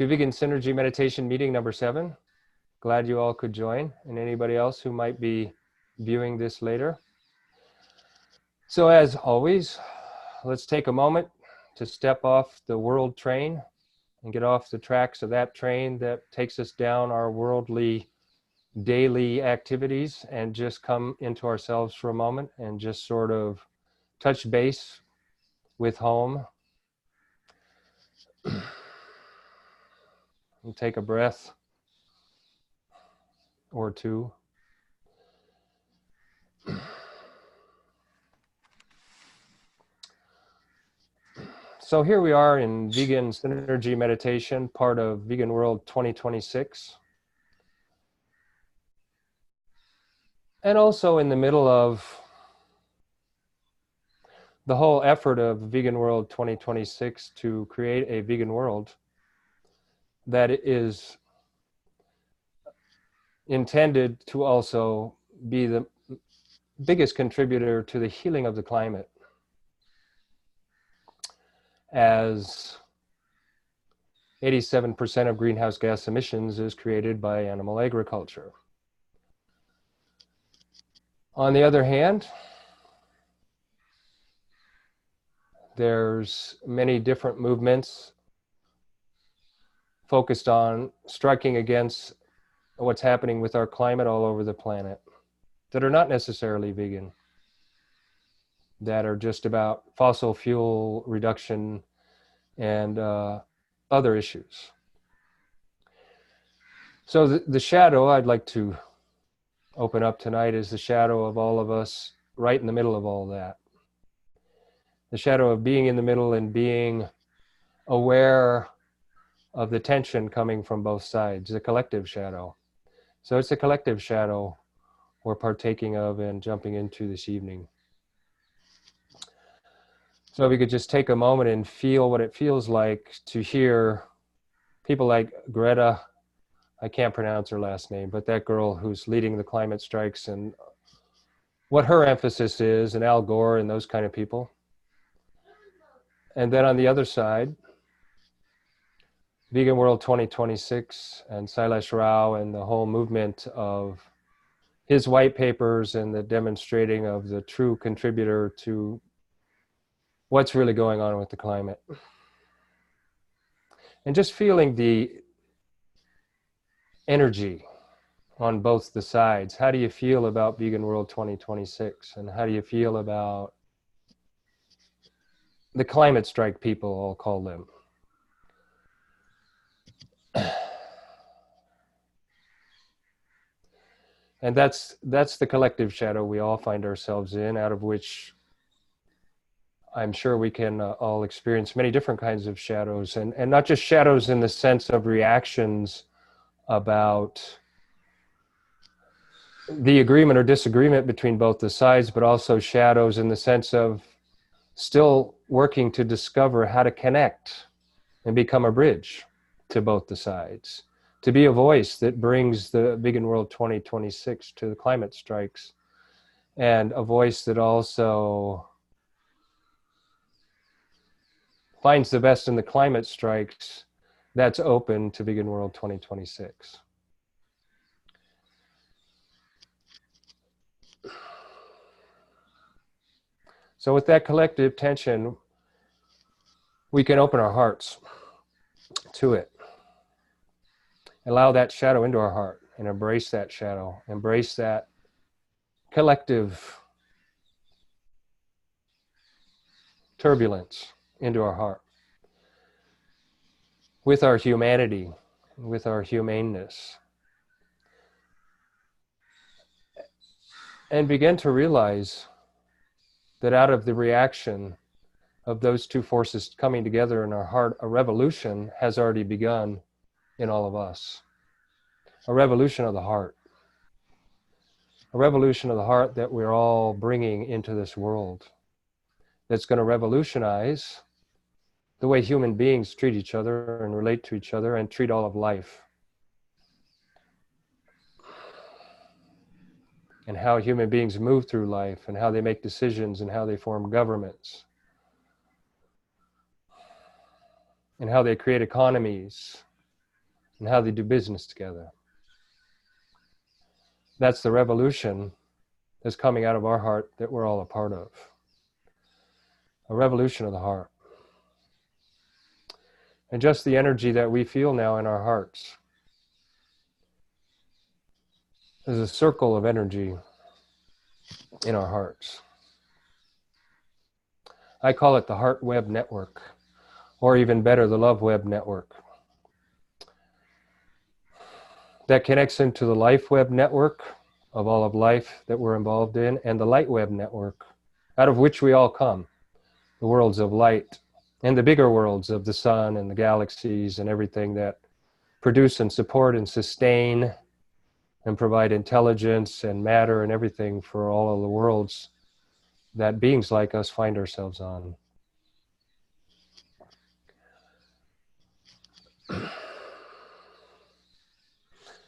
to Vegan Synergy Meditation meeting number 7. Glad you all could join, and anybody else who might be viewing this later. So as always, let's take a moment to step off the world train and get off the tracks of that train that takes us down our worldly daily activities and just come into ourselves for a moment and just sort of touch base with home. And take a breath or two. So here we are in Vegan Synergy Meditation, part of Vegan World 2026. And also in the middle of the whole effort of Vegan World 2026 to create a vegan world that is intended to also be the biggest contributor to the healing of the climate, as 87% of greenhouse gas emissions is created by animal agriculture. On the other hand, there's many different movements focused on striking against what's happening with our climate all over the planet that are not necessarily vegan, that are just about fossil fuel reduction and other issues. So the shadow I'd like to open up tonight is the shadow of all of us right in the middle of all that. The shadow of being in the middle and being aware of the tension coming from both sides, the collective shadow. So it's a collective shadow we're partaking of and jumping into this evening. So if we could just take a moment and feel what it feels like to hear people like Greta, I can't pronounce her last name, but that girl who's leading the climate strikes and what her emphasis is, and Al Gore and those kind of people. And then on the other side, Vegan World 2026 and Sailesh Rao and the whole movement of his white papers and the demonstrating of the true contributor to what's really going on with the climate. And just feeling the energy on both the sides. How do you feel about Vegan World 2026? And how do you feel about the climate strike people, I'll call them? And that's the collective shadow we all find ourselves in, out of which I'm sure we can all experience many different kinds of shadows, and not just shadows in the sense of reactions about the agreement or disagreement between both the sides, but also shadows in the sense of still working to discover how to connect and become a bridge to both the sides, to be a voice that brings the Vegan World 2026 to the climate strikes, and a voice that also finds the best in the climate strikes that's open to Vegan World 2026. So with that collective tension, we can open our hearts to it. Allow that shadow into our heart and embrace that shadow, embrace that collective turbulence into our heart. With our humanity, with our humaneness. And begin to realize that out of the reaction of those two forces coming together in our heart, a revolution has already begun in all of us. A revolution of the heart. A revolution of the heart that we're all bringing into this world. That's going to revolutionize the way human beings treat each other and relate to each other and treat all of life. And how human beings move through life and how they make decisions and how they form governments. And how they create economies and how they do business together. That's the revolution that's coming out of our heart that we're all a part of. A revolution of the heart. And just the energy that we feel now in our hearts. There's a circle of energy in our hearts. I call it the Heart Web Network, or even better, the Love Web Network. That connects into the Life Web Network of all of life that we're involved in, and the Light Web Network, out of which we all come, the worlds of light, and the bigger worlds of the sun and the galaxies and everything that produce and support and sustain and provide intelligence and matter and everything for all of the worlds that beings like us find ourselves on.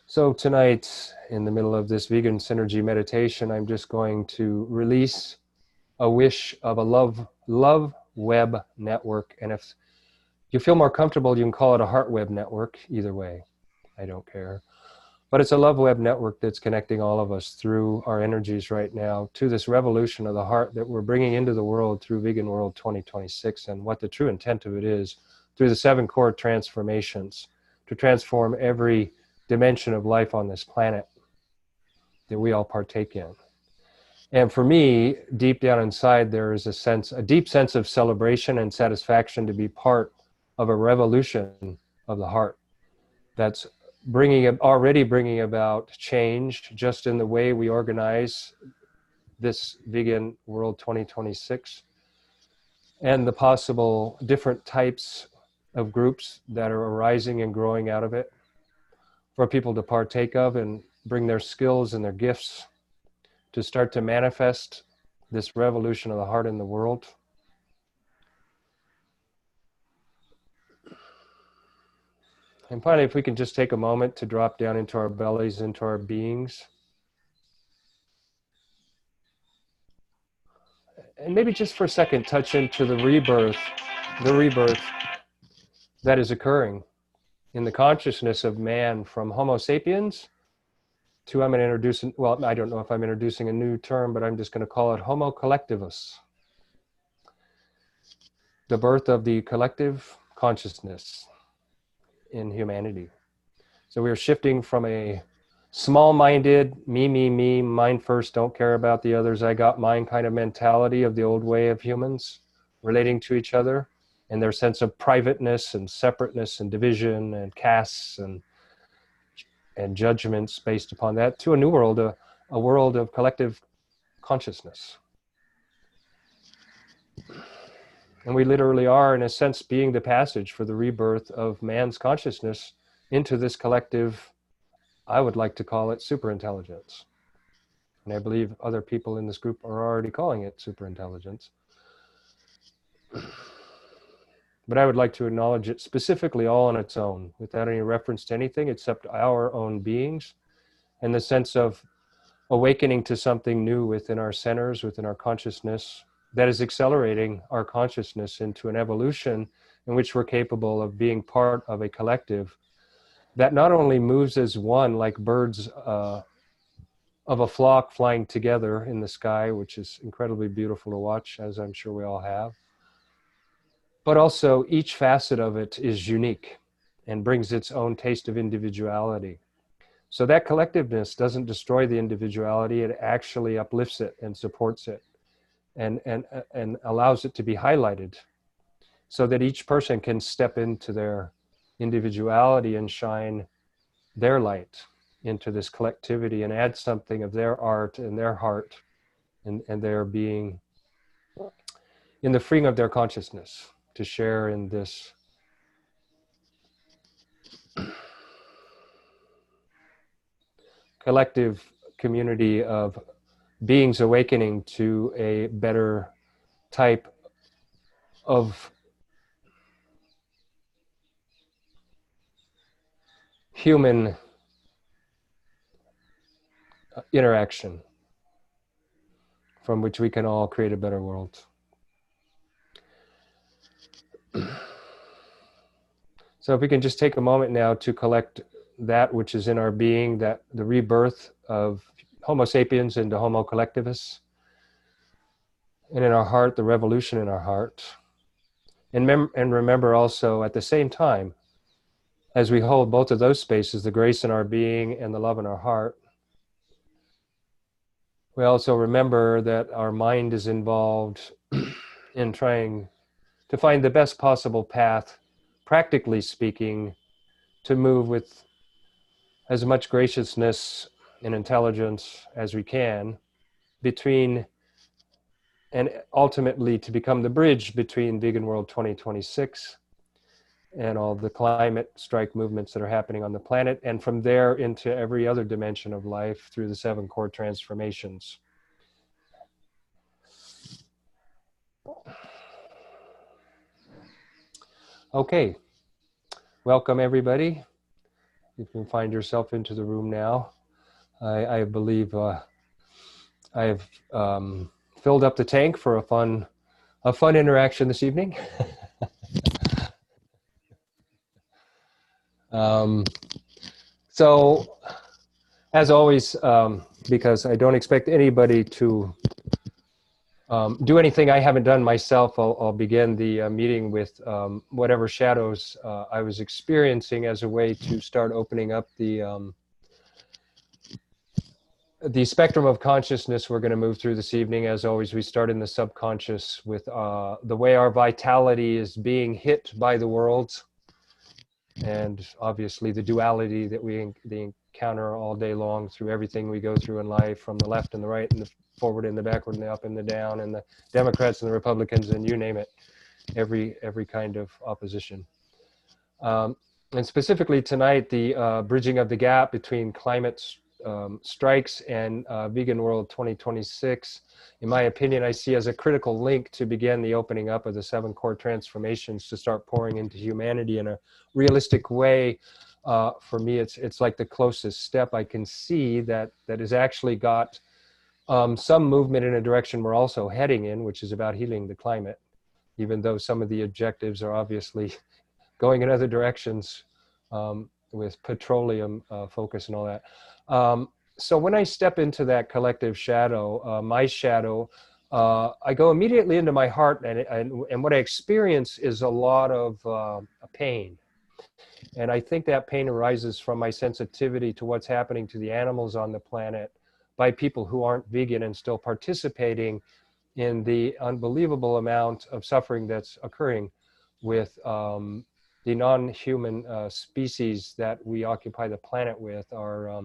So tonight, in the middle of this vegan synergy meditation, I'm just going to release a wish of a love web network. And if you feel more comfortable, you can call it a heart web network. Either way, I don't care. But it's a love web network that's connecting all of us through our energies right now to this revolution of the heart that we're bringing into the world through Vegan World 2026, and what the true intent of it is through the 7 core transformations to transform every dimension of life on this planet that we all partake in. And for me, deep down inside, there is a deep sense of celebration and satisfaction to be part of a revolution of the heart that's already bringing about change just in the way we organize this Vegan World 2026 and the possible different types of groups that are arising and growing out of it for people to partake of and bring their skills and their gifts to start to manifest this revolution of the heart in the world. And finally, if we can just take a moment to drop down into our bellies, into our beings. And maybe just for a second, touch into the rebirth that is occurring in the consciousness of man from Homo sapiens to, I'm going to introduce, well, I don't know if I'm introducing a new term, but I'm just going to call it Homo collectivus. The birth of the collective consciousness in humanity. So we're shifting from a small-minded, me, mine first, don't care about the others, I got mine kind of mentality of the old way of humans relating to each other and their sense of privateness and separateness and division and castes and judgments based upon that, to a new world, a world of collective consciousness. And we literally are, in a sense, being the passage for the rebirth of man's consciousness into this collective, I would like to call it superintelligence. And I believe other people in this group are already calling it superintelligence. But I would like to acknowledge it specifically all on its own, without any reference to anything except our own beings, and the sense of awakening to something new within our centers, within our consciousness, that is accelerating our consciousness into an evolution in which we're capable of being part of a collective that not only moves as one, like birds of a flock flying together in the sky, which is incredibly beautiful to watch, as I'm sure we all have, but also each facet of it is unique and brings its own taste of individuality. So that collectiveness doesn't destroy the individuality, it actually uplifts it and supports it and allows it to be highlighted so that each person can step into their individuality and shine their light into this collectivity and add something of their art and their heart and their being in the freeing of their consciousness to share in this collective community of beings awakening to a better type of human interaction from which we can all create a better world. So if we can just take a moment now to collect that which is in our being, that the rebirth of Homo sapiens into Homo collectivus, and in our heart, the revolution in our heart. And remember also at the same time, as we hold both of those spaces, the grace in our being and the love in our heart, we also remember that our mind is involved in trying to find the best possible path, practically speaking, to move with as much graciousness and intelligence as we can between, and ultimately to become the bridge between Vegan World 2026 and all the climate strike movements that are happening on the planet, and from there into every other dimension of life through the 7 core transformations. Okay, welcome everybody. You can find yourself into the room now. I believe I've filled up the tank for a fun interaction this evening. So, as always, because I don't expect anybody to do anything I haven't done myself, I'll begin the meeting with whatever shadows I was experiencing as a way to start opening up the spectrum of consciousness we're going to move through this evening. As always, we start in the subconscious with the way our vitality is being hit by the world, and obviously the duality that we encounter all day long through everything we go through in life, from the left and the right and the forward and the backward and the up and the down and the Democrats and the Republicans and you name it, every kind of opposition. And specifically tonight, the bridging of the gap between climate strikes and Vegan World 2026, in my opinion, I see as a critical link to begin the opening up of the 7 core transformations to start pouring into humanity in a realistic way. For me, it's like the closest step I can see that has actually got some movement in a direction we're also heading in, which is about healing the climate, even though some of the objectives are obviously going in other directions with petroleum focus and all that. So when I step into that collective shadow, my shadow, I go immediately into my heart, and what I experience is a lot of pain. And I think that pain arises from my sensitivity to what's happening to the animals on the planet by people who aren't vegan and still participating in the unbelievable amount of suffering that's occurring with the non-human species that we occupy the planet with, our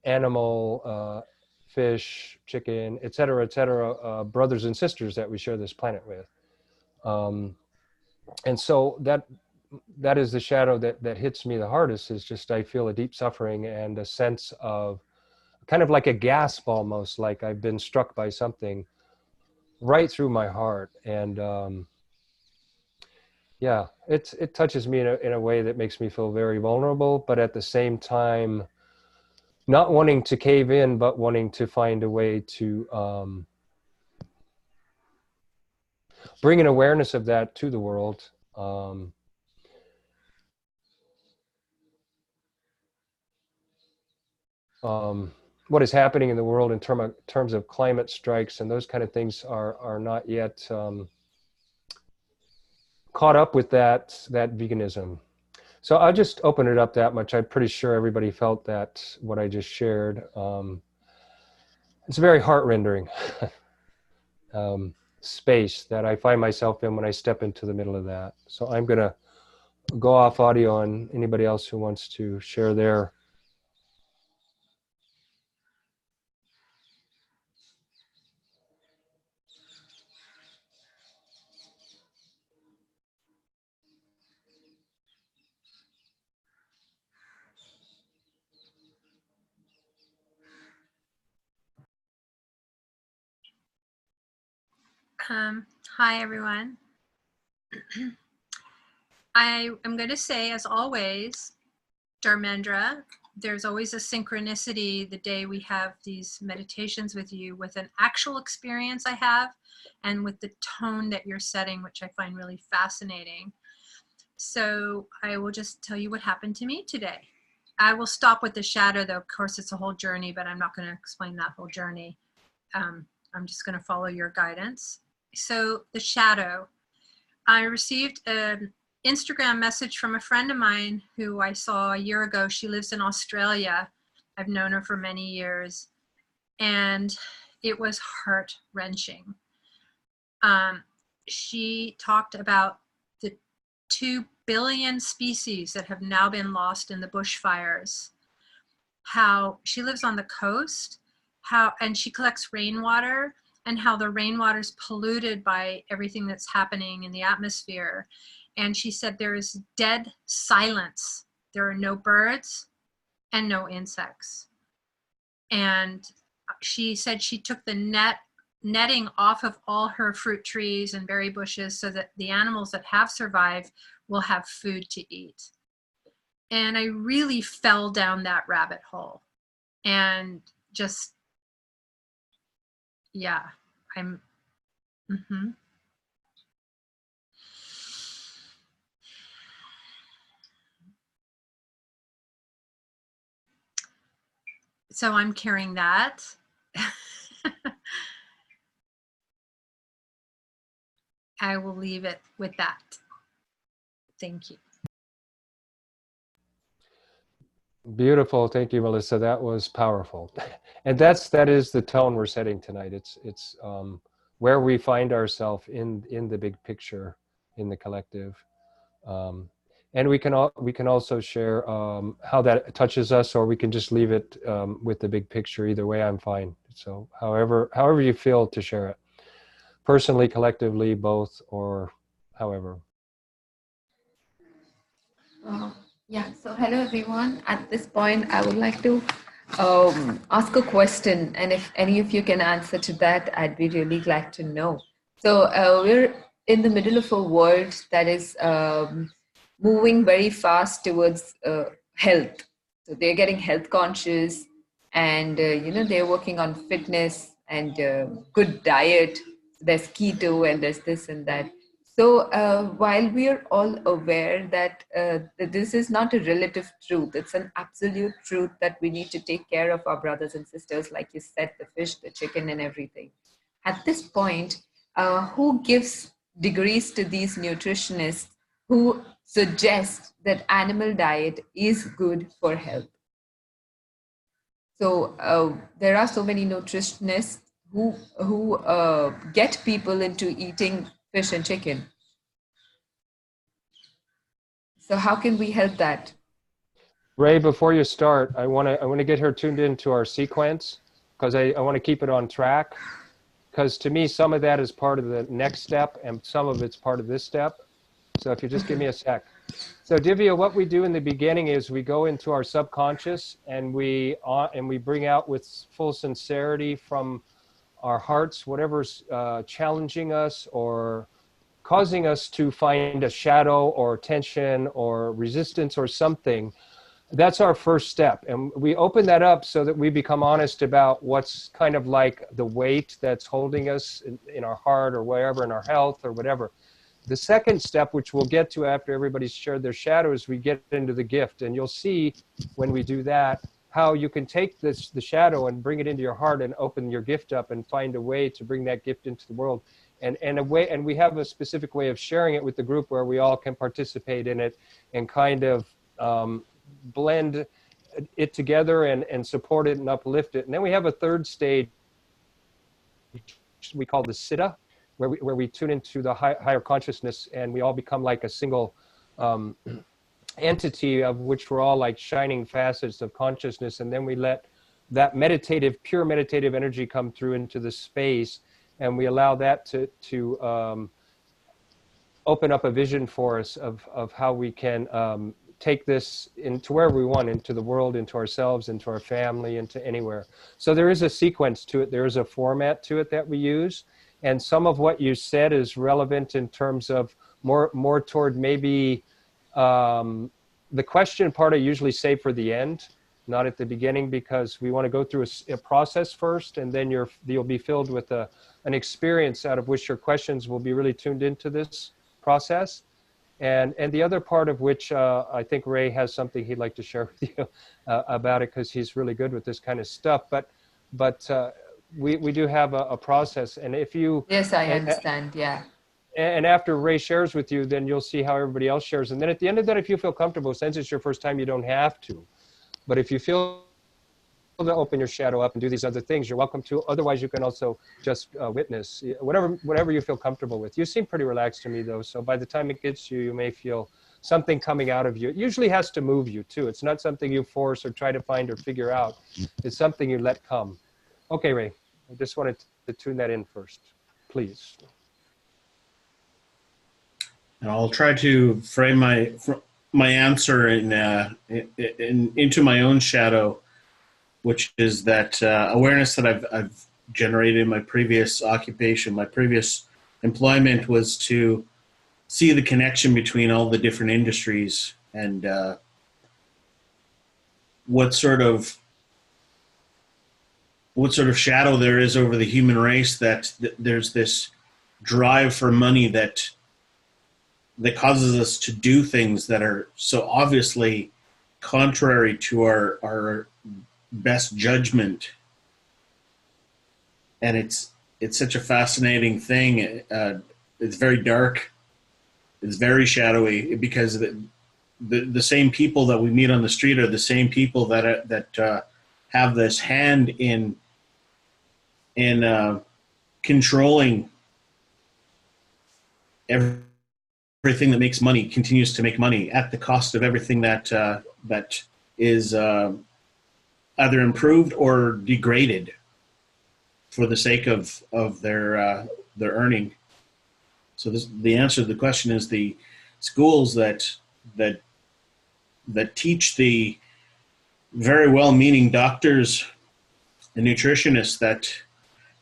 animal, fish, chicken, et cetera, brothers and sisters that we share this planet with. And so that is the shadow that hits me the hardest, is just I feel a deep suffering and a sense of kind of like a gasp, almost like I've been struck by something right through my heart. And yeah, it touches me in a way that makes me feel very vulnerable, but at the same time, not wanting to cave in, but wanting to find a way to bring an awareness of that to the world. What is happening in the world in terms of climate strikes and those kind of things are not yet caught up with that veganism. So I'll just open it up that much. I'm pretty sure everybody felt that, what I just shared. It's a very heart-rendering space that I find myself in when I step into the middle of that. So I'm going to go off audio on anybody else who wants to share their. Hi, everyone. I am going to say, as always, Dharmendra, there's always a synchronicity the day we have these meditations with you, with an actual experience I have and with the tone that you're setting, which I find really fascinating. So I will just tell you what happened to me today. I will stop with the shadow, though. Of course, it's a whole journey, but I'm not going to explain that whole journey. I'm just going to follow your guidance. So the shadow, I received an Instagram message from a friend of mine who I saw a year ago. She lives in Australia. I've known her for many years, and it was heart-wrenching. She talked about the 2 billion species that have now been lost in the bushfires, how she lives on the coast, and she collects rainwater, and how the rainwater is polluted by everything that's happening in the atmosphere. And she said there is dead silence. There are no birds and no insects. And she said she took the netting off of all her fruit trees and berry bushes so that the animals that have survived will have food to eat. And I really fell down that rabbit hole and just, yeah, So I'm carrying that. I will leave it with that. Thank you. Beautiful. Thank you, Melissa. That was powerful. And that is the tone we're setting tonight. It's where we find ourselves in the big picture, in the collective. And we can also share how that touches us, or we can just leave it with the big picture. Either way, I'm fine. So however you feel to share it, personally, collectively, both, or however. Yeah, so hello everyone. At this point, I would like to ask a question, and if any of you can answer to that, I'd be really glad to know. So we're in the middle of a world that is moving very fast towards health. So they're getting health conscious, and they're working on fitness and good diet. There's keto and there's this and that. So while we are all aware that this is not a relative truth, it's an absolute truth that we need to take care of our brothers and sisters, like you said, the fish, the chicken, and everything. At this point, who gives degrees to these nutritionists who suggest that animal diet is good for health? So there are so many nutritionists who get people into eating fish and chicken. So how can we help that? Ray, before you start, I want to get her tuned into our sequence, because I want to keep it on track. Because to me, some of that is part of the next step, and some of it's part of this step. So if you just give me a sec. So Divya, what we do in the beginning is we go into our subconscious, and we bring out with full sincerity from our hearts whatever's challenging us or causing us to find a shadow or tension or resistance or something. That's our first step. And we open that up so that we become honest about what's kind of like the weight that's holding us in our heart or wherever, in our health or whatever. The second step, which we'll get to after everybody's shared their shadows, we get into the gift. And you'll see when we do that, how you can take the shadow and bring it into your heart and open your gift up and find a way to bring that gift into the world. And we have a specific way of sharing it with the group where we all can participate in it and kind of blend it together and support it and uplift it. And then we have a third stage we call the siddha, where we tune into the higher consciousness, and we all become like a single entity of which we're all like shining facets of consciousness. And then we let that pure meditative energy come through into the space, and we allow that to open up a vision for us of how we can take this into wherever we want, into the world, into ourselves, into our family, into anywhere. So there is a sequence to it. There is a format to it that we use. And some of what you said is relevant in terms of more toward maybe the question part I usually save for the end, not at the beginning, because we want to go through a process first, and then you'll be filled with an experience out of which your questions will be really tuned into this process. And the other part of which I think Ray has something he'd like to share with you about it, because he's really good with this kind of stuff. But we do have a process, and if you Yes, I understand. Yeah. and after Ray shares with you, then you'll see how everybody else shares. And then at the end of that, if you feel comfortable, since it's your first time, you don't have to. But if you feel to open your shadow up and do these other things, you're welcome to. Otherwise, you can also just witness, whatever you feel comfortable with. You seem pretty relaxed to me, though. So by the time it gets you, you may feel something coming out of you. It usually has to move you, too. It's not something you force or try to find or figure out. It's something you let come. Okay, Ray, I just wanted to tune that in first, please. And I'll try to frame my answer into my own shadow, which is that awareness that I've generated in my previous occupation, my previous employment, was to see the connection between all the different industries and what sort of shadow there is over the human race, that there's this drive for money that causes us to do things that are so obviously contrary to our best judgment. And it's such a fascinating thing. It's very dark. It's very shadowy, because the same people that we meet on the street are the same people that have this hand in controlling everything that makes money, continues to make money at the cost of everything that is either improved or degraded for the sake of their earning. So the answer to the question is the schools that teach the very well-meaning doctors and nutritionists that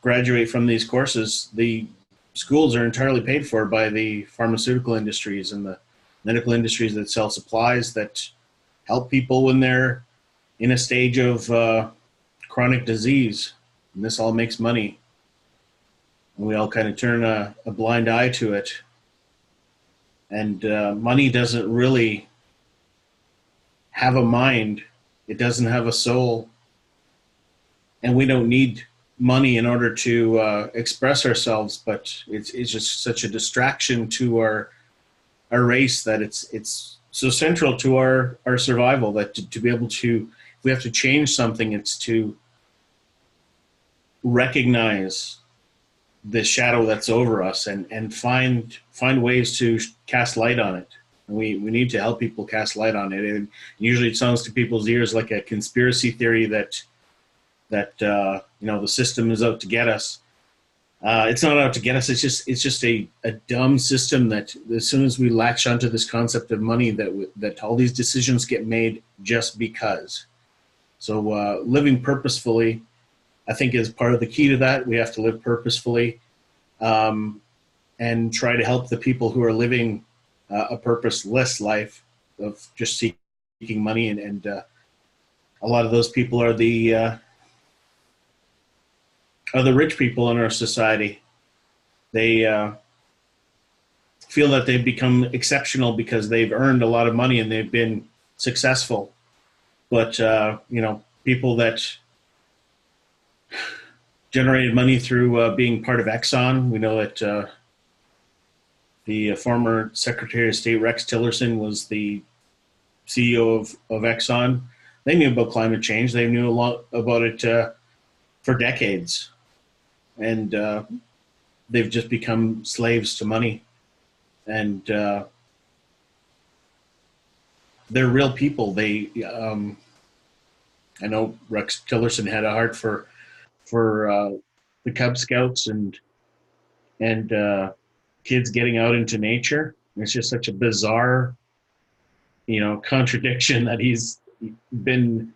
graduate from these courses, the schools are entirely paid for by the pharmaceutical industries and the medical industries that sell supplies that help people when they're in a stage of chronic disease. And this all makes money. And we all kind of turn a blind eye to it. And money doesn't really have a mind. It doesn't have a soul. And we don't need money in order to express ourselves, but it's just such a distraction to our race that it's so central to our survival that to be able to, if we have to change something, it's to recognize the shadow that's over us and find ways to cast light on it. And we need to help people cast light on it. And usually it sounds to people's ears like a conspiracy theory that the system is out to get us. It's not out to get us. It's just a dumb system that as soon as we latch onto this concept of money, that all these decisions get made just because. So living purposefully, I think, is part of the key to that. We have to live purposefully and try to help the people who are living a purposeless life of just seeking money. And a lot of those people are the rich people in our society. They feel that they've become exceptional because they've earned a lot of money and they've been successful. But, people that generated money through being part of Exxon, we know that the former Secretary of State Rex Tillerson was the CEO of Exxon. They knew about climate change. They knew a lot about it for decades. And they've just become slaves to money. And they're real people. They, I know Rex Tillerson had a heart for the Cub Scouts and kids getting out into nature. It's just such a bizarre, contradiction that he's been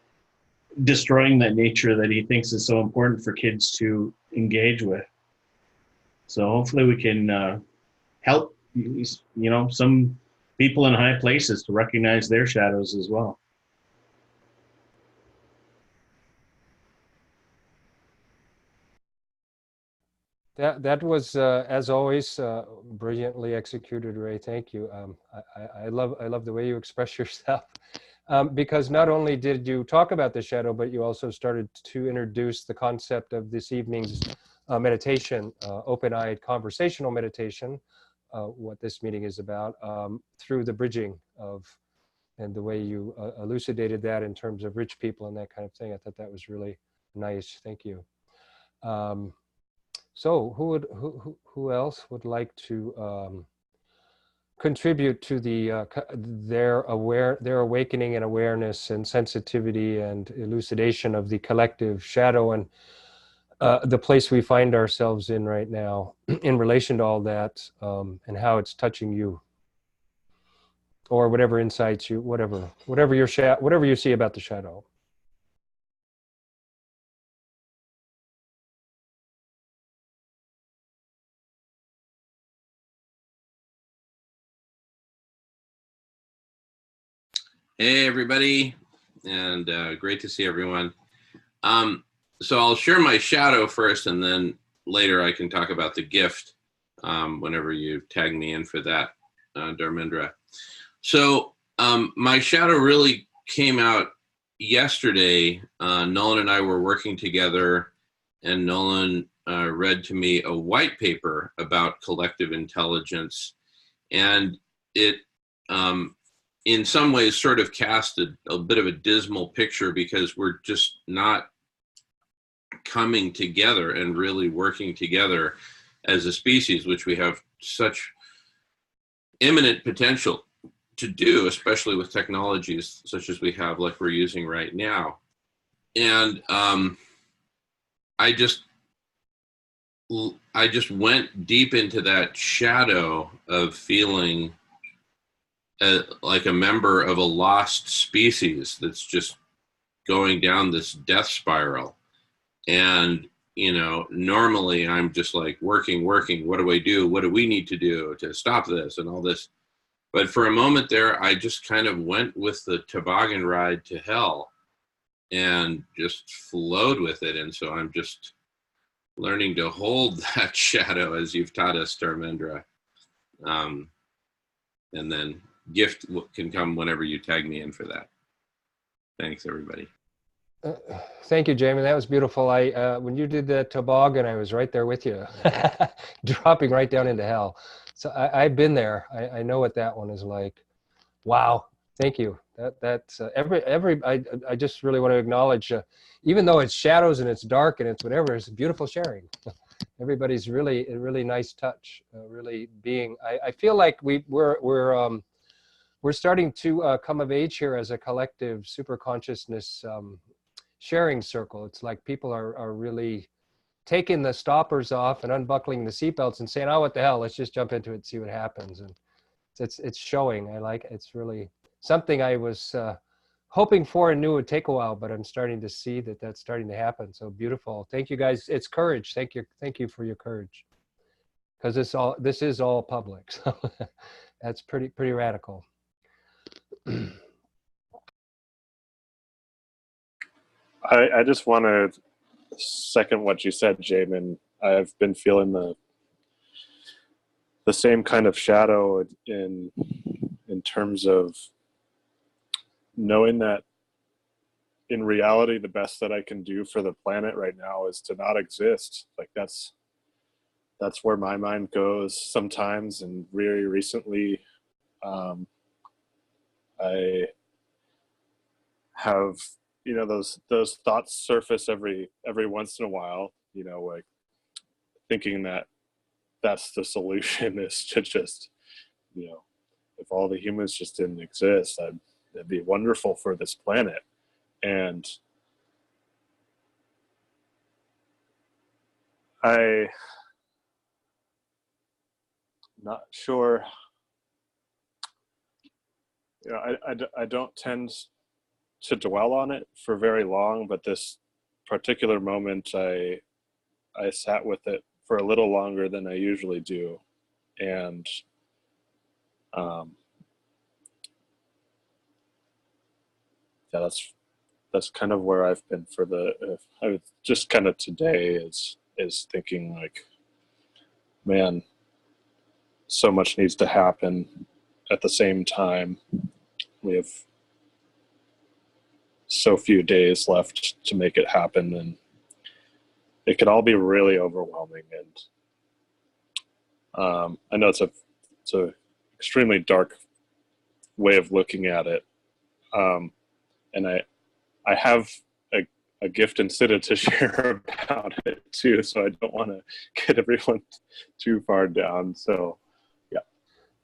destroying that nature that he thinks is so important for kids to engage with. So hopefully we can help, some people in high places to recognize their shadows as well. That was, as always, brilliantly executed, Ray. Thank you. I love the way you express yourself, because not only did you talk about the shadow, but you also started to introduce the concept of this evening's meditation, open-eyed conversational meditation, what this meeting is about, through the bridging of, and the way you elucidated that in terms of rich people and that kind of thing. I thought that was really nice. Thank you. So who else would like to contribute to the their awakening and awareness and sensitivity and elucidation of the collective shadow and the place we find ourselves in right now in relation to all that, and how it's touching you, or whatever insights you, whatever you see about the shadow. Hey, everybody, and great to see everyone. So I'll share my shadow first, and then later I can talk about the gift whenever you tag me in for that, Dharmendra. So my shadow really came out yesterday. Nolan and I were working together, and Nolan read to me a white paper about collective intelligence, and it in some ways sort of cast a bit of a dismal picture, because we're just not coming together and really working together as a species, which we have such imminent potential to do, especially with technologies such as we have, like we're using right now. And I just went deep into that shadow of feeling like a member of a lost species that's just going down this death spiral. And, you know, normally I'm just like working. What do I do? What do we need to do to stop this and all this? But for a moment there, I just kind of went with the toboggan ride to hell and just flowed with it. And so I'm just learning to hold that shadow, as you've taught us, Dharmendra. And then gift can come whenever you tag me in for that. Thanks, everybody. Thank you, Jamie. That was beautiful. When you did the toboggan, I was right there with you, dropping right down into hell. So I've been there. I know what that one is like. Wow. Thank you. That's I just really want to acknowledge, even though it's shadows and it's dark and it's whatever, it's beautiful sharing. Everybody's really a really nice touch. Really being. I feel like we're starting to come of age here as a collective super consciousness sharing circle. It's like people are really taking the stoppers off and unbuckling the seatbelts and saying, oh, what the hell, let's just jump into it and see what happens. And it's showing. I like it. It's really something I was hoping for and knew it would take a while, but I'm starting to see that that's starting to happen. So beautiful. Thank you guys. It's courage. Thank you for your courage, because this is all public. So that's pretty radical. I just want to second what you said, Jamin. I've been feeling the same kind of shadow in terms of knowing that in reality, the best that I can do for the planet right now is to not exist. Like that's where my mind goes sometimes. And very recently, I have, you know, those thoughts surface every once in a while, you know, like thinking that that's the solution is to just, you know, if all the humans just didn't exist, that'd be wonderful for this planet. And I'm not sure, you know, I don't tend to dwell on it for very long, but this particular moment, I sat with it for a little longer than I usually do. And yeah, that's kind of where I've been for I was just kind of today is thinking like, man, so much needs to happen at the same time. We have so few days left to make it happen, and it could all be really overwhelming. And I know it's a extremely dark way of looking at it, and I have a gift in Siddha to share about it too, so I don't want to get everyone too far down. So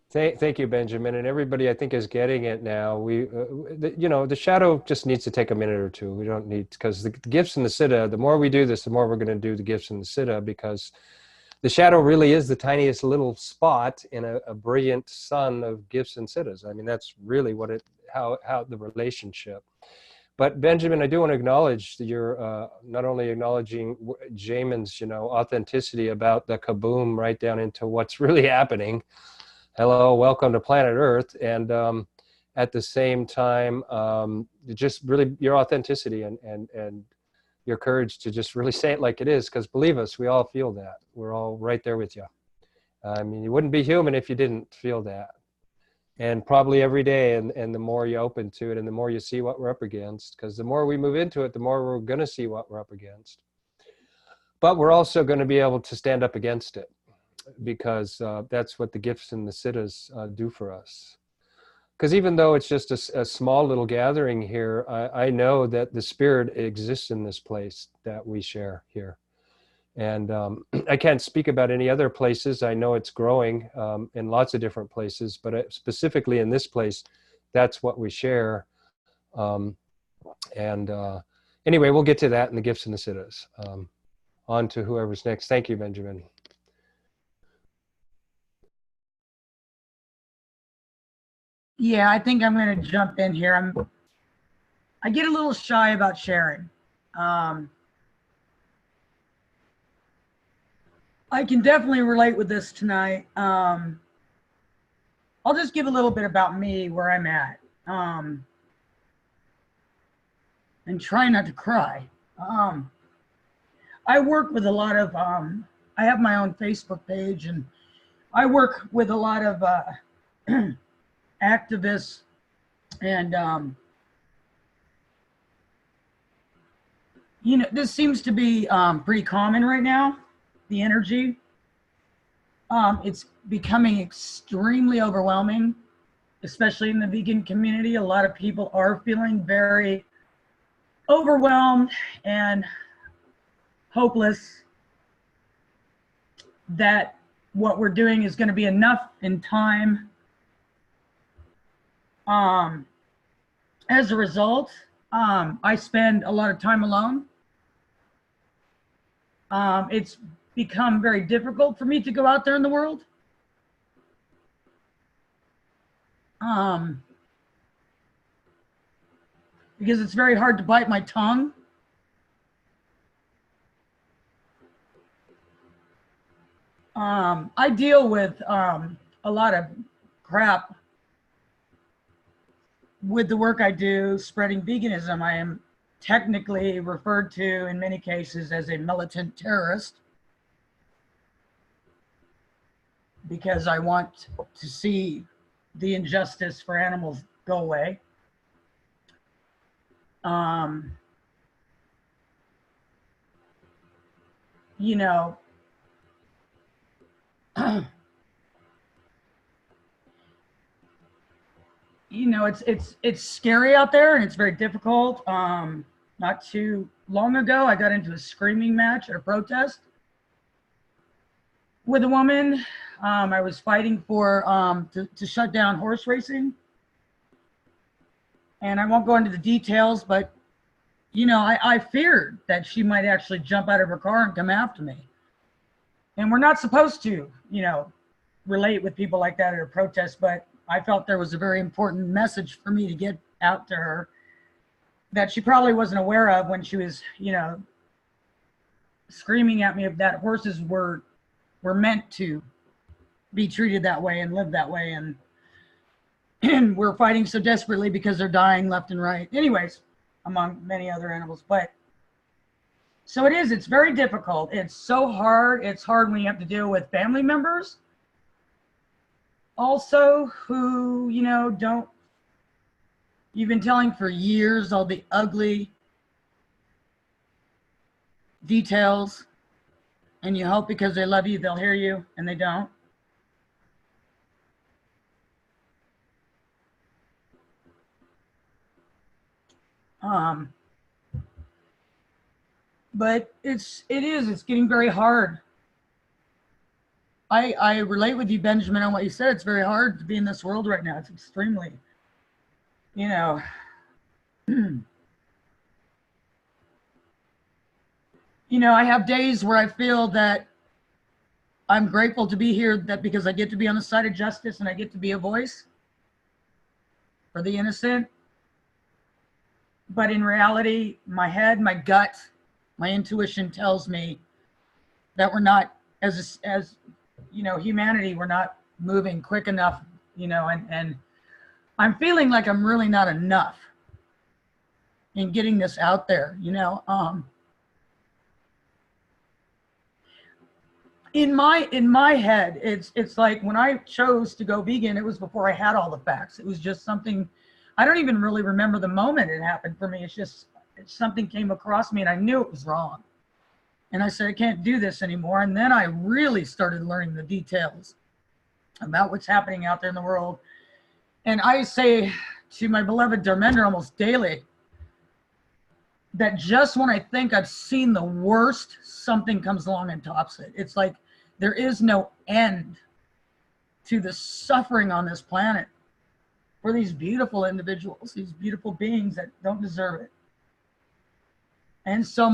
Thank you, Benjamin, and everybody I think is getting it now. The shadow just needs to take a minute or two. We don't need, because the gifts in the Siddha, the more we do this, the more we're going to do the gifts in the Siddha, because the shadow really is the tiniest little spot in a brilliant sun of gifts and Siddhas. I mean, that's really how the relationship. But Benjamin, I do want to acknowledge that you're not only acknowledging Jamin's, authenticity about the kaboom right down into what's really happening. Hello, welcome to planet Earth. And at the same time, just really your authenticity and your courage to just really say it like it is, because believe us, we all feel that. We're all right there with you. I mean, you wouldn't be human if you didn't feel that. And probably every day, and the more you open to it and the more you see what we're up against, because the more we move into it, the more we're going to see what we're up against. But we're also going to be able to stand up against it, because that's what the gifts and the Siddhas do for us. Because even though it's just a small little gathering here, I know that the spirit exists in this place that we share here. And I can't speak about any other places. I know it's growing in lots of different places, but specifically in this place, that's what we share. Anyway, we'll get to that in the gifts and the Siddhas. On to whoever's next. Thank you, Benjamin. Yeah, I think I'm going to jump in here. I get a little shy about sharing. I can definitely relate with this tonight. I'll just give a little bit about me, where I'm at, and try not to cry. I work with a lot of, I have my own Facebook page, and I work with a lot of activists, and this seems to be pretty common right now, the energy. It's becoming extremely overwhelming, especially in the vegan community. A lot of people are feeling very overwhelmed and hopeless that what we're doing is going to be enough in time. As a result, I spend a lot of time alone. It's become very difficult for me to go out there in the world. Because it's very hard to bite my tongue. I deal with a lot of crap with the work I do spreading veganism. I am technically referred to in many cases as a militant terrorist, because I want to see the injustice for animals go away. It's scary out there, and it's very difficult. Not too long ago, I got into a screaming match at a protest with a woman. I was fighting for to shut down horse racing, and I won't go into the details, but I feared that she might actually jump out of her car and come after me. And we're not supposed to, relate with people like that at a protest, but I felt there was a very important message for me to get out to her that she probably wasn't aware of when she was, screaming at me that horses were meant to be treated that way and live that way, and we're fighting so desperately because they're dying left and right. Anyways, among many other animals. But So it's very difficult. It's so hard. It's hard when you have to deal with family members also who, you know, you've been telling for years all the ugly details, and you hope because they love you, they'll hear you, and they don't. But it's getting very hard. I relate with you, Benjamin, on what you said. It's very hard to be in this world right now. It's extremely, you know, you know, I have days where I feel that I'm grateful to be here, that because I get to be on the side of justice and I get to be a voice for the innocent. But in reality, my head, my gut, my intuition tells me that we're not, as you know, humanity, we're not moving quick enough, you know, and I'm feeling like I'm really not enough in getting this out there, you know. In my head, it's like when I chose to go vegan, it was before I had all the facts. It was just something, I don't even really remember the moment it happened for me. It's just something came across me and I knew it was wrong. And I said, I can't do this anymore. And then I really started learning the details about what's happening out there in the world. And I say to my beloved Dharmendra almost daily that just when I think I've seen the worst, something comes along and tops it. It's like there is no end to the suffering on this planet for these beautiful individuals, these beautiful beings that don't deserve it. And so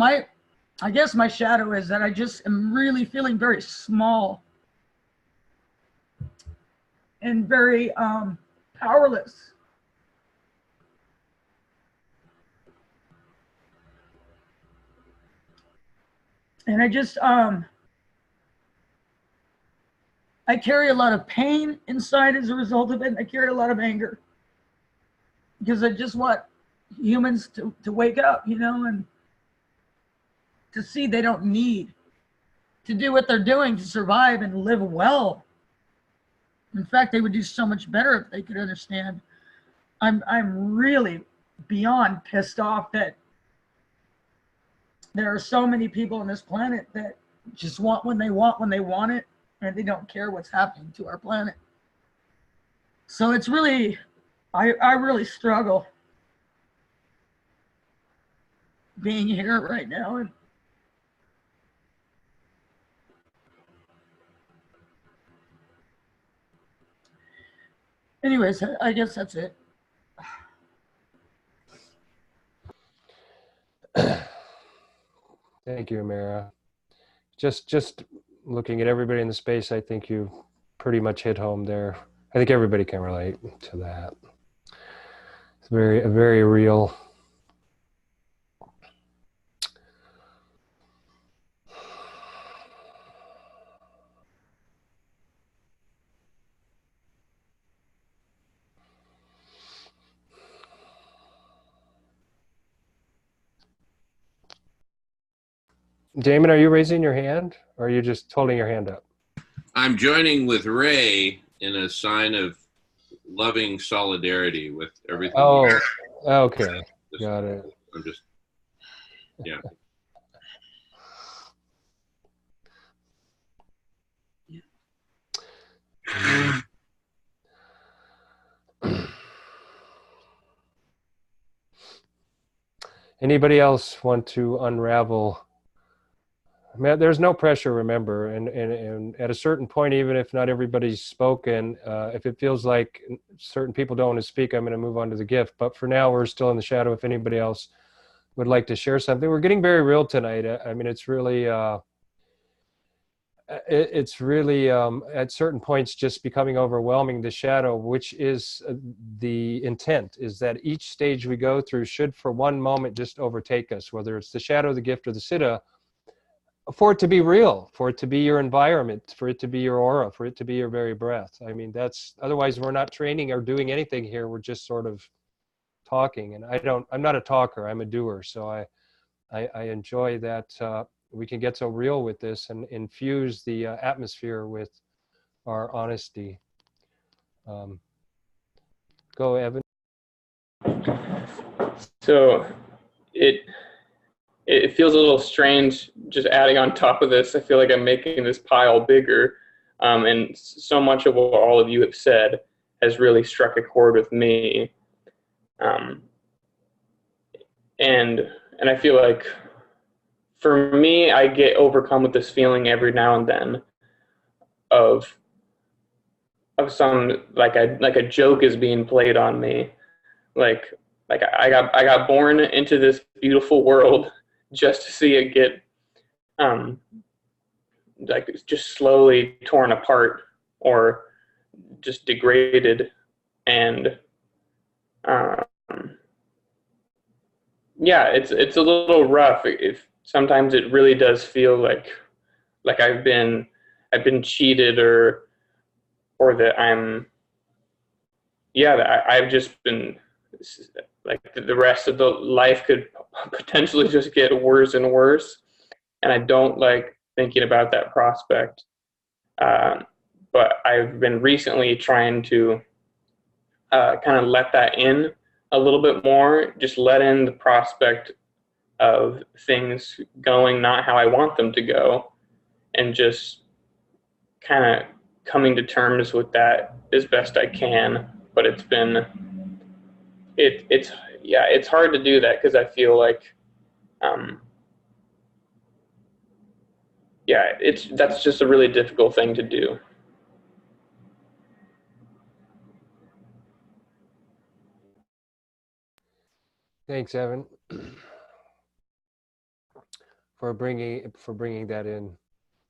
I guess my shadow is that I just am really feeling very small and very powerless. And I just, I carry a lot of pain inside as a result of it. And I carry a lot of anger because I just want humans to wake up, you know, and to see they don't need to do what they're doing to survive and live well. In fact, they would do so much better if they could understand. I'm really beyond pissed off that there are so many people on this planet that just want when they want it, and they don't care what's happening to our planet. So it's really, I really struggle being here right now. And anyways, I guess that's it. Thank you, Amira. Just looking at everybody in the space, I think you pretty much hit home there. I think everybody can relate to that. It's a very real. Damon, are you raising your hand or are you just holding your hand up? I'm joining with Ray in a sign of loving solidarity with everything. Oh, okay. Got it. I'm just, yeah. Anybody else want to unravel? I mean, there's no pressure, remember, and at a certain point, even if not everybody's spoken, if it feels like certain people don't want to speak, I'm going to move on to the gift. But for now, we're still in the shadow. If anybody else would like to share something, we're getting very real tonight. I mean, it's really at certain points just becoming overwhelming, the shadow, which is the intent, is that each stage we go through should for one moment just overtake us, whether it's the shadow, the gift, or the siddha, for it to be real, for it to be your environment, for it to be your aura, for it to be your very breath. I mean, otherwise we're not training or doing anything here. We're just sort of talking. And I'm not a talker, I'm a doer. So I enjoy that we can get so real with this and infuse the atmosphere with our honesty. Go, Evan. So it feels a little strange just adding on top of this. I feel like I'm making this pile bigger, and so much of what all of you have said has really struck a chord with me. And I feel like for me, I get overcome with this feeling every now and then of some like a joke is being played on me, like I got born into this beautiful world just to see it get like just slowly torn apart or just degraded. And yeah, it's a little rough. If sometimes it really does feel like I've been cheated or that I've just been like the rest of the life could potentially just get worse and worse. And I don't like thinking about that prospect. But I've been recently trying to kind of let that in a little bit more, just let in the prospect of things going not how I want them to go, and just kind of coming to terms with that as best I can. But it's hard to do that because I feel like that's just a really difficult thing to do. Thanks, Evan, for bringing that in,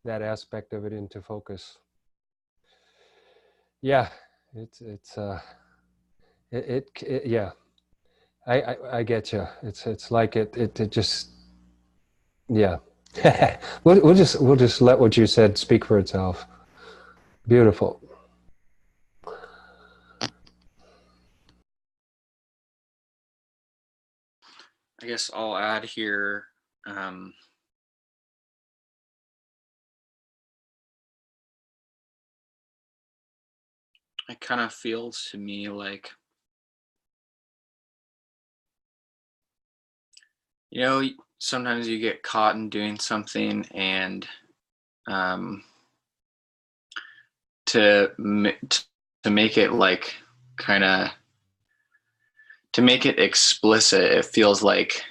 that aspect of it into focus. Yeah, yeah, I get you. It's like it just, yeah. we'll just let what you said speak for itself. Beautiful. I guess I'll add here. It kind of feels to me like, sometimes you get caught in doing something, and to make it like kind of to make it explicit, it feels like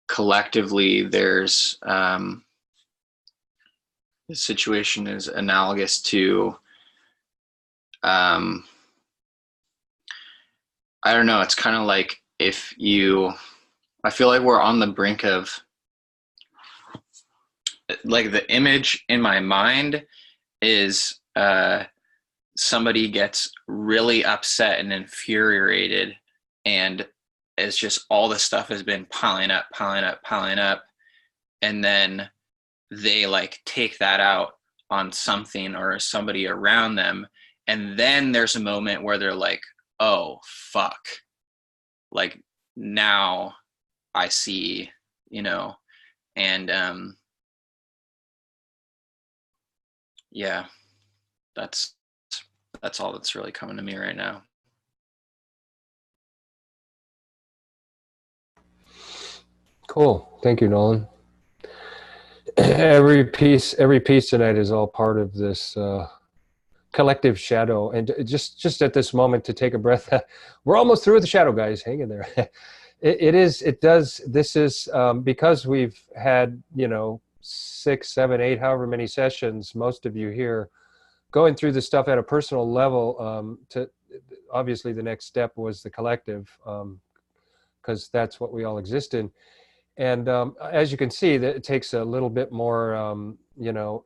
collectively there's the situation is analogous to I don't know, it's kind of like I feel like we're on the brink of, like, the image in my mind is somebody gets really upset and infuriated, and it's just all the stuff has been piling up, and then they like take that out on something or somebody around them, and then there's a moment where they're like, oh fuck, like now I see, and yeah, that's all that's really coming to me right now. Cool. Thank you, Nolan. Every piece tonight is all part of this collective shadow. And just at this moment to take a breath, we're almost through with the shadow, guys. Hang in there. This is because we've had, 6, 7, 8, however many sessions, most of you here, going through the stuff at a personal level. Obviously the next step was the collective, because that's what we all exist in. And as you can see, that it takes a little bit more,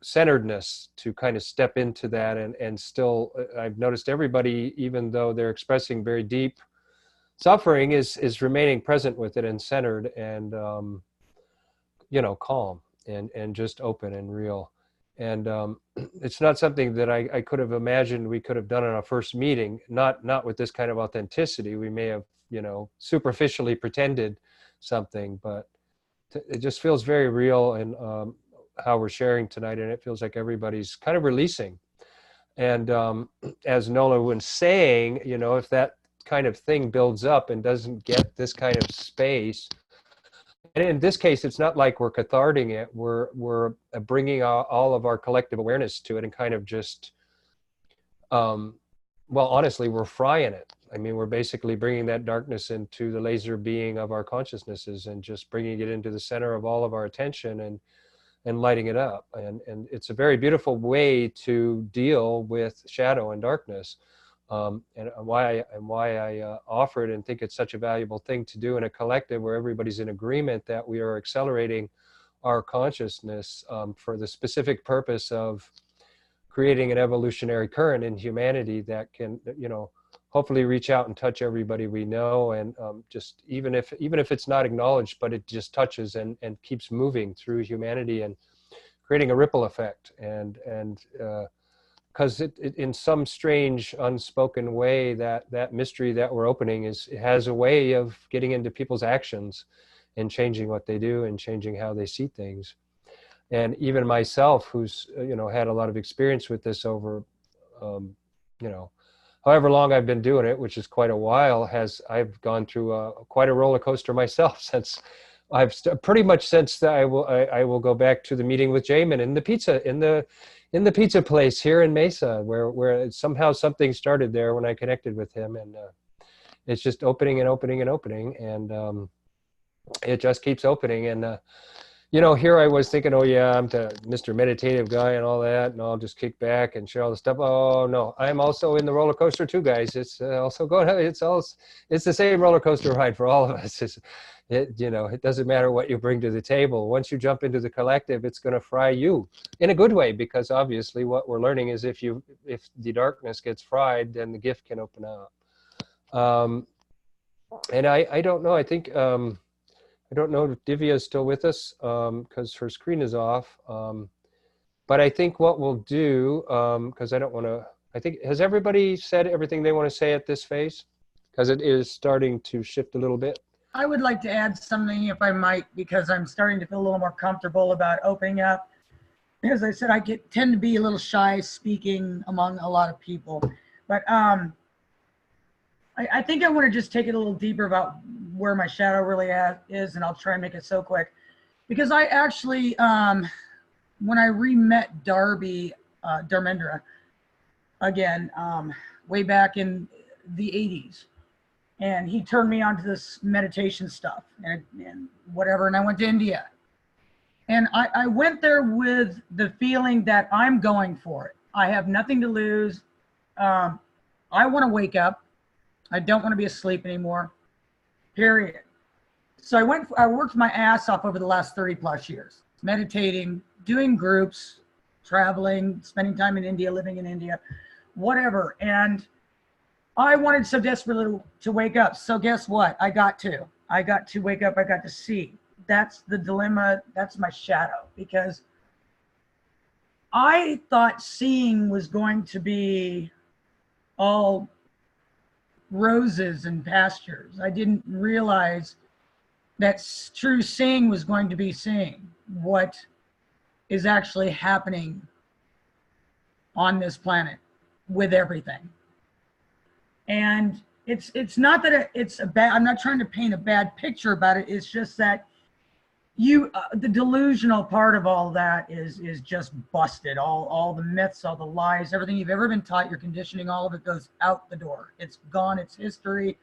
centeredness to kind of step into that. And still, I've noticed everybody, even though they're expressing very deep suffering, is remaining present with it and centered and, calm and just open and real. And it's not something that I could have imagined we could have done in our first meeting, not with this kind of authenticity. We may have, superficially pretended something, but it just feels very real in how we're sharing tonight, and it feels like everybody's kind of releasing. And as Nola was saying, if that kind of thing builds up and doesn't get this kind of space, and in this case, it's not like we're catharting it. We're bringing all of our collective awareness to it and kind of just, well, honestly, we're frying it. I mean, we're basically bringing that darkness into the laser being of our consciousnesses and just bringing it into the center of all of our attention and lighting it up. And it's a very beautiful way to deal with shadow and darkness. And why I offer it and think it's such a valuable thing to do in a collective where everybody's in agreement that we are accelerating our consciousness for the specific purpose of creating an evolutionary current in humanity that can, hopefully reach out and touch everybody we know, and just even if it's not acknowledged, but it just touches and keeps moving through humanity and creating a ripple effect. And because it in some strange unspoken way, that mystery that we're opening it has a way of getting into people's actions and changing what they do and changing how they see things. And even myself, who's had a lot of experience with this over however long I've been doing it, which is quite a while, I've gone through quite a roller coaster myself since pretty much since I will go back to the meeting with Jamin in the pizza place here in Mesa, where somehow something started there when I connected with him, and it's just opening and opening and opening, and it just keeps opening. And here I was thinking, oh yeah, I'm the Mr. Meditative guy and all that, and I'll just kick back and share all the stuff. Oh no, I'm also in the roller coaster too, guys. It's also going. It's the same roller coaster ride for all of us. It doesn't matter what you bring to the table. Once you jump into the collective, it's going to fry you in a good way, because obviously what we're learning is if the darkness gets fried, then the gift can open up. And I don't know. I think. I don't know if Divya is still with us because her screen is off. But I think what we'll do, because I don't want to, I think, has everybody said everything they want to say at this phase? Because it is starting to shift a little bit. I would like to add something, if I might, because I'm starting to feel a little more comfortable about opening up. As I said, tend to be a little shy speaking among a lot of people. But I think I want to just take it a little deeper about where my shadow really is, and I'll try and make it so quick. Because I actually, when I re-met Darby, Dharmendra, again, way back in the 80s, and he turned me on to this meditation stuff and whatever, and I went to India. And I went there with the feeling that I'm going for it. I have nothing to lose. I want to wake up. I don't want to be asleep anymore, period. So I worked my ass off over the last 30 plus years, meditating, doing groups, traveling, spending time in India, living in India, whatever. And I wanted so desperately to wake up. So guess what? I got to wake up. I got to see. That's the dilemma. That's my shadow, because I thought seeing was going to be all roses and pastures. I didn't realize that true seeing was going to be seeing what is actually happening on this planet with everything. And it's not that it's a bad, I'm not trying to paint a bad picture about it. It's just that the delusional part of all that is just busted. All the myths, all the lies, everything you've ever been taught, your conditioning, all of it goes out the door. It's gone. It's history.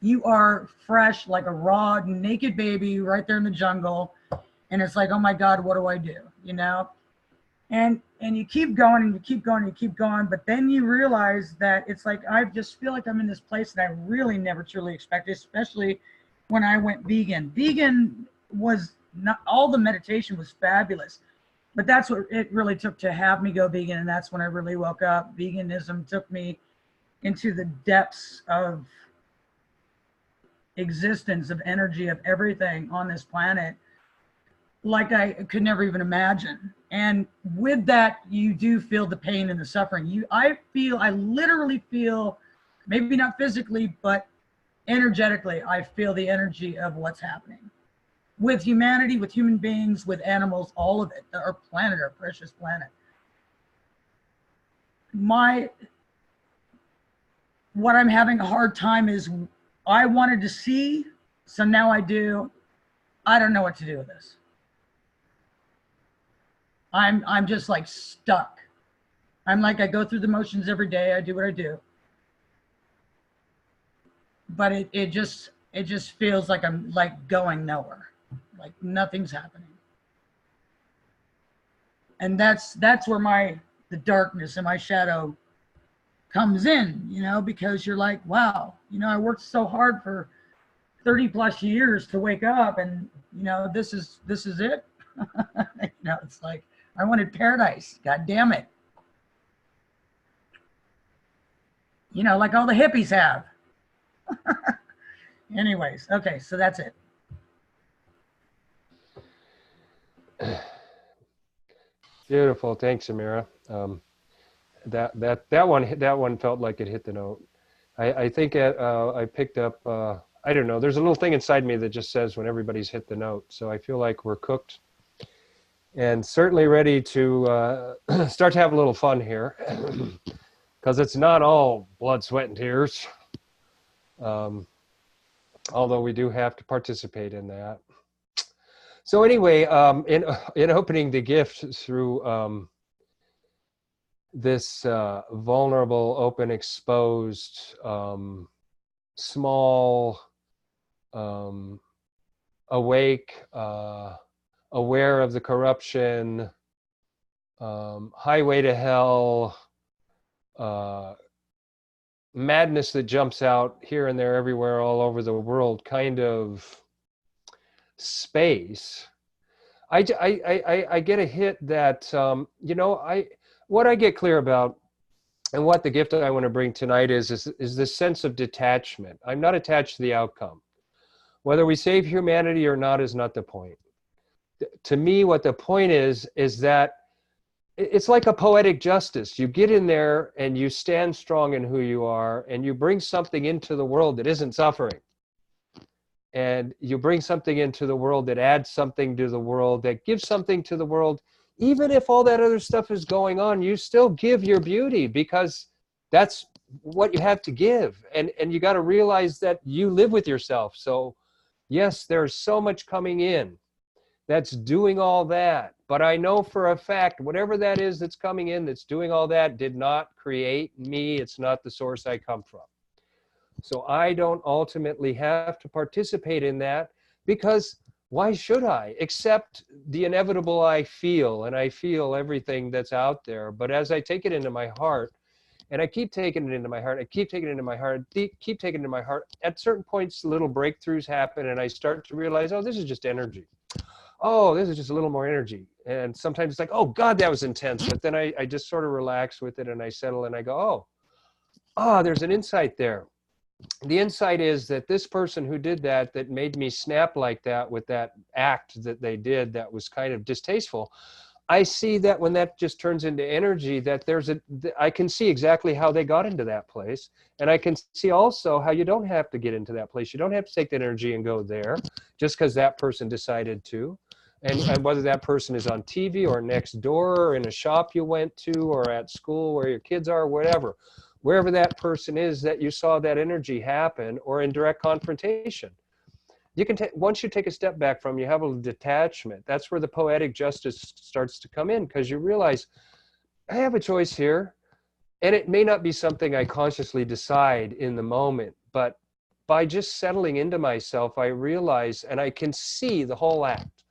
You are fresh, like a raw, naked baby right there in the jungle. And it's like, oh my God, what do I do? And you keep going and you keep going and you keep going. But then you realize that it's like, I just feel like I'm in this place that I really never truly expected, especially when I went vegan. Vegan was not, all the meditation was fabulous, but that's what it really took to have me go vegan. And that's when I really woke up. Veganism took me into the depths of existence, of energy, of everything on this planet. like I could never even imagine. And with that, you do feel the pain and the suffering. I literally feel, maybe not physically, but energetically, I feel the energy of what's happening with humanity, with human beings, with animals, all of it, our planet, our precious planet. What I'm having a hard time is, I wanted to see, so now I do. I don't know what to do with this. I'm just like stuck. I'm like, I go through the motions every day. I do what I do. But it just feels like I'm like going nowhere. Like nothing's happening. And that's where the darkness and my shadow comes in, you know, because you're like, wow, you know, I worked so hard for 30 plus years to wake up, and you know, this is it. You know, it's like, I wanted paradise. God damn it. You know, like all the hippies have. Anyways, okay, so that's it. Beautiful. Thanks, Amira. That one felt like it hit the note. I think I picked up, I don't know, there's a little thing inside me that just says when everybody's hit the note. So I feel like we're cooked and certainly ready to start to have a little fun here, because it's not all blood, sweat, and tears. Although we do have to participate in that. So anyway, in opening the gift through this vulnerable, open, exposed, small, awake, aware of the corruption, highway to hell, madness that jumps out here and there, everywhere, all over the world kind of space, I get a hit that, you know, what I get clear about, and what the gift I want to bring tonight is this sense of detachment. I'm not attached to the outcome. Whether we save humanity or not is not the point. To me, what the point is that it's like a poetic justice. You get in there and you stand strong in who you are, and you bring something into the world that isn't suffering. And you bring something into the world that adds something to the world, that gives something to the world. Even if all that other stuff is going on, you still give your beauty, because that's what you have to give. And you got to realize that you live with yourself. So yes, there's so much coming in that's doing all that. But I know for a fact, whatever that is that's coming in, that's doing all that, did not create me. It's not the source I come from. So I don't ultimately have to participate in that, because why should I? Except the inevitable I feel, and I feel everything that's out there. But as I take it into my heart, and I keep taking it into my heart, I keep taking it into my heart, keep taking it into my heart, at certain points, little breakthroughs happen, and I start to realize, oh, this is just energy. Oh, this is just a little more energy. And sometimes it's like, oh, God, that was intense. But then I just sort of relax with it, and I settle, and I go, oh, there's an insight there. The insight is that this person who did that made me snap like that with that act that they did that was kind of distasteful, I see that when that just turns into energy, that I can see exactly how they got into that place. And I can see also how you don't have to get into that place. You don't have to take that energy and go there just because that person decided to. And whether that person is on TV or next door or in a shop you went to or at school where your kids are, whatever. Wherever that person is that you saw that energy happen, or in direct confrontation. You can once you take a step back from, you have a detachment. That's where the poetic justice starts to come in, because you realize I have a choice here, and it may not be something I consciously decide in the moment, but by just settling into myself, I realize, and I can see the whole act,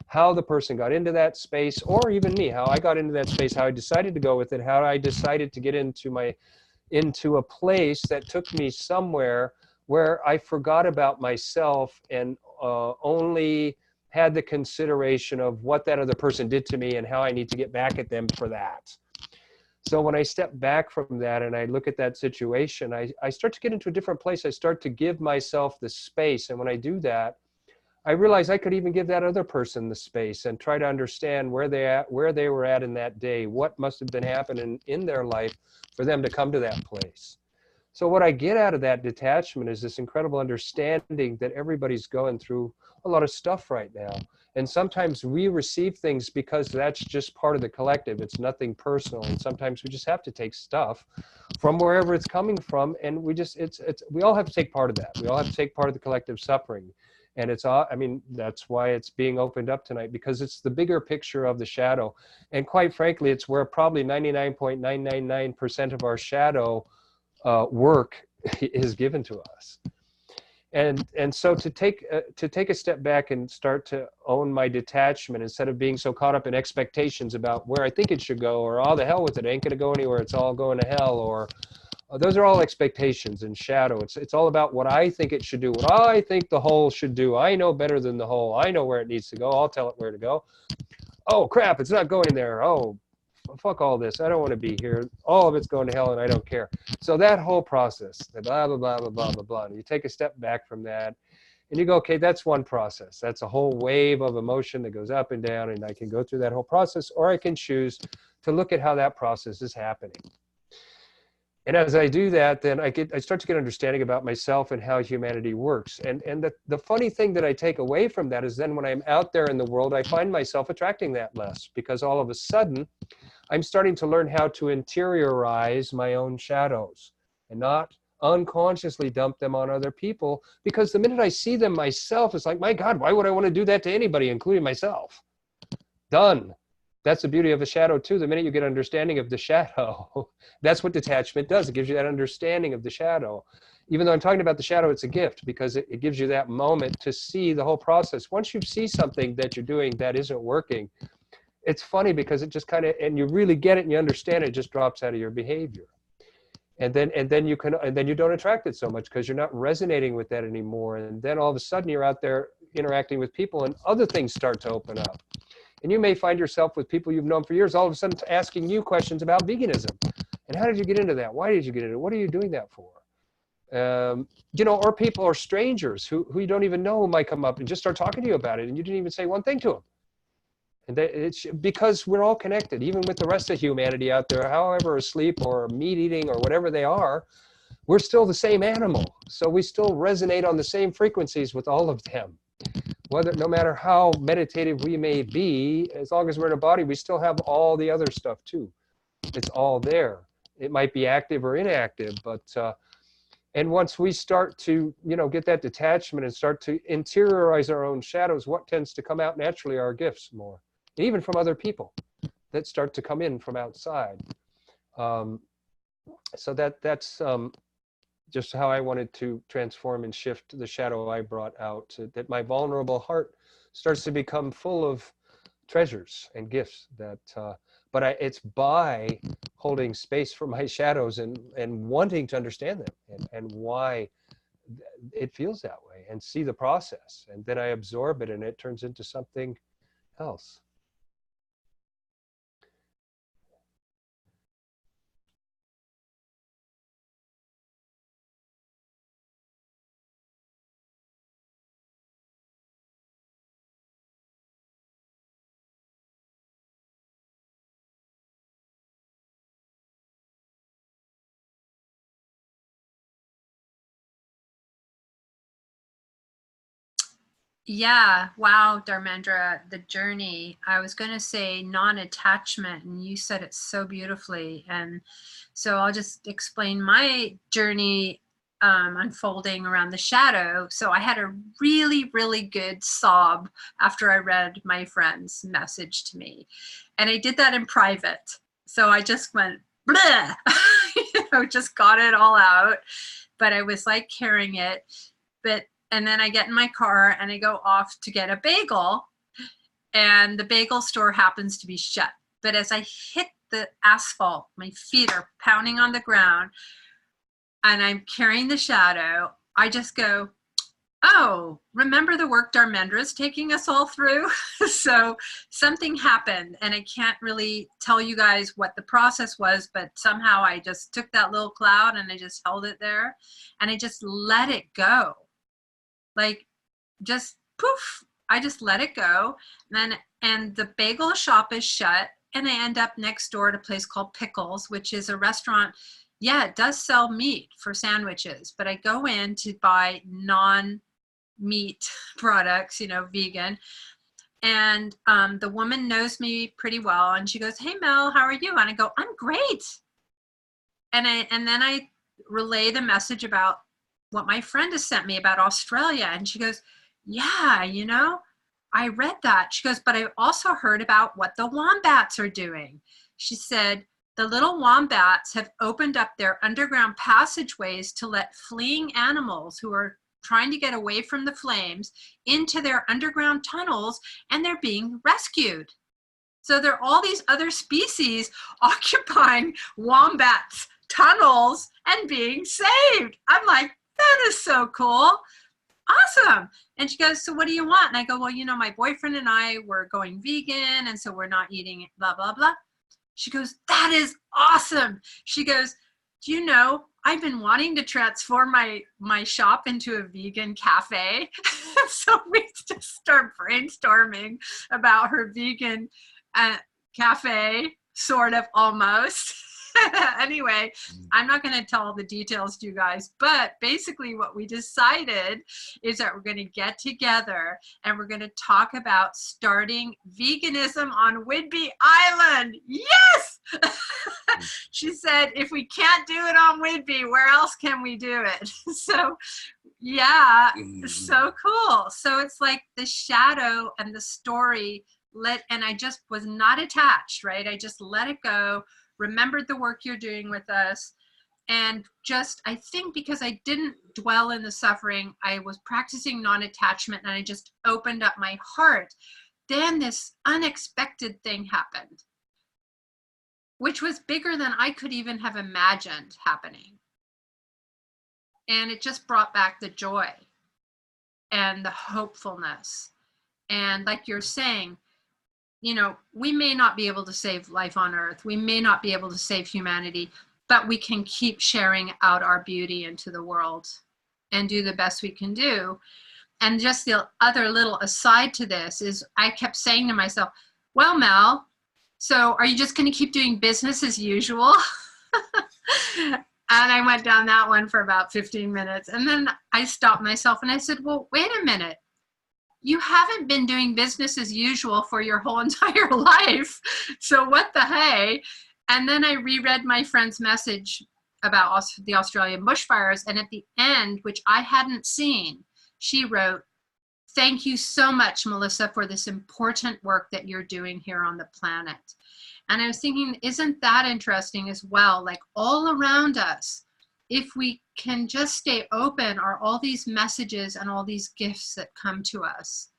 how the person got into that space, or even me, how I got into that space, how I decided to go with it, how I decided to get into a place that took me somewhere where I forgot about myself and only had the consideration of what that other person did to me and how I need to get back at them for that. So when I step back from that and I look at that situation, I start to get into a different place. I start to give myself the space. And when I do that, I realized I could even give that other person the space and try to understand where they were at in that day, what must have been happening in their life for them to come to that place. So what I get out of that detachment is this incredible understanding that everybody's going through a lot of stuff right now. And sometimes we receive things because that's just part of the collective. It's nothing personal. And sometimes we just have to take stuff from wherever it's coming from. And we just, we all have to take part of that. We all have to take part of the collective suffering. And it's all, I mean, that's why it's being opened up tonight, because it's the bigger picture of the shadow. And quite frankly, it's where probably 99.999% of our shadow work is given to us. And so to take a step back and start to own my detachment, instead of being so caught up in expectations about where I think it should go, or, oh, the hell with it, ain't gonna go anywhere, it's all going to hell, or those are all expectations and shadow. It's all about what I think it should do, what I think the whole should do. I know better than the whole. I know where it needs to go. I'll tell it where to go. Oh crap, it's not going there. Oh, fuck all this. I don't want to be here. All of it's going to hell and I don't care. So that whole process, the blah, blah, blah, blah, blah, blah, blah. You take a step back from that and you go, okay, that's one process. That's a whole wave of emotion that goes up and down, and I can go through that whole process, or I can choose to look at how that process is happening. And as I do that, then I start to get understanding about myself and how humanity works. And the funny thing that I take away from that is then when I'm out there in the world, I find myself attracting that less, because all of a sudden I'm starting to learn how to interiorize my own shadows and not unconsciously dump them on other people. Because the minute I see them myself, it's like, my God, why would I want to do that to anybody, including myself? Done. That's the beauty of a shadow too. The minute you get understanding of the shadow, that's what detachment does. It gives you that understanding of the shadow. Even though I'm talking about the shadow, it's a gift, because it gives you that moment to see the whole process. Once you see something that you're doing that isn't working, it's funny because it just kind of, and you really get it and you understand it, just drops out of your behavior. And then you don't attract it so much because you're not resonating with that anymore. And then all of a sudden you're out there interacting with people and other things start to open up. And you may find yourself with people you've known for years, all of a sudden asking you questions about veganism. And how did you get into that? Why did you get into it? What are you doing that for? You know, or people or strangers who you don't even know might come up and just start talking to you about it. And you didn't even say one thing to them. And it's because we're all connected, even with the rest of humanity out there, however asleep or meat eating or whatever they are, we're still the same animal. So we still resonate on the same frequencies with all of them. No matter how meditative we may be, as long as we're in a body, we still have all the other stuff too. It's all there. It might be active or inactive, but and once we start to, get that detachment and start to interiorize our own shadows, what tends to come out naturally are our gifts more, even from other people that start to come in from outside. So that's just how I wanted to transform and shift the shadow I brought out, that my vulnerable heart starts to become full of treasures and gifts that, but it's by holding space for my shadows and wanting to understand them and why it feels that way and see the process. And then I absorb it and it turns into something else. Yeah, wow, Dharmendra, the journey. I was going to say non-attachment, and you said it so beautifully. And so I'll just explain my journey unfolding around the shadow. So I had a really, really good sob after I read my friend's message to me. And I did that in private. So I just went, bleh, just got it all out. But I was like carrying it. And then I get in my car and I go off to get a bagel, and the bagel store happens to be shut. But as I hit the asphalt, my feet are pounding on the ground and I'm carrying the shadow, I just go, oh, remember the work Dharmendra is taking us all through? So something happened, and I can't really tell you guys what the process was, but somehow I just took that little cloud and I just held it there and I just let it go. Like, just poof, I just let it go. And the bagel shop is shut, and I end up next door at a place called Pickles, which is a restaurant. Yeah, it does sell meat for sandwiches, but I go in to buy non-meat products, vegan. And the woman knows me pretty well, and she goes, "Hey Mel, how are you?" And I go, "I'm great." And then I relay the message about what my friend has sent me about Australia, and she goes, "Yeah, I read that." She goes, "But I also heard about what the wombats are doing." She said, "The little wombats have opened up their underground passageways to let fleeing animals who are trying to get away from the flames into their underground tunnels, and they're being rescued." So there are all these other species occupying wombats' tunnels and being saved. I'm like, that is so cool. Awesome. And she goes, "So what do you want?" And I go, "Well, my boyfriend and I were going vegan, and so we're not eating blah, blah, blah." She goes, "That is awesome." She goes, "Do you know, I've been wanting to transform my shop into a vegan cafe." So we just start brainstorming about her vegan cafe, sort of, almost. Anyway, I'm not going to tell all the details to you guys, but basically what we decided is that we're going to get together and we're going to talk about starting veganism on Whidbey Island. Yes! She said, if we can't do it on Whidbey, where else can we do it? So yeah, so cool. So it's like the shadow and the story and I just was not attached, right? I just let it go, remembered the work you're doing with us. And just, I think because I didn't dwell in the suffering, I was practicing non-attachment, and I just opened up my heart. Then this unexpected thing happened, which was bigger than I could even have imagined happening. And it just brought back the joy and the hopefulness. And like you're saying, we may not be able to save life on Earth. We may not be able to save humanity, but we can keep sharing out our beauty into the world and do the best we can do. And just the other little aside to this is I kept saying to myself, "Well, Mel, so are you just going to keep doing business as usual?" And I went down that one for about 15 minutes. And then I stopped myself and I said, "Well, wait a minute. You haven't been doing business as usual for your whole entire life. So what the hey?" And then I reread my friend's message about the Australian bushfires. And at the end, which I hadn't seen, she wrote, "Thank you so much, Melissa, for this important work that you're doing here on the planet." And I was thinking, isn't that interesting as well? Like all around us, if we can just stay open, are all these messages and all these gifts that come to us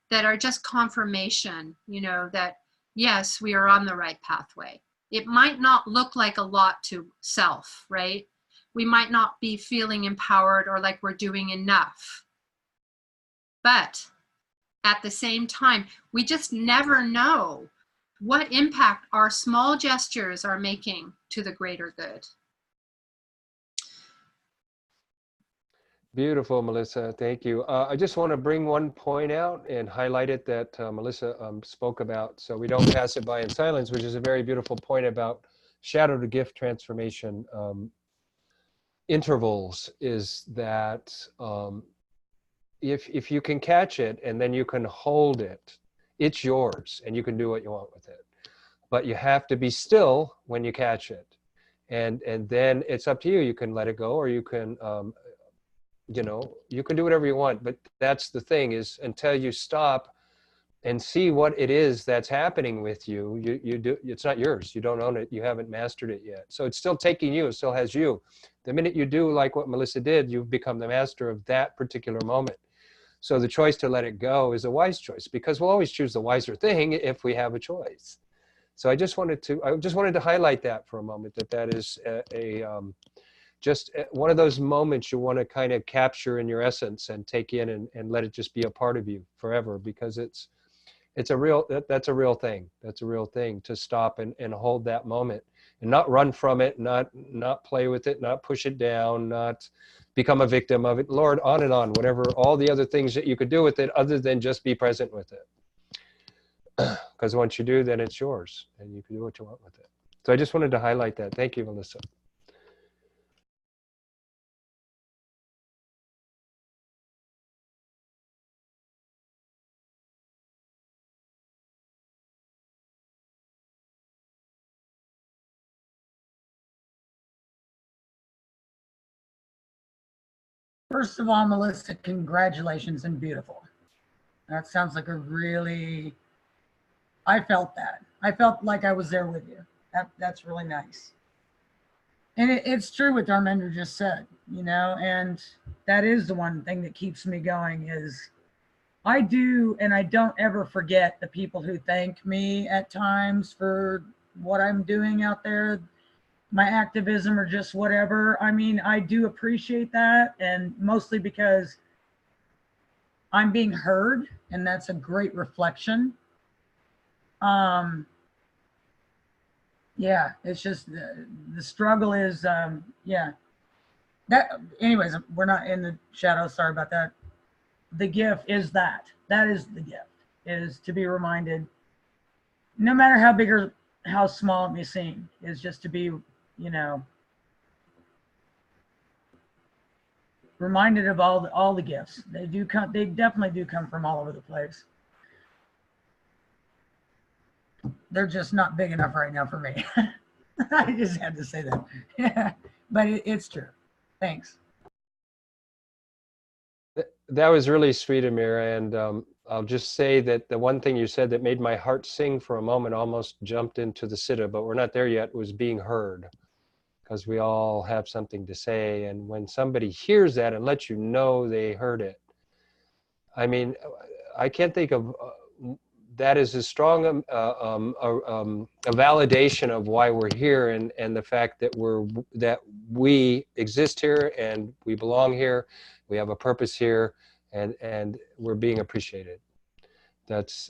that are just confirmation, that yes, we are on the right pathway. It might not look like a lot to self, right? We might not be feeling empowered or like we're doing enough. But at the same time, we just never know what impact our small gestures are making to the greater good. Beautiful, Melissa. Thank you. I just want to bring one point out and highlight it that Melissa spoke about, so we don't pass it by in silence, which is a very beautiful point about shadow to gift transformation intervals, is that if you can catch it and then you can hold it, it's yours and you can do what you want with it. But you have to be still when you catch it. And then it's up to you. You can let it go, or you can you can do whatever you want, but that's the thing, is until you stop and see what it is that's happening with you, it's not yours. You don't own it. You haven't mastered it yet. So it's still taking you. It still has you. The minute you do like what Melissa did, you've become the master of that particular moment. So the choice to let it go is a wise choice, because we'll always choose the wiser thing if we have a choice. So I just wanted to highlight that for a moment, that is just one of those moments you want to kind of capture in your essence and take in and let it just be a part of you forever, because that's a real thing. That's a real thing, to stop and hold that moment and not run from it, not play with it, not push it down, not become a victim of it, Lord, on and on, whatever, all the other things that you could do with it other than just be present with it. Because once you do, then it's yours and you can do what you want with it. So I just wanted to highlight that. Thank you, Melissa. First of all, Melissa, congratulations and beautiful. That sounds like a really, I felt that. I felt like I was there with you. That's really nice. And it's true what Dharmendra just said, you know, and that is the one thing that keeps me going is I do, and I don't ever forget the people who thank me at times for what I'm doing out there, my activism or just whatever. I mean, I do appreciate that, and mostly because I'm being heard, and that's a great reflection. Yeah, it's just the struggle is, yeah. That, anyways, we're not in the shadow. Sorry about that. The gift is that. That is the gift, is to be reminded, no matter how big or how small it may seem, is just to be, you know, reminded of all the gifts. They do come. They definitely do come from all over the place. They're just not big enough right now for me. I just had to say that. Yeah, but it's true. Thanks. That was really sweet, Amira. And I'll just say that the one thing you said that made my heart sing for a moment, almost jumped into the siddha, but we're not there yet, was being heard. Because we all have something to say. And when somebody hears that and lets you know they heard it, I mean, I can't think of that is as strong a validation of why we're here, and the fact that we exist here and we belong here, we have a purpose here, and we're being appreciated. That's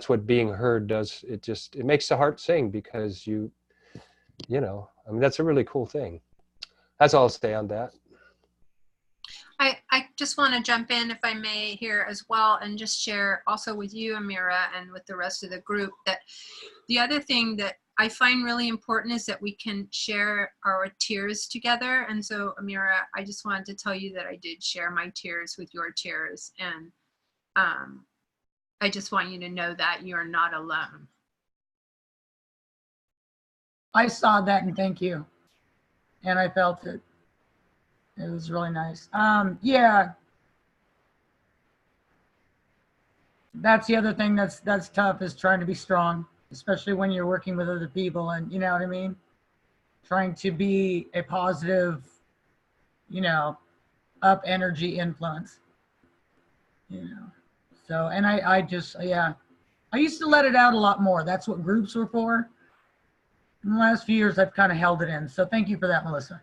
what being heard does. It makes the heart sing, because you know, I mean, that's a really cool thing. That's all I'll say on that. I just want to jump in, if I may, here as well, and just share also with you, Amira, and with the rest of the group, that the other thing that I find really important is that we can share our tears together. And so, Amira, I just wanted to tell you that I did share my tears with your tears. And I just want you to know that you're not alone. I saw that, and thank you. And I felt it. It was really nice. Yeah. That's the other thing that's tough, is trying to be strong, especially when you're working with other people, and you know what I mean? Trying to be a positive, you know, up energy influence, you know? So, and I just, yeah, I used to let it out a lot more. That's what groups were for. In the last few years, I've kind of held it in. So thank you for that, Melissa.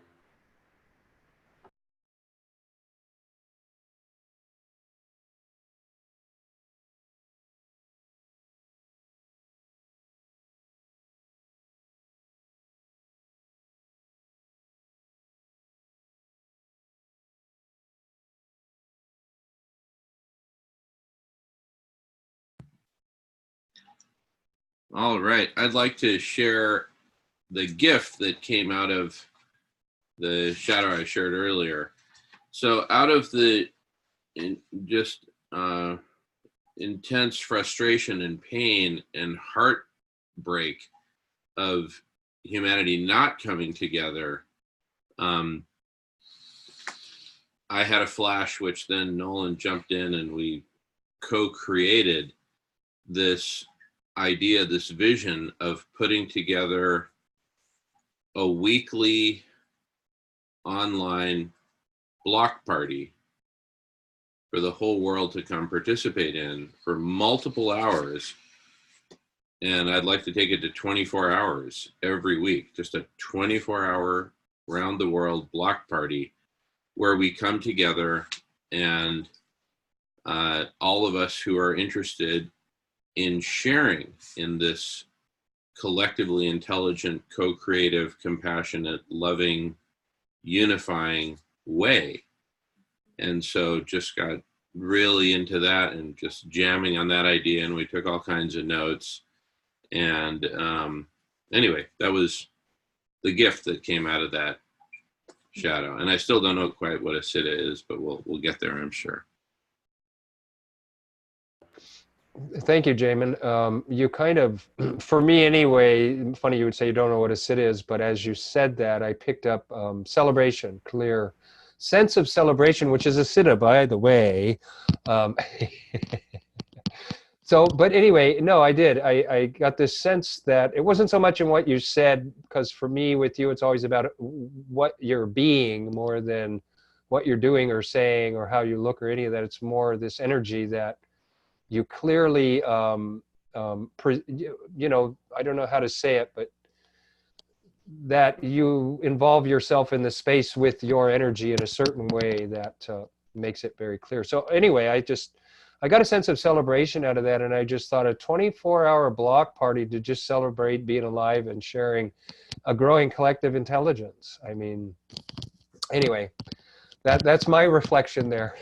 All right. I'd like to share the gift that came out of the shadow I shared earlier. So out of the intense frustration and pain and heartbreak of humanity not coming together, I had a flash, which then Nolan jumped in, and we co-created this idea, this vision of putting together a weekly online block party for the whole world to come participate in for multiple hours. And I'd like to take it to 24 hours every week, just a 24-hour round the world block party where we come together, and all of us who are interested in sharing in this collectively intelligent, co-creative, compassionate, loving, unifying way And so just got really into that and just jamming on that idea. And we took all kinds of notes. And anyway, that was the gift that came out of that shadow. And I still don't know quite what a siddha is, but we'll get there, I'm sure. Thank you, Jamin. You kind of, for me anyway, funny you would say you don't know what a siddha is, but as you said that, I picked up celebration, clear sense of celebration, which is a siddha, by the way. So, but anyway, no, I did. I got this sense that it wasn't so much in what you said, because for me, with you, it's always about what you're being more than what you're doing or saying or how you look or any of that. It's more this energy that you clearly, you know, I don't know how to say it, but that you involve yourself in the space with your energy in a certain way that makes it very clear. So anyway, I got a sense of celebration out of that, and I just thought a 24-hour block party to just celebrate being alive and sharing a growing collective intelligence. I mean, anyway, that's my reflection there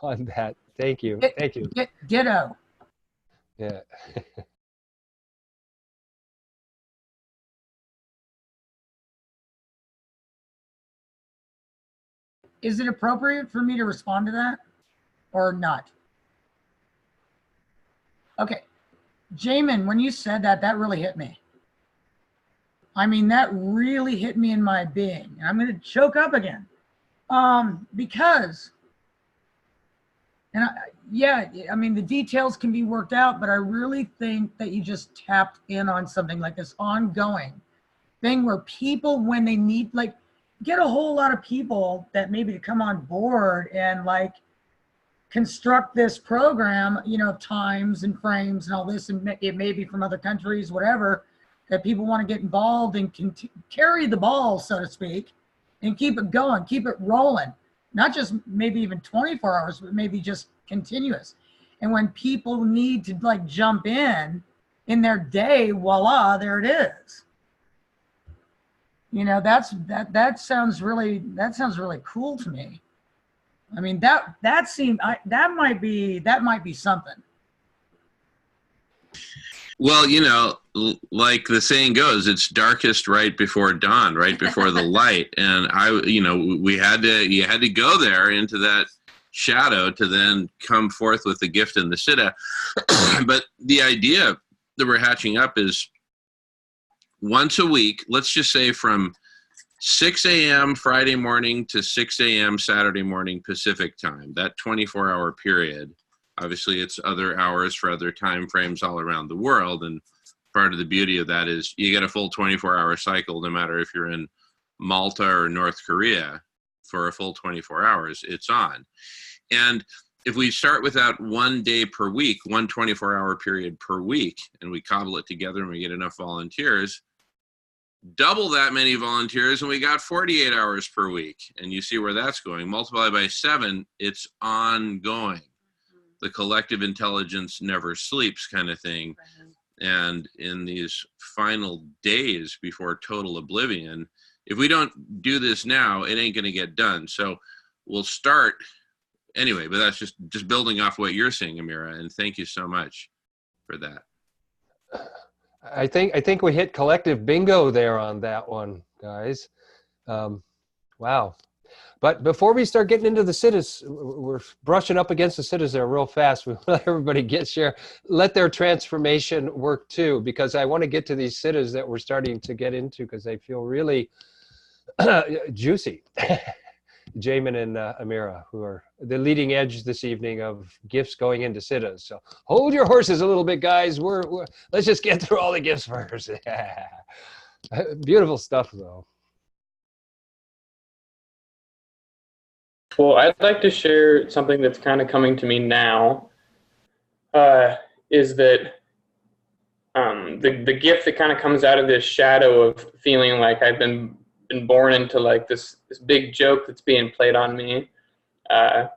on that. Thank you. Thank you. Ditto. Yeah. Is it appropriate for me to respond to that or not? Okay. Jamin, when you said that, that really hit me. I mean, that really hit me in my being. And I'm going to choke up again. Because, and I mean, the details can be worked out, but I really think that you just tapped in on something like this ongoing thing where people, when they need, like, get a whole lot of people that maybe to come on board and like construct this program, you know, times and frames and all this, and it may be from other countries, whatever, that people want to get involved and can carry the ball, so to speak, and keep it going, keep it rolling. Not just maybe even 24 hours, but maybe just continuous. And when people need to like jump in their day, voila, there it is. You know, that sounds really cool to me. I mean, that might be something. Well, you know, like the saying goes, it's darkest right before dawn, right before the light. And you had to go there into that shadow to then come forth with the gift and the siddha. But the idea that we're hatching up is once a week, let's just say from 6 a.m. Friday morning to 6 a.m. Saturday morning Pacific time, that 24-hour period. Obviously, it's other hours for other time frames all around the world. And part of the beauty of that is you get a full 24-hour cycle, no matter if you're in Malta or North Korea for a full 24 hours, it's on. And if we start with that 1 day per week, one 24-hour period per week, and we cobble it together and we get enough volunteers, double that many volunteers and we got 48 hours per week. And you see where that's going. Multiply by 7, it's ongoing. The collective intelligence never sleeps kind of thing. And in these final days before total oblivion, if we don't do this now, it ain't going to get done. So we'll start anyway, but that's just building off what you're saying, Amira. And thank you so much for that. I think we hit collective bingo there on that one, guys. Wow. But before we start getting into the siddhas, we're brushing up against the siddhas there real fast. We let everybody let their transformation work too, because I want to get to these siddhas that we're starting to get into because they feel really juicy. Jamin and Amira, who are the leading edge this evening of gifts going into siddhas. So hold your horses a little bit, guys. Let's just get through all the gifts first. Beautiful stuff, though. Well, I'd like to share something that's kind of coming to me now, is that the gift that kind of comes out of this shadow of feeling like I've been born into like this big joke that's being played on me. Like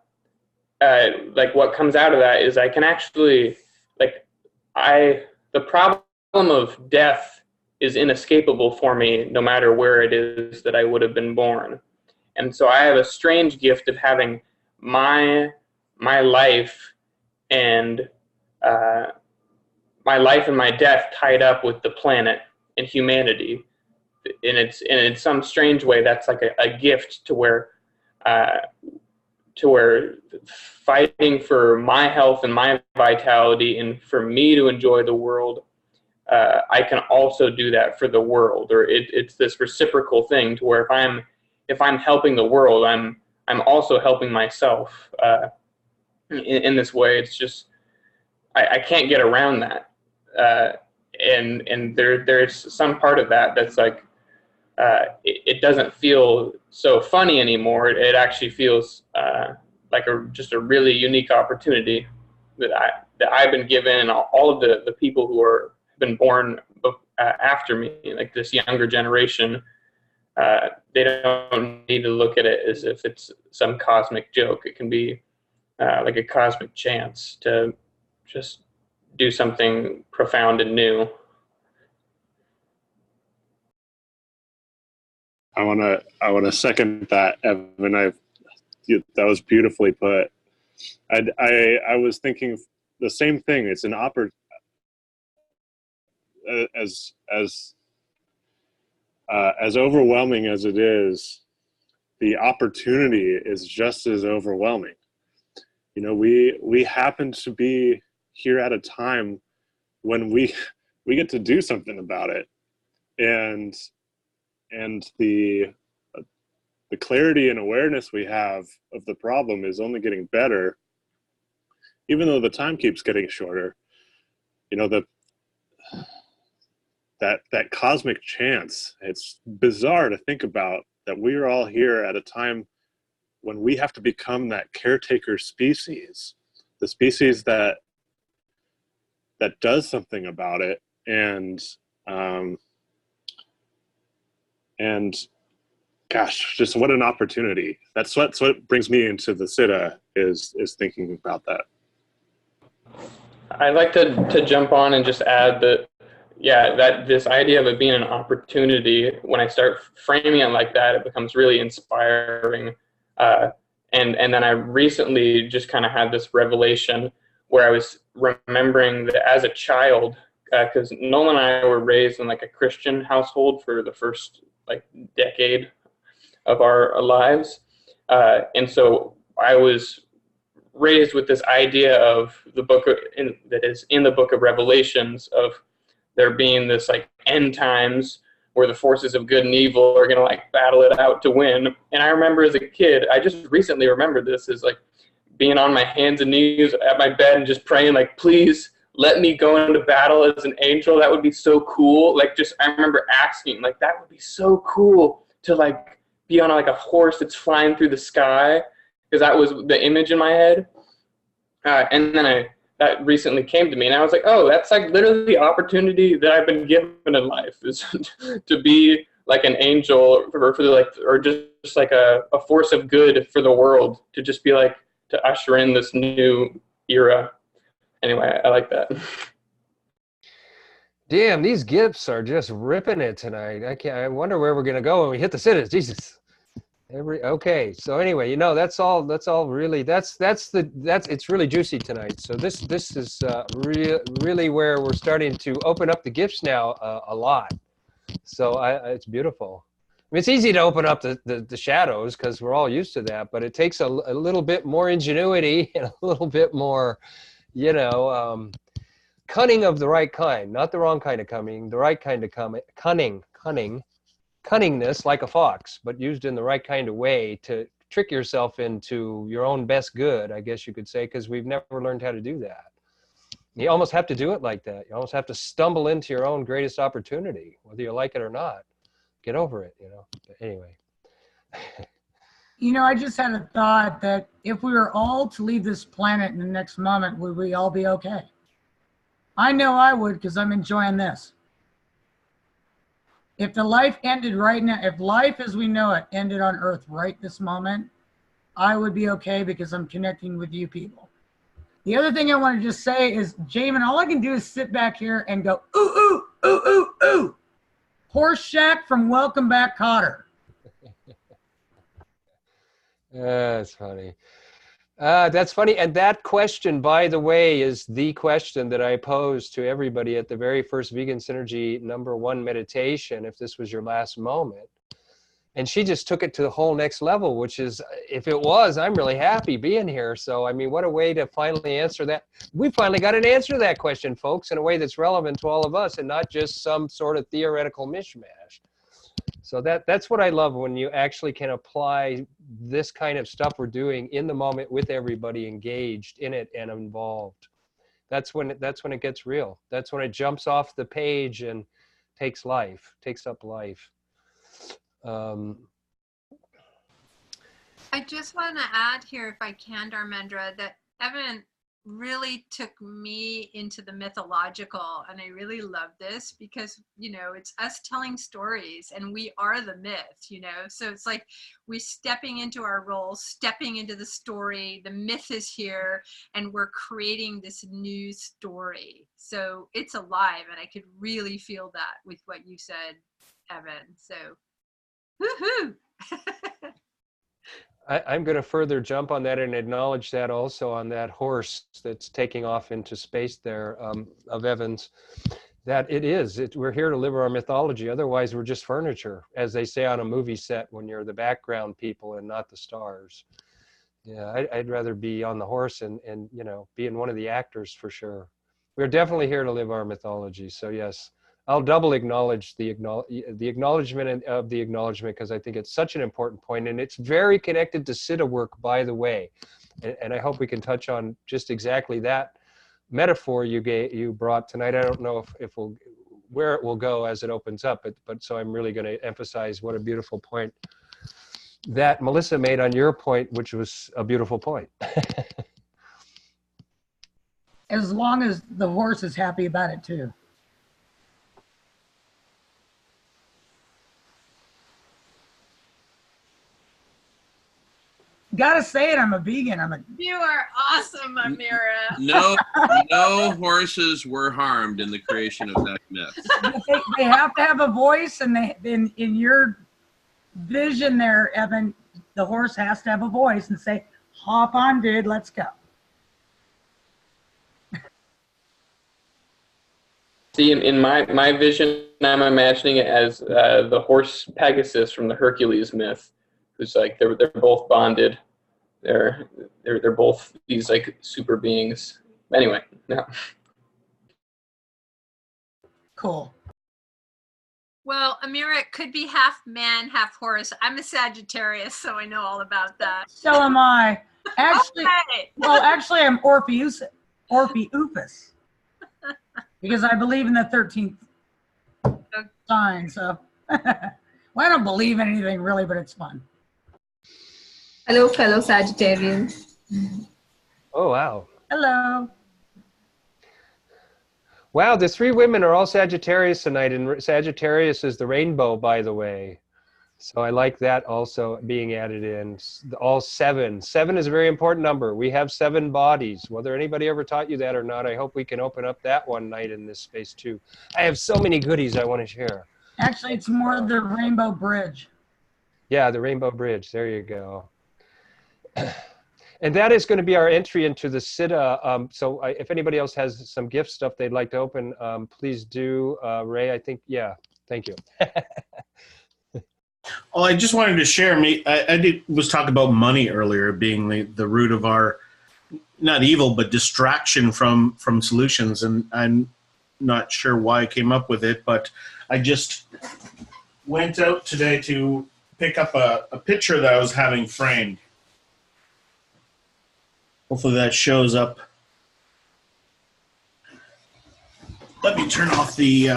what comes out of that is I can actually, the problem of death is inescapable for me no matter where it is that I would have been born. And so I have a strange gift of having my life and my death tied up with the planet and humanity. And it's in some strange way that's like a gift to where fighting for my health and my vitality and for me to enjoy the world, I can also do that for the world. Or it's this reciprocal thing to where if I'm helping the world, I'm also helping myself in this way. It's just I can't get around that, and there's some part of that that's like it doesn't feel so funny anymore. It actually feels like just a really unique opportunity that I've been given, and all of the people who have been born after me, like this younger generation. They don't need to look at it as if it's some cosmic joke. It can be like a cosmic chance to just do something profound and new. I want to second that, Evan. That was beautifully put. I was thinking the same thing. It's an as overwhelming as it is, the opportunity is just as overwhelming. You know, we happen to be here at a time when we get to do something about it, and the clarity and awareness we have of the problem is only getting better, even though the time keeps getting shorter. You know, that cosmic chance, it's bizarre to think about that we are all here at a time when we have to become that caretaker species, the species that does something about it. And gosh, just what an opportunity. That's what brings me into the Siddha is thinking about that. I'd like to jump on and just add that, yeah, that this idea of it being an opportunity, when I start framing it like that, it becomes really inspiring. And then I recently just kind of had this revelation where I was remembering that as a child, because Nolan and I were raised in like a Christian household for the first like decade of our lives. And so I was raised with this idea of the book that is in the book of Revelations, of there being this like end times where the forces of good and evil are going to like battle it out to win. And I remember as a kid, I just recently remembered this, is like being on my hands and knees at my bed and just praying like, please let me go into battle as an angel. That would be so cool. Like just, I remember asking like, that would be so cool to like be on like a horse that's flying through the sky, because that was the image in my head. And then that recently came to me, and I was like, oh, that's like literally the opportunity that I've been given in life, is to be like an angel or just like a force of good for the world, to just be like, to usher in this new era. Anyway, I like that. Damn, these gifts are just ripping it tonight. I wonder where we're gonna go when we hit the Siddhas. Jesus. Okay, so anyway, you know, that's all really, it's really juicy tonight. So this is really where we're starting to open up the gifts now a lot. So it's beautiful. I mean, it's easy to open up the shadows because we're all used to that, but it takes a little bit more ingenuity and a little bit more, you know, cunning of the right kind, not the wrong kind of cunning, the right kind of cunningness, like a fox, but used in the right kind of way to trick yourself into your own best good, I guess you could say, because we've never learned how to do that. You almost have to do it like that. You almost have to stumble into your own greatest opportunity, whether you like it or not. Get over it, you know. But anyway. You know, I just had a thought that if we were all to leave this planet in the next moment, would we all be okay? I know I would, because I'm enjoying this. If the life ended right now, if life as we know it ended on Earth right this moment, I would be okay because I'm connecting with you people. The other thing I want to just say is, Jamin, all I can do is sit back here and go, ooh, ooh, ooh, ooh, ooh. Horse Shack from Welcome Back Kotter. That's funny. That's funny. And that question, by the way, is the question that I posed to everybody at the very first Vegan Synergy #1 meditation, if this was your last moment. And she just took it to the whole next level, which is, if it was, I'm really happy being here. So, I mean, what a way to finally answer that. We finally got an answer to that question, folks, in a way that's relevant to all of us and not just some sort of theoretical mishmash. So that's what I love, when you actually can apply this kind of stuff we're doing in the moment with everybody engaged in it and involved. That's when it gets real. That's when it jumps off the page and takes up life. I just want to add here, if I can, Dharmendra, that Evan really took me into the mythological, and I really love this because, you know, it's us telling stories and we are the myth, you know, so it's like we're stepping into our role, stepping into the story, the myth is here, and we're creating this new story. So it's alive, and I could really feel that with what you said, Evan. So woohoo! I'm going to further jump on that and acknowledge that also on that horse that's taking off into space there, of Evans, that we're here to live our mythology. Otherwise, we're just furniture, as they say on a movie set when you're the background people and not the stars. Yeah, I'd rather be on the horse and you know, being one of the actors for sure. We're definitely here to live our mythology. So yes, I'll double acknowledge the acknowledgement of the acknowledgement, because I think it's such an important point, and it's very connected to Siddha work, by the way. And I hope we can touch on just exactly that metaphor you brought tonight. I don't know where it will go as it opens up, but so I'm really going to emphasize what a beautiful point that Melissa made on your point, which was a beautiful point. As long as the horse is happy about it too. Gotta say it, I'm a vegan. You are awesome, Amira. No horses were harmed in the creation of that myth. They have to have a voice, and in your vision there, Evan, the horse has to have a voice and say, hop on, dude, let's go. See, in my vision, I'm imagining it as the horse Pegasus from the Hercules myth, who's like they're both bonded. They're both these like super beings. Anyway, yeah. Cool. Well, Amira, it could be half man, half horse. I'm a Sagittarius, so I know all about that. So am I. Actually, Okay. well, actually, I'm Orpheus, because I believe in the 13th sign. So, well, I don't believe in anything really, but it's fun. Hello, fellow Sagittarians. Oh, wow. Hello. Wow, the three women are all Sagittarius tonight, and Sagittarius is the rainbow, by the way. So I like that also being added in. All seven. 7 is a very important number. We have 7 bodies. Whether anybody ever taught you that or not, I hope we can open up that one night in this space too. I have so many goodies I want to share. Actually, it's more the Rainbow Bridge. Yeah, the Rainbow Bridge. There you go. And that is going to be our entry into the Siddha. So if anybody else has some gift stuff they'd like to open, please do. Ray, I think, yeah, thank you. Well, I just wanted to share. Was talking about money earlier being the root of our, not evil, but distraction from solutions. And I'm not sure why I came up with it, but I just went out today to pick up a picture that I was having framed. Hopefully that shows up. Let me turn off the...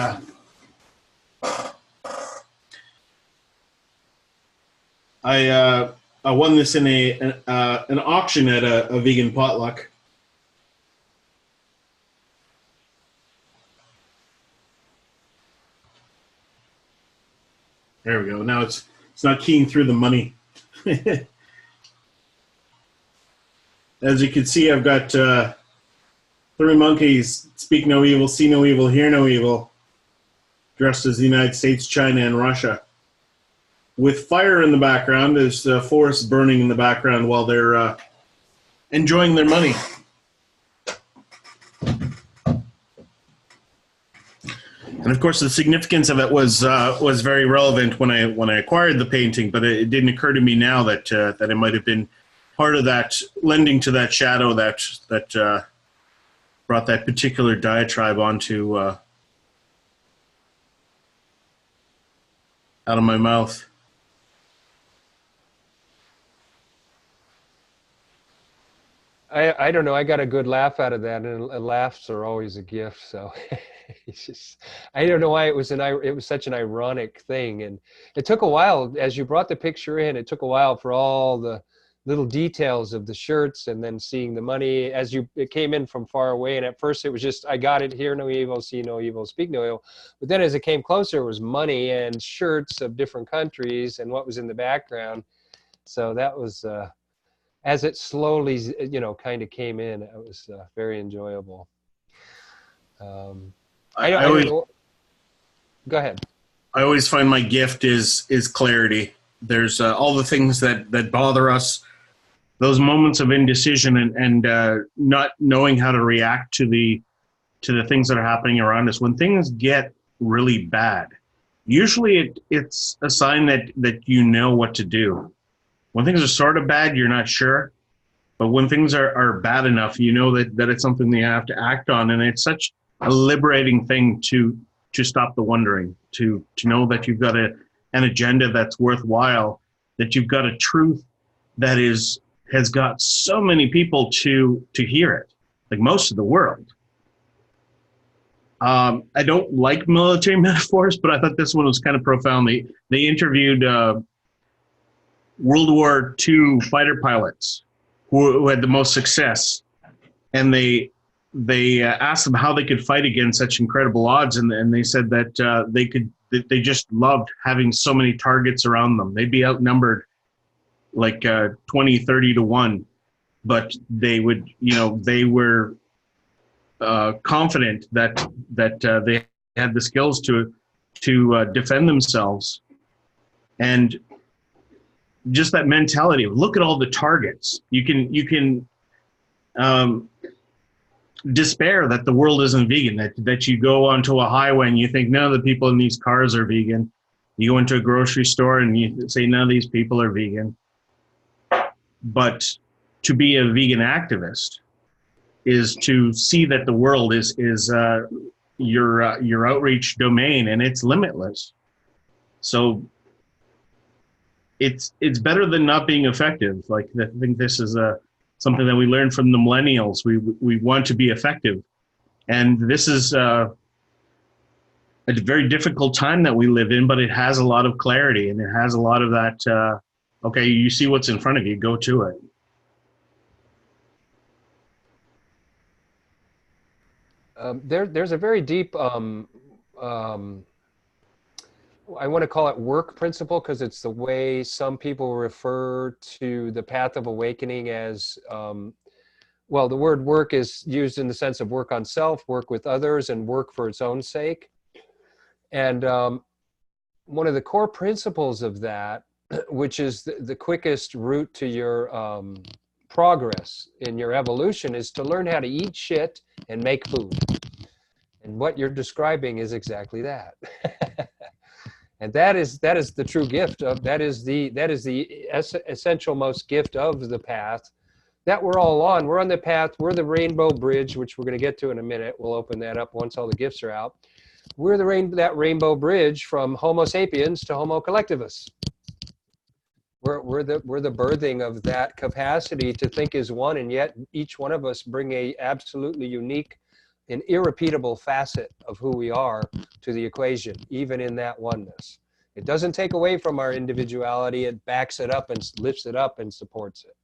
I won this in an auction at a vegan potluck. There we go. Now it's not keying through the money. As you can see, I've got 3 monkeys: speak no evil, see no evil, hear no evil, dressed as the United States, China, and Russia. with fire in the background. There's forest burning in the background while they're enjoying their money. And of course, the significance of it was very relevant when I acquired the painting. But it didn't occur to me now that that it might have been part of that, lending to that shadow that brought that particular diatribe onto out of my mouth. I don't know. I got a good laugh out of that, and laughs are always a gift. So it's just, I don't know why it was such an ironic thing, and it took a while as you brought the picture in. It took a while for all the little details of the shirts, and then seeing the money as it came in from far away. And at first it was just, I got it, hear no evil, see no evil, speak no evil. But then as it came closer, it was money and shirts of different countries and what was in the background. So that was. As it slowly, kind of came in, it was very enjoyable. I don't know. Go ahead. I always find my gift is clarity. There's all the things that bother us, those moments of indecision and not knowing how to react to the things that are happening around us. When things get really bad, usually it's a sign that you know what to do. When things are sort of bad, you're not sure. But when things are bad enough, you know that it's something that you have to act on. And it's such a liberating thing to stop the wondering, to know that you've got an agenda that's worthwhile, that you've got a truth that has got so many people to hear it, like most of the world. I don't like military metaphors, but I thought this one was kind of profound. They interviewed World War II fighter pilots who had the most success, and they asked them how they could fight against such incredible odds, and they said that they just loved having so many targets around them. They'd be outnumbered like 20, 30 to 1, but they would, they were confident that they had the skills to defend themselves. And just that mentality of look at all the targets. You can despair that the world isn't vegan, that you go onto a highway and you think none of the people in these cars are vegan. You go into a grocery store and you say none of these people are vegan. But to be a vegan activist is to see that the world is your outreach domain, and it's limitless. So it's better than not being effective. Like, I think this is something that we learned from the millennials. We want to be effective, and this is a very difficult time that we live in, but it has a lot of clarity, and it has a lot of that. Okay, you see what's in front of you, go to it. There's a very deep, I want to call it work principle, because it's the way some people refer to the path of awakening as, well, the word work is used in the sense of work on self, work with others, and work for its own sake. And one of the core principles of that, which is the quickest route to your progress in your evolution, is to learn how to eat shit and make food. And what you're describing is exactly that. And that is the true gift of, that is the essential most gift of the path that we're all on. We're on the path. We're the rainbow bridge, which we're going to get to in a minute. We'll open that up once all the gifts are out. We're that rainbow bridge from Homo sapiens to Homo collectivus. We're the birthing of that capacity to think as one, and yet each one of us bring a absolutely unique and irrepeatable facet of who we are to the equation, even in that oneness. It doesn't take away from our individuality, it backs it up and lifts it up and supports it.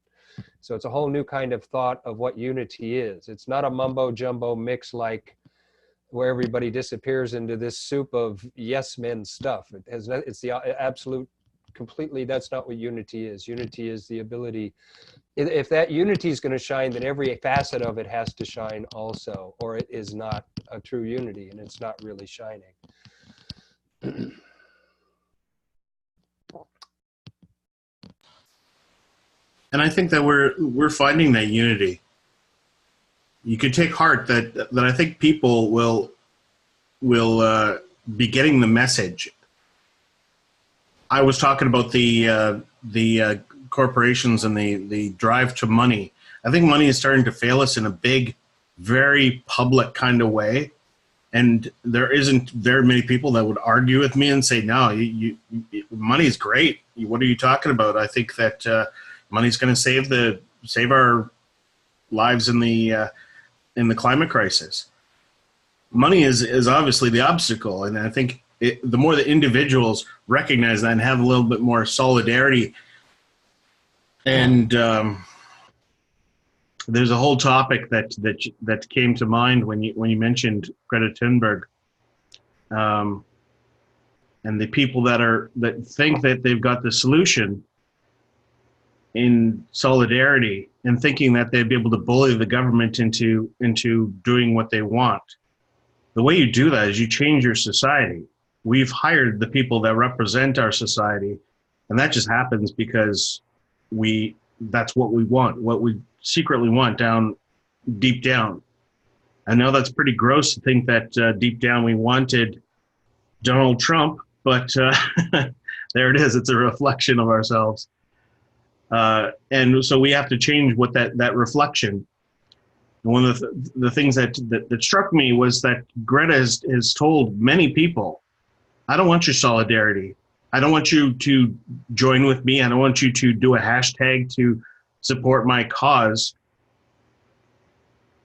So it's a whole new kind of thought of what unity is. It's not a mumbo jumbo mix like where everybody disappears into this soup of yes men stuff. It's the absolute, completely, that's not what unity is. Unity is the ability, if that unity is going to shine, then every facet of it has to shine also, or it is not a true unity and it's not really shining. And I think that we're finding that unity. You could take heart that I think people will be getting the message. I was talking about the corporations and the drive to money. I think money is starting to fail us in a big, very public kind of way. And there isn't very many people that would argue with me and say, no, money is great. What are you talking about? I think that money's going to save our lives in the climate crisis. Money is obviously the obstacle. And I think the more the individuals recognize that and have a little bit more solidarity. And there's a whole topic that came to mind when you mentioned Greta Thunberg, and the people that think that they've got the solution in solidarity and thinking that they'd be able to bully the government into doing what they want. The way you do that is you change your society. We've hired the people that represent our society, and that just happens because that's what we want, what we secretly want deep down. I know that's pretty gross to think that deep down we wanted Donald Trump, but there it is. It's a reflection of ourselves. And so we have to change what that reflection. And one of the things that struck me was that Greta has told many people, I don't want your solidarity. I don't want you to join with me. I don't want you to do a hashtag to support my cause.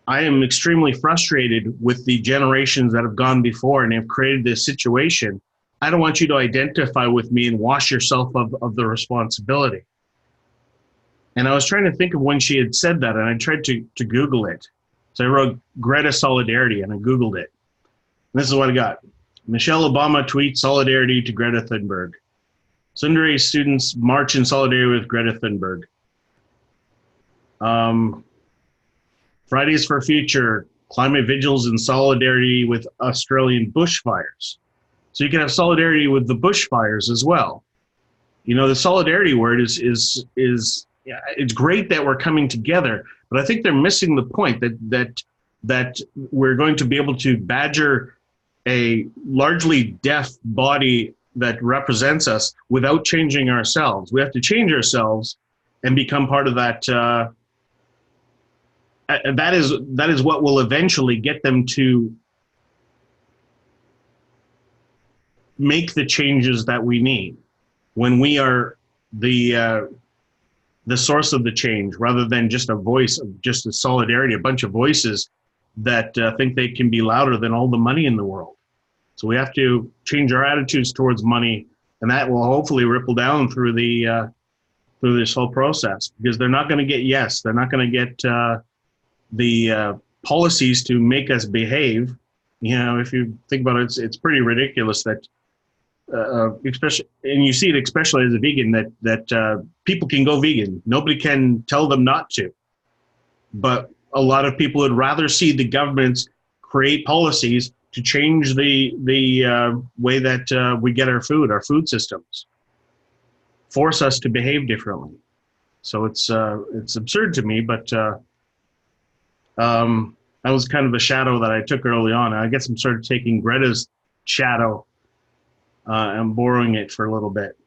I am extremely frustrated with the generations that have gone before and have created this situation. I don't want you to identify with me and wash yourself of the responsibility. And I was trying to think of when she had said that, and I tried to Google it. So I wrote Greta Solidarity, and I Googled it. And this is what I got. Michelle Obama tweets solidarity to Greta Thunberg. Sundari students march in solidarity with Greta Thunberg. Fridays for Future, climate vigils in solidarity with Australian bushfires. So you can have solidarity with the bushfires as well. You know, the solidarity word is yeah, it's great that we're coming together, but I think they're missing the point that we're going to be able to badger a largely deaf body that represents us without changing ourselves. We have to change ourselves and become part of that. That is what will eventually get them to make the changes that we need when we are the source of the change, rather than just a voice of just a solidarity, a bunch of voices that think they can be louder than all the money in the world. So we have to change our attitudes towards money, and that will hopefully ripple down through through this whole process, because they're not going to get yes, they're not going to get the policies to make us behave. You know, if you think about it, it's pretty ridiculous that especially, and you see it especially as a vegan, that people can go vegan. Nobody can tell them not to. But a lot of people would rather see the governments create policies to change the way that we get our food systems, force us to behave differently. So it's absurd to me, but that was kind of a shadow that I took early on. I guess I'm sort of taking Greta's shadow and borrowing it for a little bit.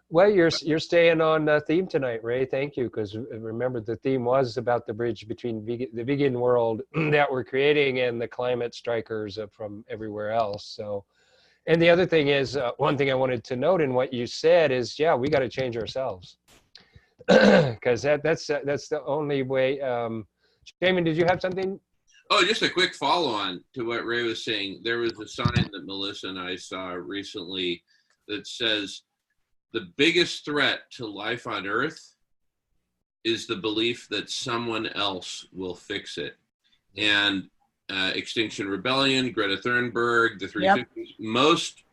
Well, you're staying on theme tonight, Ray. Thank you, because remember the theme was about the bridge between the vegan world that we're creating and the climate strikers from everywhere else. So, and the other thing is, one thing I wanted to note in what you said is, yeah, we got to change ourselves, because that's the only way. Jamin, did you have something? Oh, just a quick follow-on to what Ray was saying. There was a sign that Melissa and I saw recently that says, the biggest threat to life on Earth is the belief that someone else will fix it. And Extinction Rebellion, Greta Thunberg, the 350s, most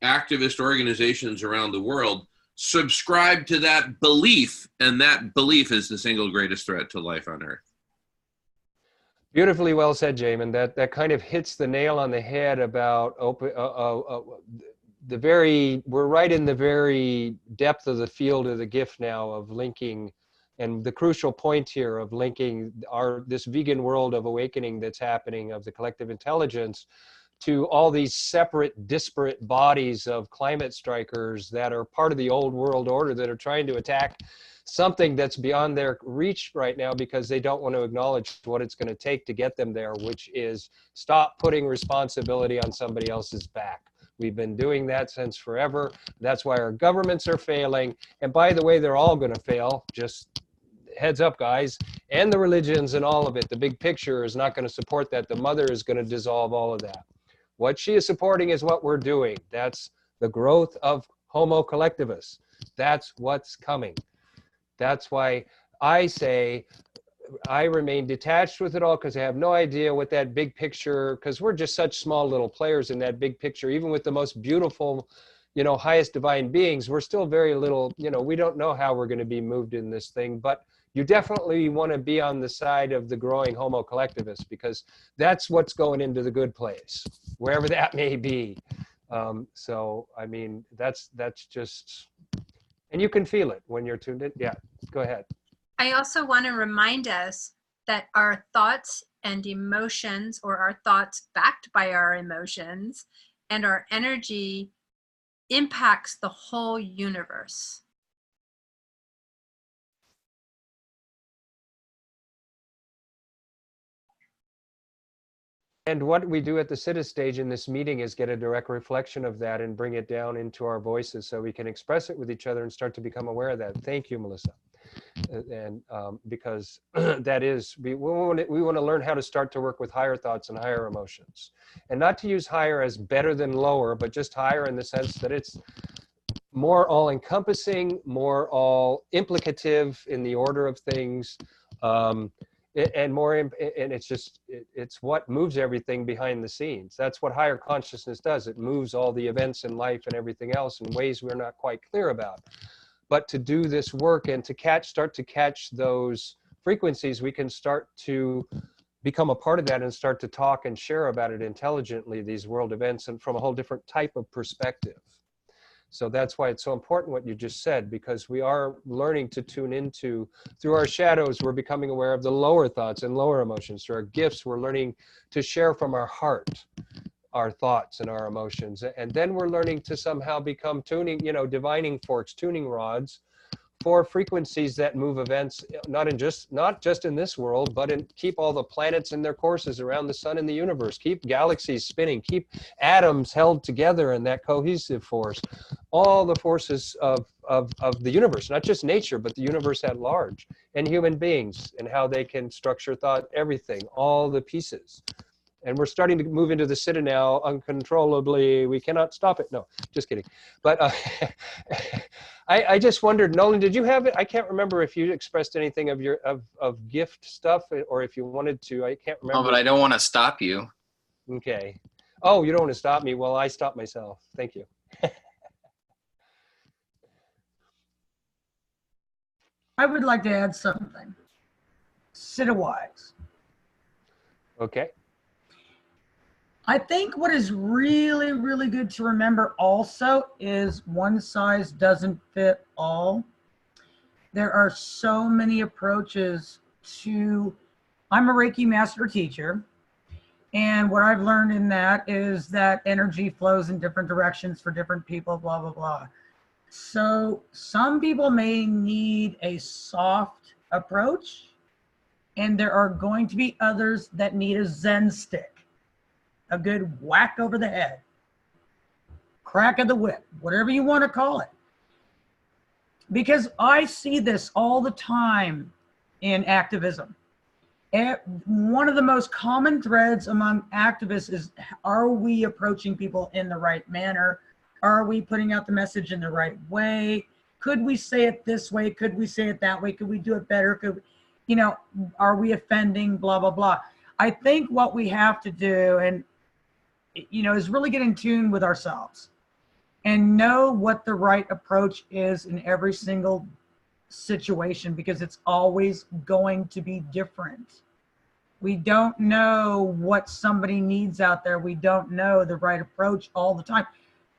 activist organizations around the world subscribe to that belief, and that belief is the single greatest threat to life on Earth. Beautifully well said, Jamin. That kind of hits the nail on the head about we're right in the very depth of the field of the gift now of linking, and the crucial point here of linking this vegan world of awakening that's happening of the collective intelligence to all these separate, disparate bodies of climate strikers that are part of the old world order that are trying to attack something that's beyond their reach right now because they don't want to acknowledge what it's going to take to get them there, which is stop putting responsibility on somebody else's back. We've been doing that since forever. That's why our governments are failing. And by the way, they're all going to fail. Just heads up, guys. And the religions and all of it. The big picture is not going to support that. The mother is going to dissolve all of that. What she is supporting is what we're doing. That's the growth of Homo collectivus. That's what's coming. That's why I say I remain detached with it all, because I have no idea what that big picture, because we're just such small little players in that big picture. Even with the most beautiful, highest divine beings, we're still very little, we don't know how we're going to be moved in this thing. But you definitely want to be on the side of the growing Homo collectivus, because that's what's going into the good place, wherever that may be. So, I mean, that's just, and you can feel it when you're tuned in. Yeah, go ahead. I also want to remind us that our thoughts and emotions, or our thoughts backed by our emotions, and our energy impacts the whole universe. And what we do at the Siddha stage in this meeting is get a direct reflection of that and bring it down into our voices so we can express it with each other and start to become aware of that. Thank you, Melissa. And because that is, we want to learn how to start to work with higher thoughts and higher emotions, and not to use higher as better than lower, but just higher in the sense that it's more all-encompassing, more all-implicative in the order of things, and more, and it's what moves everything behind the scenes. That's what higher consciousness does. It moves all the events in life and everything else in ways we're not quite clear about. But to do this work and to start to catch those frequencies, we can start to become a part of that and start to talk and share about it intelligently, these world events, and from a whole different type of perspective. So that's why it's so important what you just said, because we are learning to tune into, through our shadows, we're becoming aware of the lower thoughts and lower emotions. Through our gifts, we're learning to share from our heart our thoughts and our emotions. And then we're learning to somehow become tuning, divining forks, tuning rods for frequencies that move events, not just in this world, but keep all the planets in their courses around the sun and the universe, keep galaxies spinning, keep atoms held together in that cohesive force, all the forces of the universe, not just nature, but the universe at large, and human beings and how they can structure thought, everything, all the pieces. And we're starting to move into the Siddha now uncontrollably. We cannot stop it. No, just kidding. But I just wondered, Nolan, did you have it? I can't remember if you expressed anything of your of gift stuff, or if you wanted to. I can't remember. Oh, but I don't want to stop you. Okay. Oh, you don't want to stop me? Well, I stopped myself. Thank you. I would like to add something. Siddha-wise. Okay. I think what is really, really good to remember also is one size doesn't fit all. There are so many approaches to, I'm a Reiki master teacher, and what I've learned in that is that energy flows in different directions for different people, blah, blah, blah. So some people may need a soft approach, and there are going to be others that need a Zen stick. A good whack over the head, crack of the whip, whatever you want to call it. Because I see this all the time in activism. One of the most common threads among activists is, are we approaching people in the right manner? Are we putting out the message in the right way? Could we say it this way? Could we say it that way? Could we do it better? Could we, are we offending? Blah, blah, blah. I think what we have to do, and is really get in tune with ourselves and know what the right approach is in every single situation, because it's always going to be different. We don't know what somebody needs out there. We don't know the right approach all the time.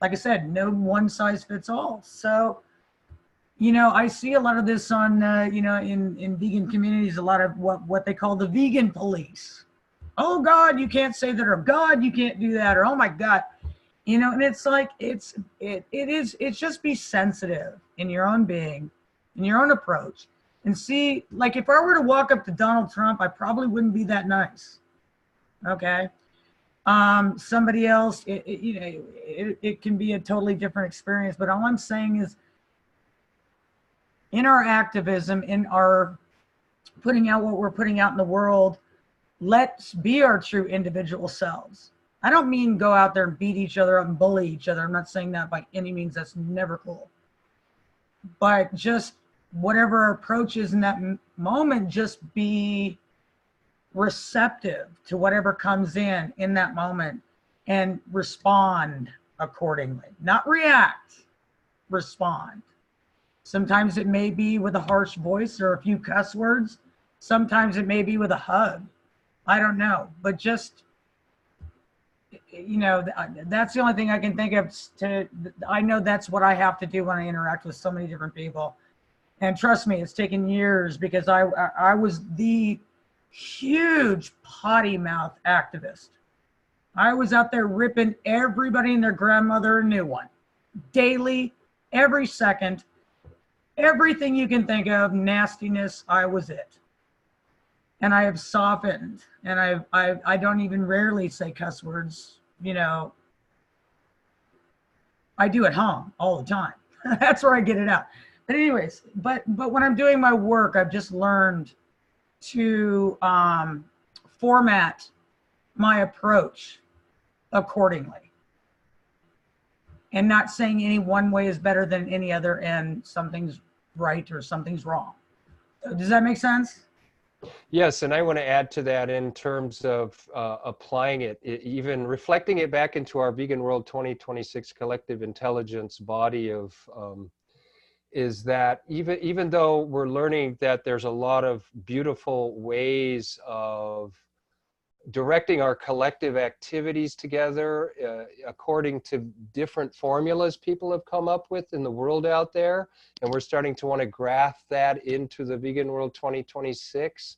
like I said, no one size fits all. So, you know, I see a lot of this on, you know, in vegan communities, a lot of what they call the vegan police. Oh God, you can't say that, or God, you can't do that, or oh my God, you know, and it's like, it's just be sensitive in your own being, in your own approach, and see, like if I were to walk up to Donald Trump, I probably wouldn't be that nice. Okay. Somebody else, you know, it can be a totally different experience, but all I'm saying is in our activism, in our putting out what we're putting out in the world, let's be our true individual selves. I don't mean go out there and beat each other up and bully each other. I'm not saying that by any means. That's never cool. But just whatever our approach is in that moment, just be receptive to whatever comes in that moment and respond accordingly. Not react, respond. Sometimes it may be with a harsh voice or a few cuss words. Sometimes it may be with a hug. I don't know, but just, you know, that's the only thing I can think of I know that's what I have to do when I interact with so many different people. And trust me, it's taken years, because I was the huge potty mouth activist. I was out there ripping everybody and their grandmother a new one. Daily, every second, everything you can think of, nastiness, I was it. And I have softened, and I don't even rarely say cuss words, you know. I do at home all the time. That's where I get it out. But anyways, but when I'm doing my work, I've just learned to format my approach accordingly, and not saying any one way is better than any other and something's right or something's wrong. Does that make sense? Yes, and I want to add to that in terms of applying it, even reflecting it back into our Vegan World 2026 collective intelligence body of, is that even though we're learning that there's a lot of beautiful ways of directing our collective activities together according to different formulas people have come up with in the world out there, and we're starting to want to graft that into the Vegan World 2026.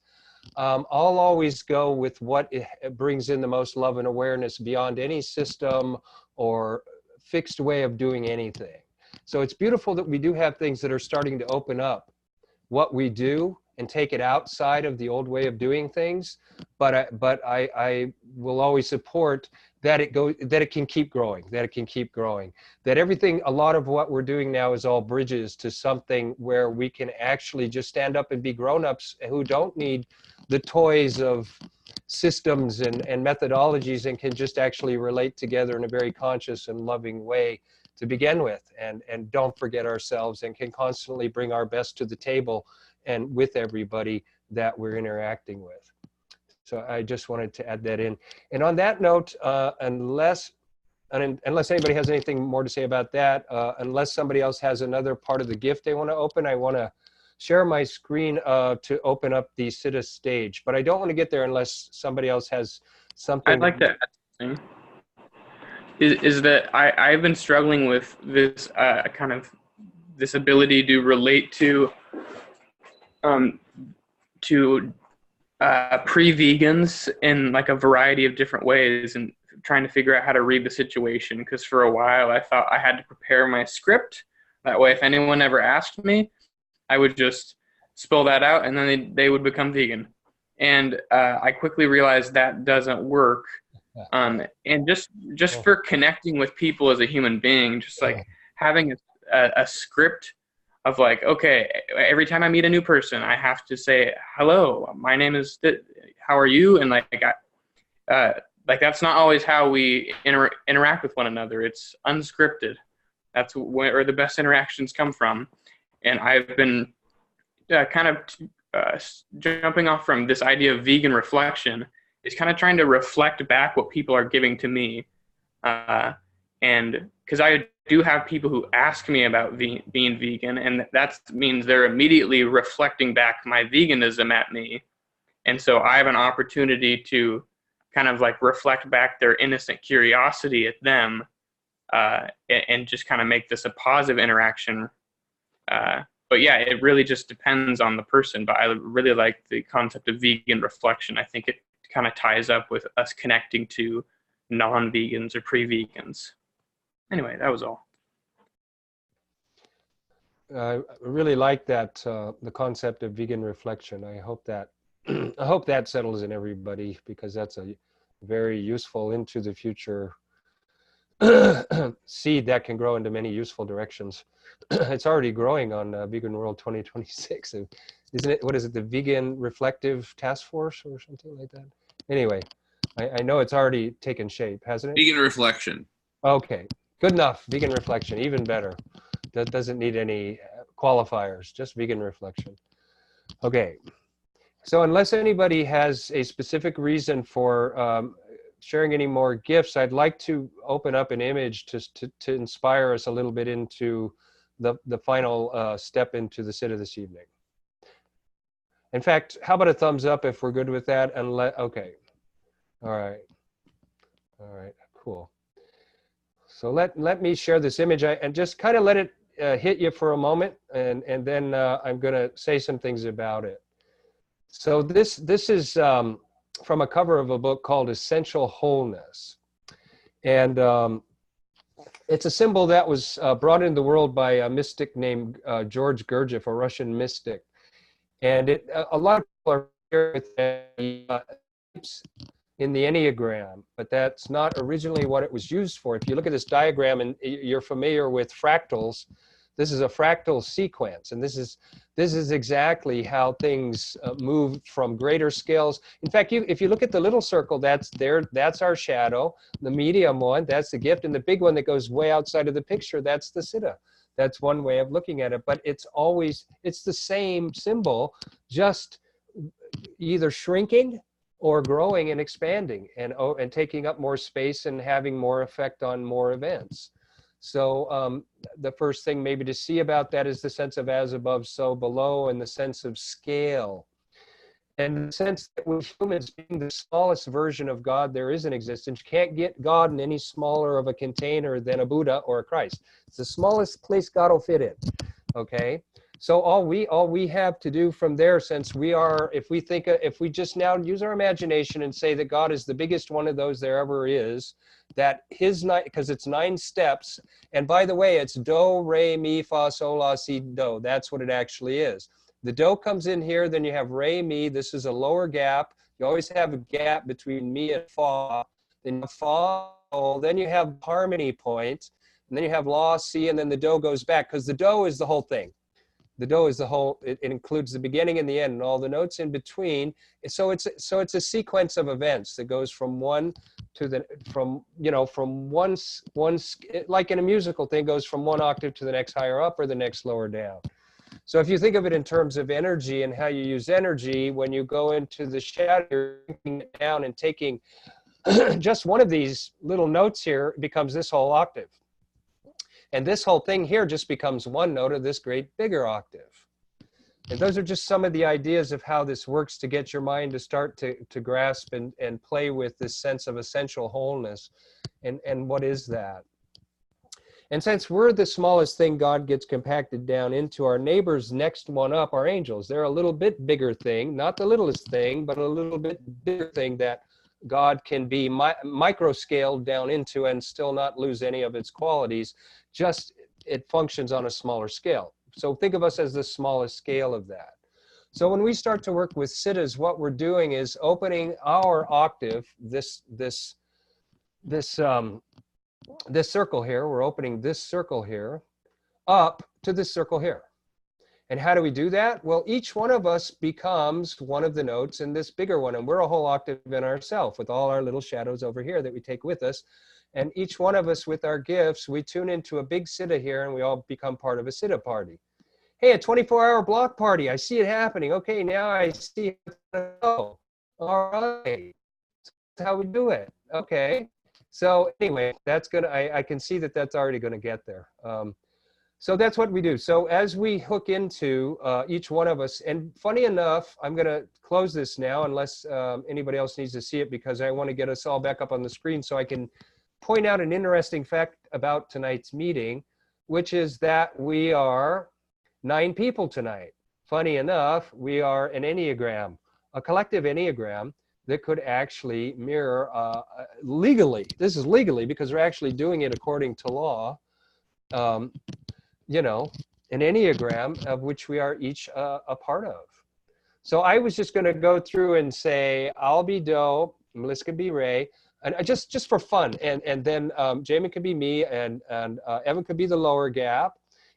I'll always go with what it brings in the most love and awareness beyond any system or fixed way of doing anything. So it's beautiful that we do have things that are starting to open up what we do and take it outside of the old way of doing things. But I will always support that it can keep growing, that everything, a lot of what we're doing now is all bridges to something where we can actually just stand up and be grown-ups who don't need the toys of systems and methodologies, and can just actually relate together in a very conscious and loving way to begin with, and don't forget ourselves, and can constantly bring our best to the table and with everybody that we're interacting with. So I just wanted to add that in. And on that note, unless anybody has anything more to say about that, unless somebody else has another part of the gift they want to open, I want to share my screen to open up the Siddha stage. But I don't want to get there unless somebody else has something. I'd like to add something. Is that I've been struggling with this kind of this ability to relate to pre-vegans in like a variety of different ways, and trying to figure out how to read the situation. Because for a while I thought I had to prepare my script. That way, if anyone ever asked me, I would just spill that out, and then they would become vegan. And I quickly realized that doesn't work. And just for connecting with people as a human being, just like having a script of like, okay, every time I meet a new person, I have to say, hello, my name is, how are you? And like that's not always how we interact with one another. It's unscripted. That's where the best interactions come from. And I've been kind of jumping off from this idea of vegan reflection, is kind of trying to reflect back what people are giving to me. And because I do have people who ask me about being vegan, and that means they're immediately reflecting back my veganism at me. And so I have an opportunity to kind of like reflect back their innocent curiosity at them, and just kind of make this a positive interaction. But yeah, it really just depends on the person. But I really like the concept of vegan reflection. I think it kind of ties up with us connecting to non-vegans or pre-vegans. Anyway, that was all. I really like that, the concept of vegan reflection. I hope that I hope that settles in everybody, because that's a very useful into the future seed that can grow into many useful directions. It's already growing on Vegan World 2026. Isn't it? What is it? The Vegan Reflective Task Force or something like that? Anyway, I know it's already taken shape, hasn't it? Vegan reflection. Okay, good enough. Vegan reflection, even better. That doesn't need any qualifiers, just vegan reflection. Okay, so unless anybody has a specific reason for sharing any more gifts, I'd like to open up an image to inspire us a little bit into the final step into the Siddha this evening. In fact, how about a thumbs up if we're good with that? And okay, all right, cool. So let me share this image and just kind of let it hit you for a moment, and then I'm going to say some things about it. So this is from a cover of a book called Essential Wholeness, and it's a symbol that was brought into the world by a mystic named George Gurdjieff, a Russian mystic, and a lot of people are familiar with in the Enneagram, but that's not originally what it was used for. If you look at this diagram and you're familiar with fractals, this is a fractal sequence, and this is exactly how things move from greater scales. In fact, if you look at the little circle, that's our shadow. The medium one, that's the gift, and the big one that goes way outside of the picture, that's the Siddha. That's one way of looking at it, but it's the same symbol, just either shrinking or growing and expanding and taking up more space and having more effect on more events. So the first thing maybe to see about that is the sense of as above, so below, and the sense of scale. And the sense that with humans being the smallest version of God there is in existence, you can't get God in any smaller of a container than a Buddha or a Christ. It's the smallest place God will fit in, okay? So all we have to do from there, since we are, if we just now use our imagination and say that God is the biggest one of those there ever is, that because it's 9 steps, and by the way, it's do, re, mi, fa, sol, la, si, do. That's what it actually is. The do comes in here, then you have re, mi. This is a lower gap. You always have a gap between mi and fa. Then you have fa, sol, then you have harmony point, and then you have la, si, and then the do goes back, because the do is the whole thing. The do is the whole, it includes the beginning and the end and all the notes in between. So it's a sequence of events that goes from one to the, from one, like in a musical thing, goes from one octave to the next higher up or the next lower down. So if you think of it in terms of energy and how you use energy, when you go into the shadow, you're taking it down and taking just one of these little notes here, it becomes this whole octave. And this whole thing here just becomes one note of this great bigger octave. And those are just some of the ideas of how this works to get your mind to start to grasp and play with this sense of essential wholeness. And what is that? And since we're the smallest thing God gets compacted down into, our neighbors next one up are angels. They're a little bit bigger thing, not the littlest thing, but a little bit bigger thing that God can be micro scaled down into and still not lose any of its qualities. Just it functions on a smaller scale. So think of us as the smallest scale of that. So when we start to work with siddhas, what we're doing is opening our octave, this circle here, we're opening this circle here up to this circle here. And how do we do that? Well, each one of us becomes one of the notes in this bigger one, and we're a whole octave in ourselves with all our little shadows over here that we take with us. And each one of us with our gifts, we tune into a big siddha here, and we all become part of a siddha party. Hey, a 24-hour block party. I see it happening. Okay, now I see it. Oh, all right. That's how we do it. Okay. So anyway, that's gonna. I can see that that's already going to get there. So that's what we do. So as we hook into each one of us, and funny enough, I'm going to close this now unless anybody else needs to see it, because I want to get us all back up on the screen so I can point out an interesting fact about tonight's meeting, which is that we are 9 people tonight. Funny enough, we are an Enneagram, a collective Enneagram that could actually mirror legally. This is legally because we're actually doing it according to law. You know, an Enneagram of which we are each a part of. So I was just going to go through and say, I'll be Doe, Melissa could be Ray, and just for fun. And then Jamin could be me, and Evan could be the lower gap.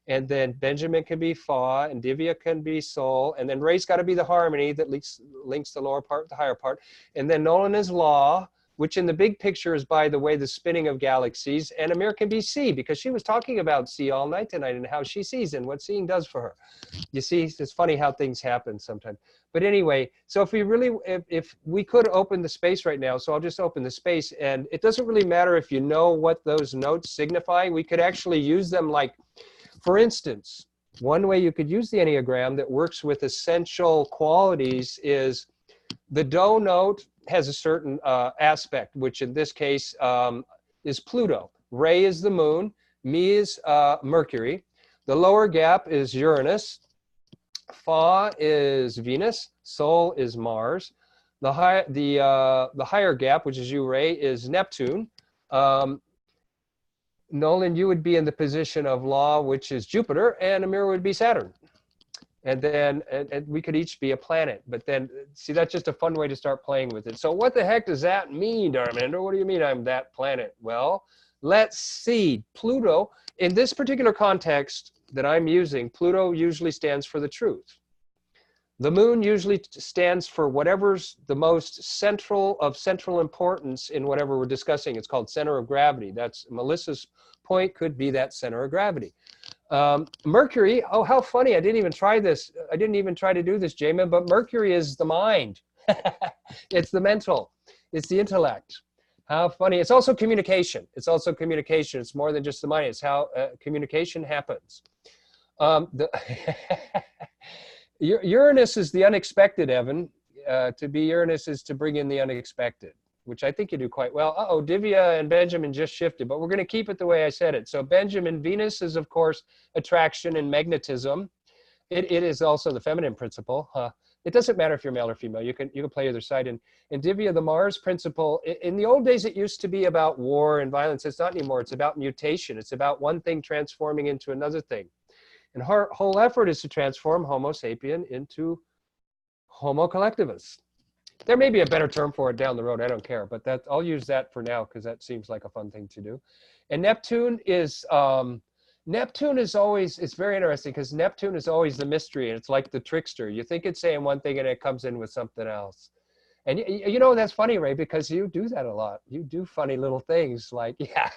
And then Benjamin can be Fa, and Divya can be Sol, and then Ray's got to be the harmony that links the lower part with the higher part. And then Nolan is Law, which in the big picture is, by the way, the spinning of galaxies. And Amir can be C, because she was talking about C all night tonight and how she sees and what seeing does for her. You see, it's funny how things happen sometimes. But anyway, so if we could open the space right now, so I'll just open the space, and it doesn't really matter if you know what those notes signify. We could actually use them like, for instance, one way you could use the Enneagram that works with essential qualities is the Do note has a certain aspect, which in this case is Pluto. Ray is the moon, me is Mercury. The lower gap is Uranus. Fa is Venus. Sol is Mars. The higher gap, which is you, Ray, is Neptune. Nolan, you would be in the position of Law, which is Jupiter, and Amir would be Saturn. And then and we could each be a planet. But then, see, that's just a fun way to start playing with it. So what the heck does that mean, Darminder? What do you mean I'm that planet? Well, let's see. Pluto, in this particular context that I'm using, Pluto usually stands for the truth. The moon usually stands for whatever's the most central importance in whatever we're discussing. It's called center of gravity. That's Melissa's point, could be that center of gravity. Mercury, oh, how funny. I didn't even try this. I didn't even try to do this, Jamin, but Mercury is the mind. It's the mental. It's the intellect. How funny. It's also communication. It's also communication. It's more than just the mind. It's how communication happens. Uranus is the unexpected, Evan. To be Uranus is to bring in the unexpected, which I think you do quite well. Uh-oh, Divya and Benjamin just shifted, but we're going to keep it the way I said it. So Benjamin, Venus is, of course, attraction and magnetism. It is also the feminine principle. It doesn't matter if you're male or female. You can play either side. And Divya, the Mars principle, in the old days, it used to be about war and violence. It's not anymore. It's about mutation. It's about one thing transforming into another thing. And her whole effort is to transform Homo sapien into Homo collectivus. There may be a better term for it down the road. I don't care, but I'll use that for now because that seems like a fun thing to do. And Neptune is always, it's very interesting because Neptune is always the mystery, and it's like the trickster. You think it's saying one thing and it comes in with something else. And you know, that's funny, Ray, because you do that a lot. You do funny little things like, yeah,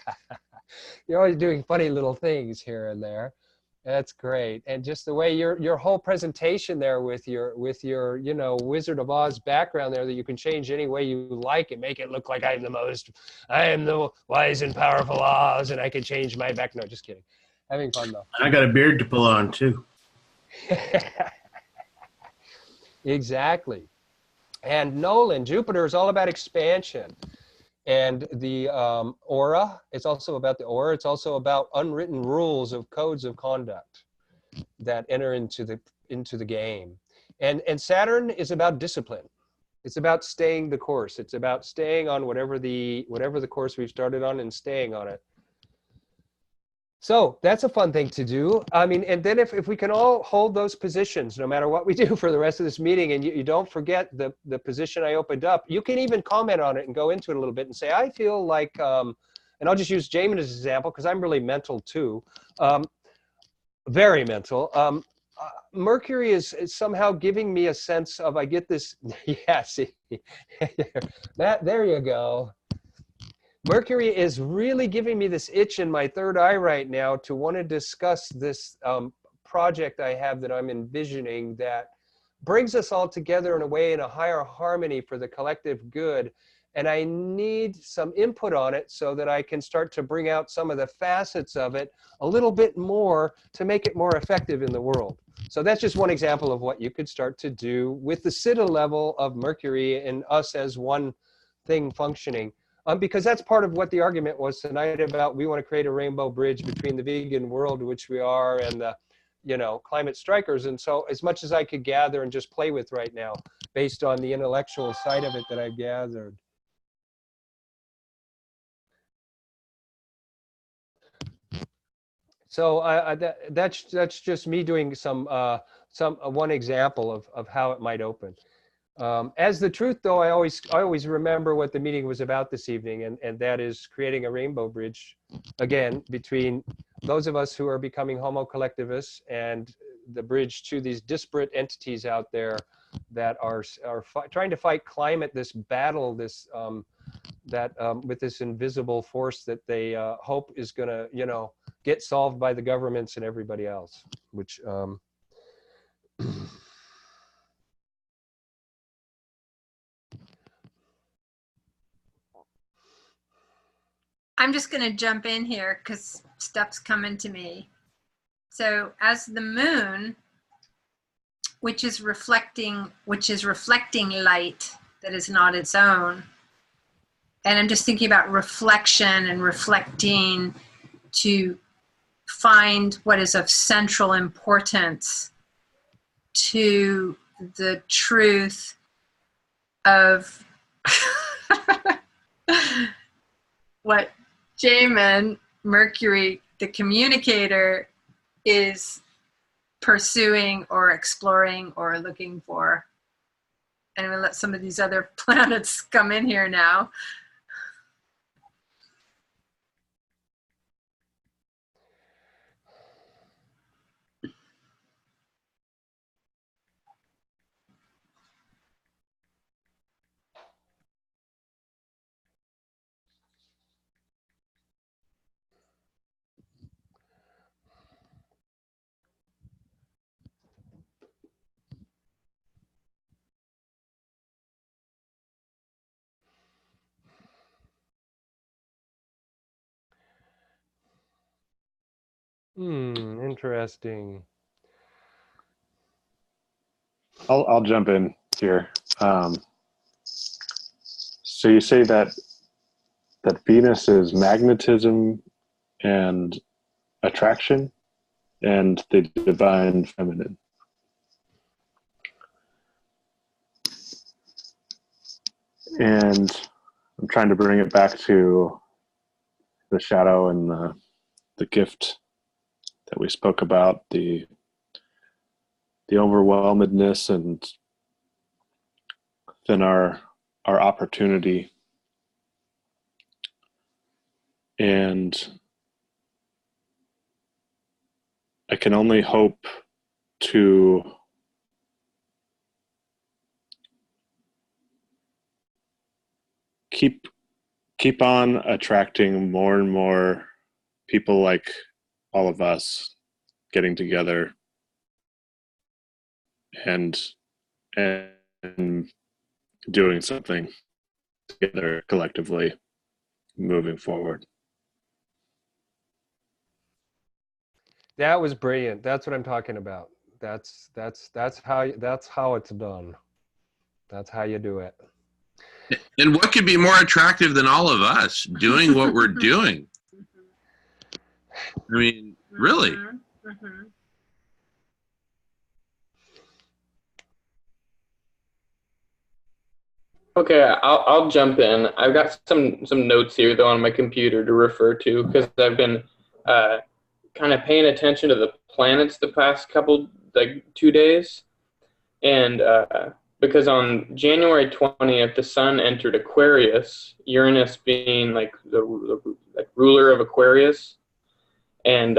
you're always doing funny little things here and there. That's great. And just the way your whole presentation there with your you know, Wizard of Oz background there that you can change any way you like and make it look like I am the wise and powerful Oz and I can change my back. No, just kidding. Having fun though. I got a beard to pull on too. Exactly. And Nolan, Jupiter is all about expansion. And the aura, it's also about the aura. It's also about unwritten rules of codes of conduct that enter into the game. And Saturn is about discipline. It's about staying the course. It's about staying on whatever the course we've started on and staying on it. So that's a fun thing to do. I mean, and then if we can all hold those positions, no matter what we do for the rest of this meeting, and you don't forget the position I opened up, you can even comment on it and go into it a little bit and say, I feel like, and I'll just use Jamin as an example because I'm really mental too, very mental. Mercury is somehow giving me a sense of, I get this, yeah, see, there you go. Mercury is really giving me this itch in my third eye right now to want to discuss this project I have that I'm envisioning that brings us all together in a way in a higher harmony for the collective good. And I need some input on it so that I can start to bring out some of the facets of it a little bit more to make it more effective in the world. So that's just one example of what you could start to do with the Siddha level of Mercury and us as one thing functioning. Because that's part of what the argument was tonight about we want to create a rainbow bridge between the vegan world, which we are, and the, you know, climate strikers. And so as much as I could gather and just play with right now, based on the intellectual side of it that I've gathered. So that's just me doing some one example of how it might open. As the truth, though, I always remember what the meeting was about this evening, and that is creating a rainbow bridge, again, between those of us who are becoming homo collectivists and the bridge to these disparate entities out there that are trying to fight climate, this battle, this with this invisible force that they hope is going to, you know, get solved by the governments and everybody else, which I'm just going to jump in here because stuff's coming to me. So as the moon, which is reflecting light that is not its own, and I'm just thinking about reflection and reflecting to find what is of central importance to the truth of what Jamin, Mercury, the communicator, is pursuing or exploring or looking for. And I'm going to let some of these other planets come in here now. Interesting. I'll jump in here. So you say that Venus is magnetism and attraction and the divine feminine. And I'm trying to bring it back to the shadow and the gift that we spoke about, the overwhelmedness, and then our opportunity. And I can only hope to keep on attracting more and more people like all of us getting together and doing something together collectively moving forward. That was brilliant. That's what I'm talking about. That's how it's done. That's how you do it. And what could be more attractive than all of us doing what we're doing? I mean, really. Mm-hmm. Okay, I'll jump in. I've got some notes here though on my computer to refer to because I've been kind of paying attention to the planets the past couple 2 days, and because on January 20th the sun entered Aquarius, Uranus being like the ruler of Aquarius, and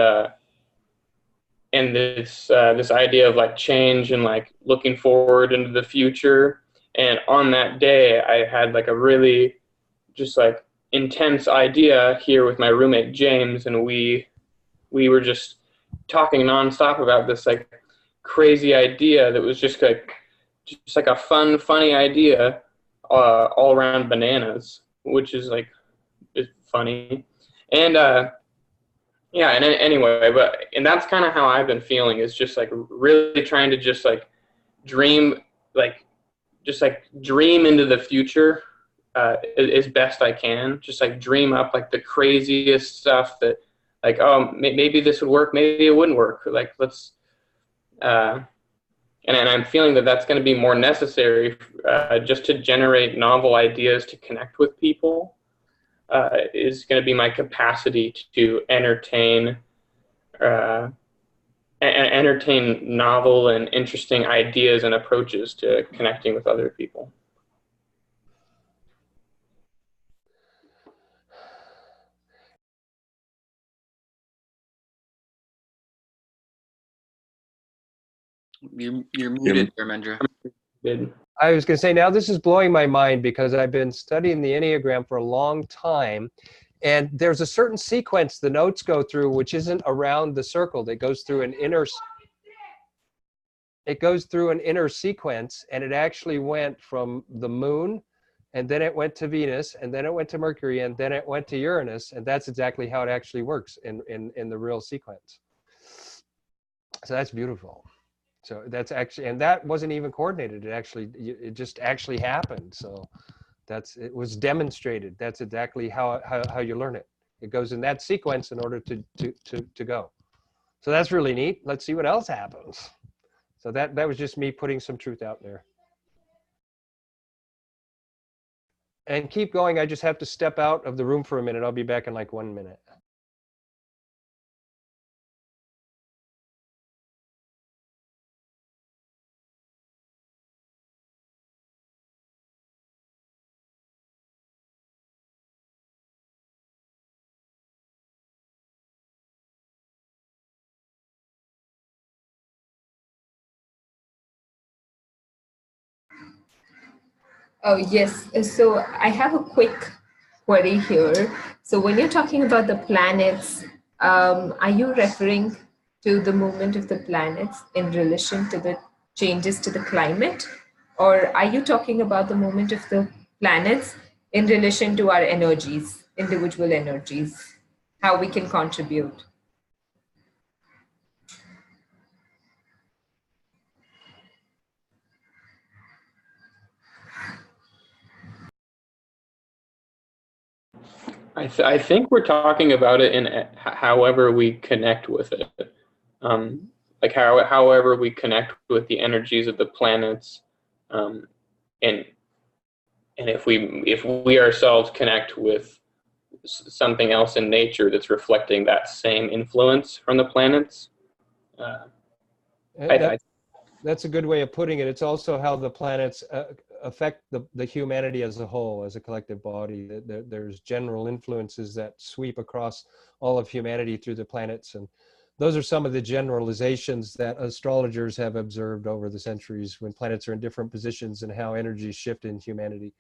this idea of like change and like looking forward into the future. And on that day, I had like a really just like intense idea here with my roommate James, and we were just talking nonstop about this like crazy idea that was just like a funny idea all around bananas, which is like is funny. And yeah, and anyway, and that's kind of how I've been feeling, is just like really trying to just like dream into the future as best I can. Just like dream up like the craziest stuff that like, oh, maybe this would work, maybe it wouldn't work. Like let's, and I'm feeling that that's going to be more necessary just to generate novel ideas to connect with people. Is going to be my capacity to entertain novel and interesting ideas and approaches to connecting with other people. You're muted, Dharmendra. I was going to say, now this is blowing my mind because I've been studying the Enneagram for a long time. And there's a certain sequence the notes go through, which isn't around the circle. That goes through an inner, it goes through an inner sequence, and it actually went from the moon, and then it went to Venus, and then it went to Mercury, and then it went to Uranus. And that's exactly how it actually works in the real sequence. So that's beautiful. So that's actually, and that wasn't even coordinated. It just actually happened. So it was demonstrated. That's exactly how you learn it. It goes in that sequence in order to go. So that's really neat. Let's see what else happens. So that was just me putting some truth out there. And keep going. I just have to step out of the room for a minute. I'll be back in like 1 minute. Oh, yes. So I have a quick query here. So when you're talking about the planets, are you referring to the movement of the planets in relation to the changes to the climate? Or are you talking about the movement of the planets in relation to our energies, individual energies, how we can contribute? I think we're talking about it in however we connect with it, like however we connect with the energies of the planets, and if we ourselves connect with something else in nature that's reflecting that same influence from the planets. That's a good way of putting it. It's also how the planets affect the humanity as a whole, as a collective body. There's general influences that sweep across all of humanity through the planets. And those are some of the generalizations that astrologers have observed over the centuries when planets are in different positions and how energies shift in humanity.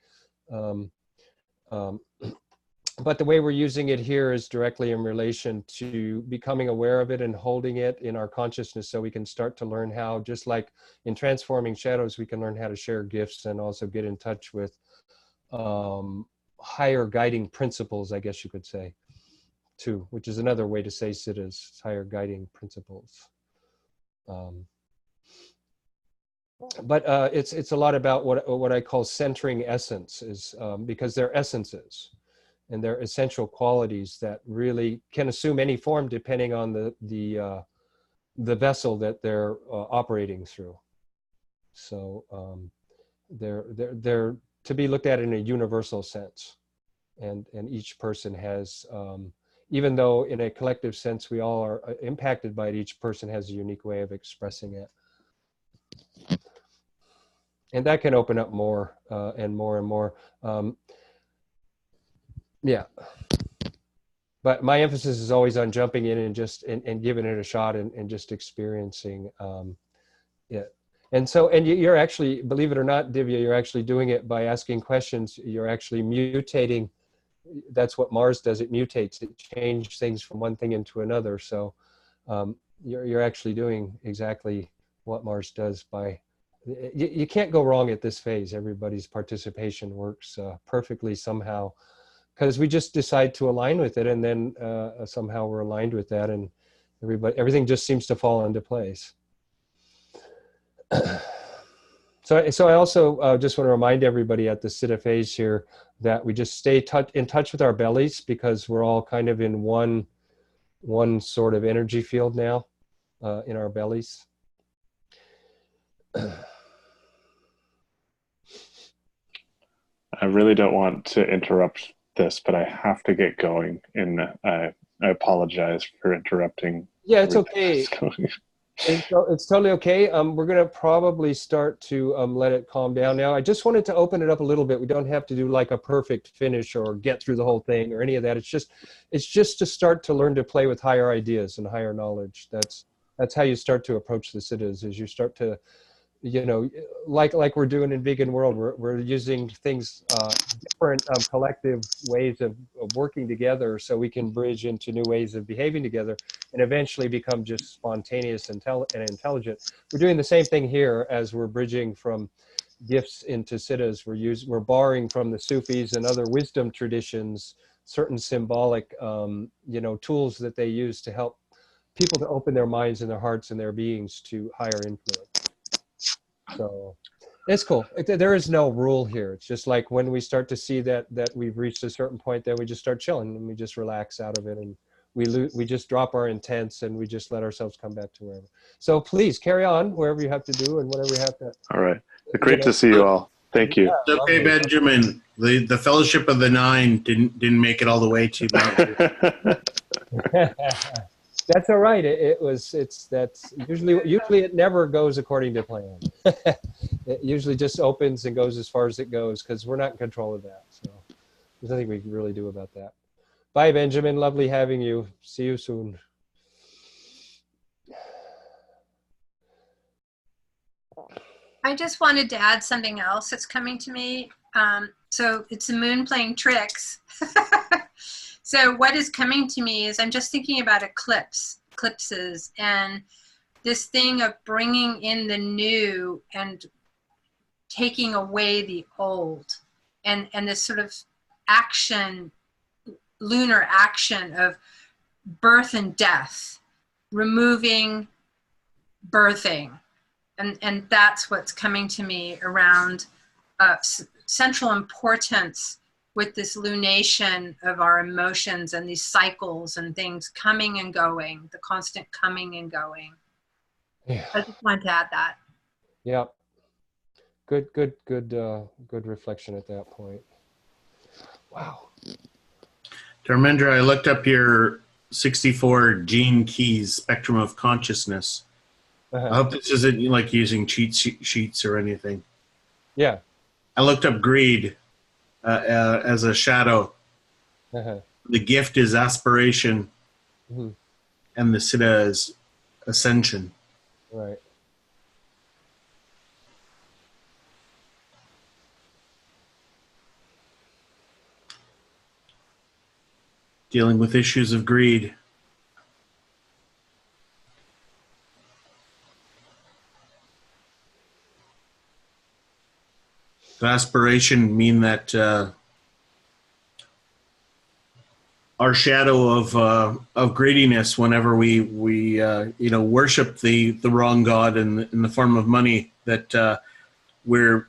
But the way we're using it here is directly in relation to becoming aware of it and holding it in our consciousness so we can start to learn how, just like in Transforming Shadows, we can learn how to share gifts and also get in touch with higher guiding principles, I guess you could say, too, which is another way to say siddhas, higher guiding principles. But it's a lot about what I call centering essence, is because they're essences. And they're essential qualities that really can assume any form depending on the vessel that they're operating through. So they're to be looked at in a universal sense, and each person has, even though in a collective sense we all are impacted by it, each person has a unique way of expressing it, and that can open up more and more and more. Yeah, but my emphasis is always on jumping in and just and giving it a shot and just experiencing it. And so, and you're actually, believe it or not, Divya, you're actually doing it by asking questions. You're actually mutating. That's what Mars does. It mutates. It changes things from one thing into another. So you're actually doing exactly what Mars does by. You can't go wrong at this phase. Everybody's participation works perfectly somehow, because we just decide to align with it, and then somehow we're aligned with that, and everything just seems to fall into place. So I also just want to remind everybody at the Siddha phase here that we just stay in touch with our bellies, because we're all kind of in one sort of energy field now in our bellies. I really don't want to interrupt this, but I have to get going, and I apologize for interrupting. Yeah, it's everything okay. that's going. It's totally okay. We're going to probably start to let it calm down now. I just wanted to open it up a little bit. We don't have to do like a perfect finish or get through the whole thing or any of that. It's just to start to learn to play with higher ideas and higher knowledge. That's how you start to approach the siddhas, is you start to, you know, like we're doing in Vegan World, we're using things, different collective ways of working together, so we can bridge into new ways of behaving together and eventually become just spontaneous and intelligent. We're doing the same thing here as we're bridging from gifts into siddhas. We're borrowing from the Sufis and other wisdom traditions certain symbolic, you know, tools that they use to help people to open their minds and their hearts and their beings to higher influence. So it's cool. There is no rule here. It's just like when we start to see that we've reached a certain point, then we just start chilling and we just relax out of it, and we just drop our intents and we just let ourselves come back to wherever. So please carry on wherever you have to do and whatever you have to. All right. Great to see you all. Thank you. It's okay, Benjamin. The Fellowship of the Nine didn't make it all the way to Mount. That's all right. That's usually it never goes according to plan. It usually just opens and goes as far as it goes, because we're not in control of that. So there's nothing we can really do about that. Bye, Benjamin. Lovely having you. See you soon. I just wanted to add something else that's coming to me. So it's the moon playing tricks. So what is coming to me is I'm just thinking about eclipses, and this thing of bringing in the new and taking away the old, and this sort of action, lunar action of birth and death, removing, birthing. And that's what's coming to me around central importance with this lunation of our emotions and these cycles and things coming and going, the constant coming and going. Yeah. I just wanted to add that. Yeah. Good reflection at that point. Wow. Dharmendra, I looked up your 64 gene keys spectrum of consciousness. I hope this isn't like using cheat sheets or anything. Yeah. I looked up greed as a shadow. The gift is aspiration, and the siddha is ascension. Right. Dealing with issues of greed. The aspiration mean that our shadow of greediness, whenever we worship the wrong god in the form of money, that we're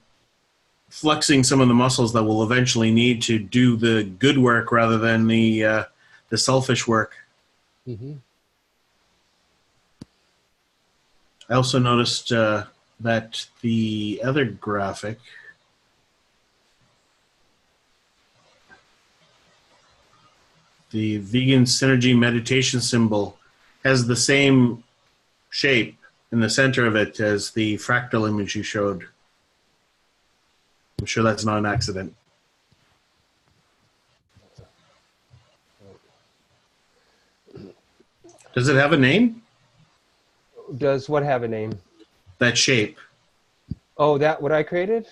flexing some of the muscles that we'll eventually need to do the good work rather than the selfish work. I also noticed that the other graphic, the vegan synergy meditation symbol, has the same shape in the center of it as the fractal image you showed. I'm sure that's not an accident. Does it have a name? Does what have a name? That shape. Oh, that what I created?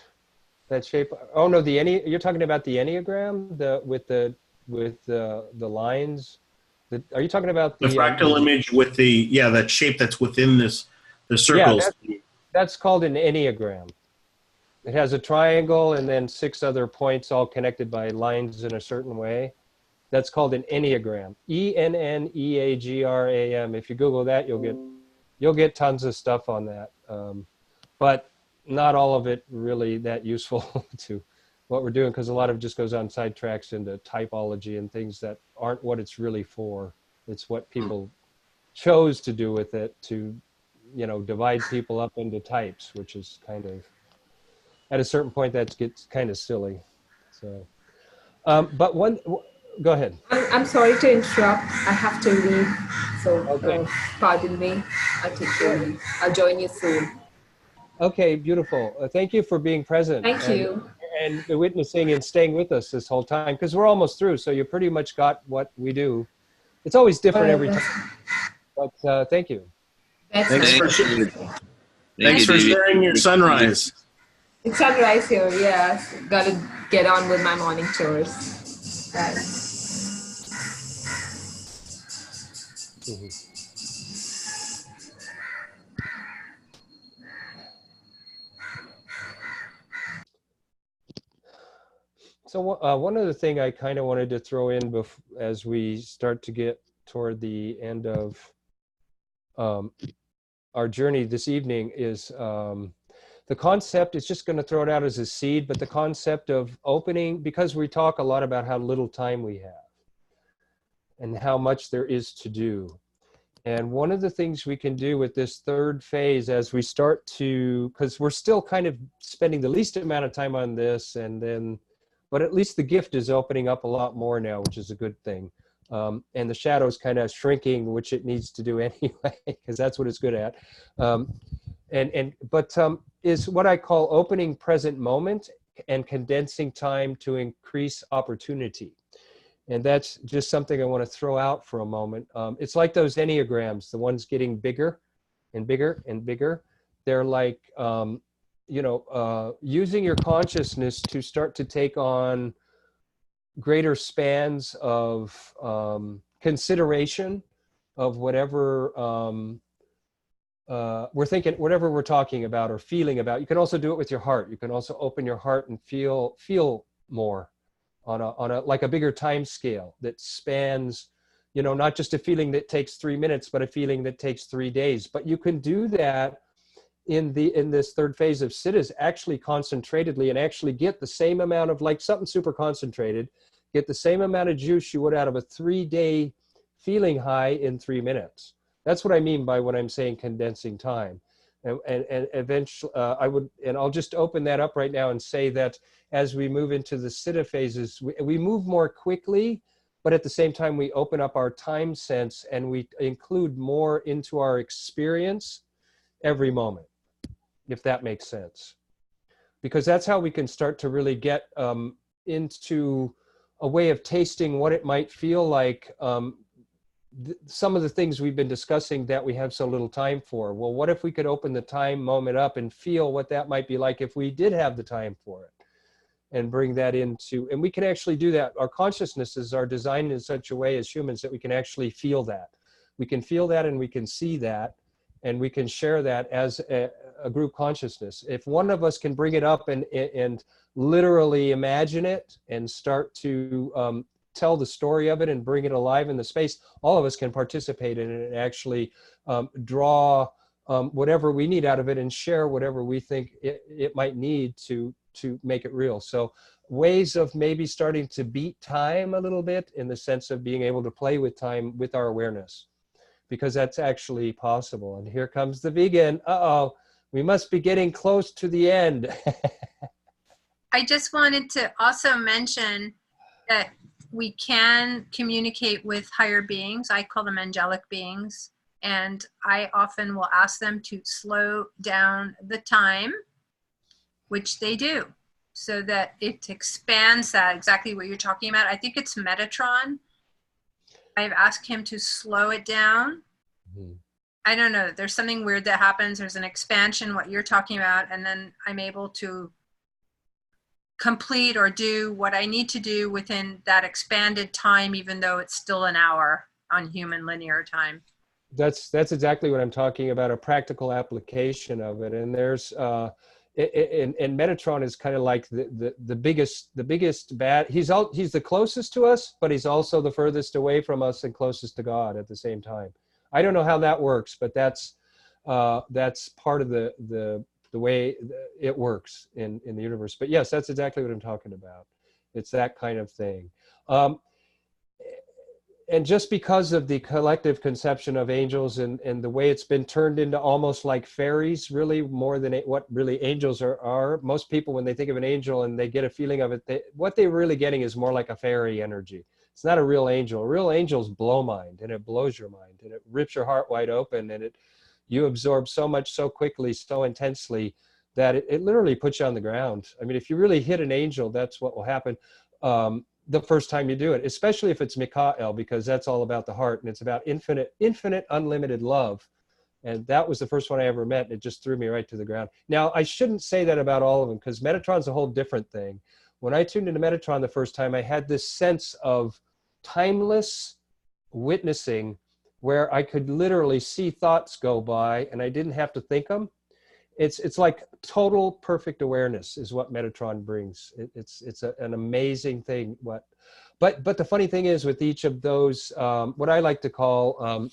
That shape? Oh no, you're talking about the Enneagram, with the lines. Are you talking about the fractal image with that shape that's within the circles? Yeah, that's called an Enneagram. It has a triangle and then 6 other points all connected by lines in a certain way. That's called an Enneagram. ENNEAGRAM. If you Google that, you'll get tons of stuff on that. But not all of it really that useful to what we're doing, because a lot of it just goes on sidetracks into typology and things that aren't what it's really for. It's what people chose to do with it to, you know, divide people up into types, which is kind of, at a certain point, that gets kind of silly. So, but one, go ahead. I'm sorry to interrupt. I have to leave. So Okay. pardon me. I'll take your leave. I'll join you soon. Okay, beautiful. Thank you for being present. Thank you. And witnessing and staying with us this whole time, because we're almost through. So you pretty much got what we do. It's always different every time. But thank you. That's Thanks nice. for Thank you, Dee. sharing your sunrise. It's sunrise here. Yeah, gotta get on with my morning chores. Right. Mhm. So one other thing I kind of wanted to throw in as we start to get toward the end of our journey this evening is the concept. It's just going to throw it out as a seed, but the concept of opening, because we talk a lot about how little time we have and how much there is to do. And one of the things we can do with this third phase as we start to, because we're still kind of spending the least amount of time on this, and then, but at least the gift is opening up a lot more now, which is a good thing. And the shadow's kind of shrinking, which it needs to do anyway, because that's what it's good at. But is what I call opening present moment and condensing time to increase opportunity. And that's just something I want to throw out for a moment. It's like those Enneagrams, the ones getting bigger and bigger and bigger. They're like, using your consciousness to start to take on greater spans of consideration of whatever we're thinking, whatever we're talking about or feeling about. You can also do it with your heart. You can also open your heart and feel more on a like a bigger time scale that spans, not just a feeling that takes 3 minutes, but a feeling that takes 3 days. But you can do that in this third phase of siddhas actually concentratedly, and actually get the same amount of, like something super concentrated, get the same amount of juice you would out of a 3-day feeling high in 3 minutes. That's what I mean by when I'm saying condensing time. And eventually I'll just open that up right now and say that as we move into the siddha phases, we move more quickly, but at the same time we open up our time sense and we include more into our experience every moment, if that makes sense. Because that's how we can start to really get into a way of tasting what it might feel like, some of the things we've been discussing that we have so little time for. Well, what if we could open the time moment up and feel what that might be like if we did have the time for it, and bring that into, and we can actually do that. Our consciousnesses are designed in such a way as humans that we can actually feel that. We can feel that and we can see that, and we can share that as a group consciousness. If one of us can bring it up and literally imagine it and start to tell the story of it and bring it alive in the space, all of us can participate in it and actually draw whatever we need out of it and share whatever we think it might need to make it real. So ways of maybe starting to beat time a little bit, in the sense of being able to play with time with our awareness, because that's actually possible. And here comes the vegan. Uh-oh, we must be getting close to the end. I just wanted to also mention that we can communicate with higher beings. I call them angelic beings. And I often will ask them to slow down the time, which they do, so that it expands that, exactly what you're talking about. I think it's Metatron. I've asked him to slow it down. Mm-hmm. I don't know. There's something weird that happens. There's an expansion, what you're talking about, and then I'm able to complete or do what I need to do within that expanded time, even though it's still an hour on human linear time. That's exactly what I'm talking about, a practical application of it. And there's and Metatron is kind of like the biggest bad. He's the closest to us, but he's also the furthest away from us and closest to God at the same time. I don't know how that works, but that's part of the the way it works in the universe. But yes, that's exactly what I'm talking about. It's that kind of thing. And just because of the collective conception of angels and the way it's been turned into almost like fairies, really more than what really angels are. Most people, when they think of an angel and they get a feeling of it, what they're really getting is more like a fairy energy. It's not a real angel. A real angel's blow mind, and it blows your mind, and it rips your heart wide open, and you absorb so much so quickly, so intensely, that it literally puts you on the ground. I mean, if you really hit an angel, that's what will happen. The first time you do it, especially if it's Mikael, because that's all about the heart, and it's about infinite, unlimited love. And that was the first one I ever met, and it just threw me right to the ground. Now, I shouldn't say that about all of them, because Metatron's a whole different thing. When I tuned into Metatron the first time, I had this sense of timeless witnessing where I could literally see thoughts go by, and I didn't have to think them. It's like total perfect awareness is what Metatron brings. It's an amazing thing. But the funny thing is, with each of those, what I like to call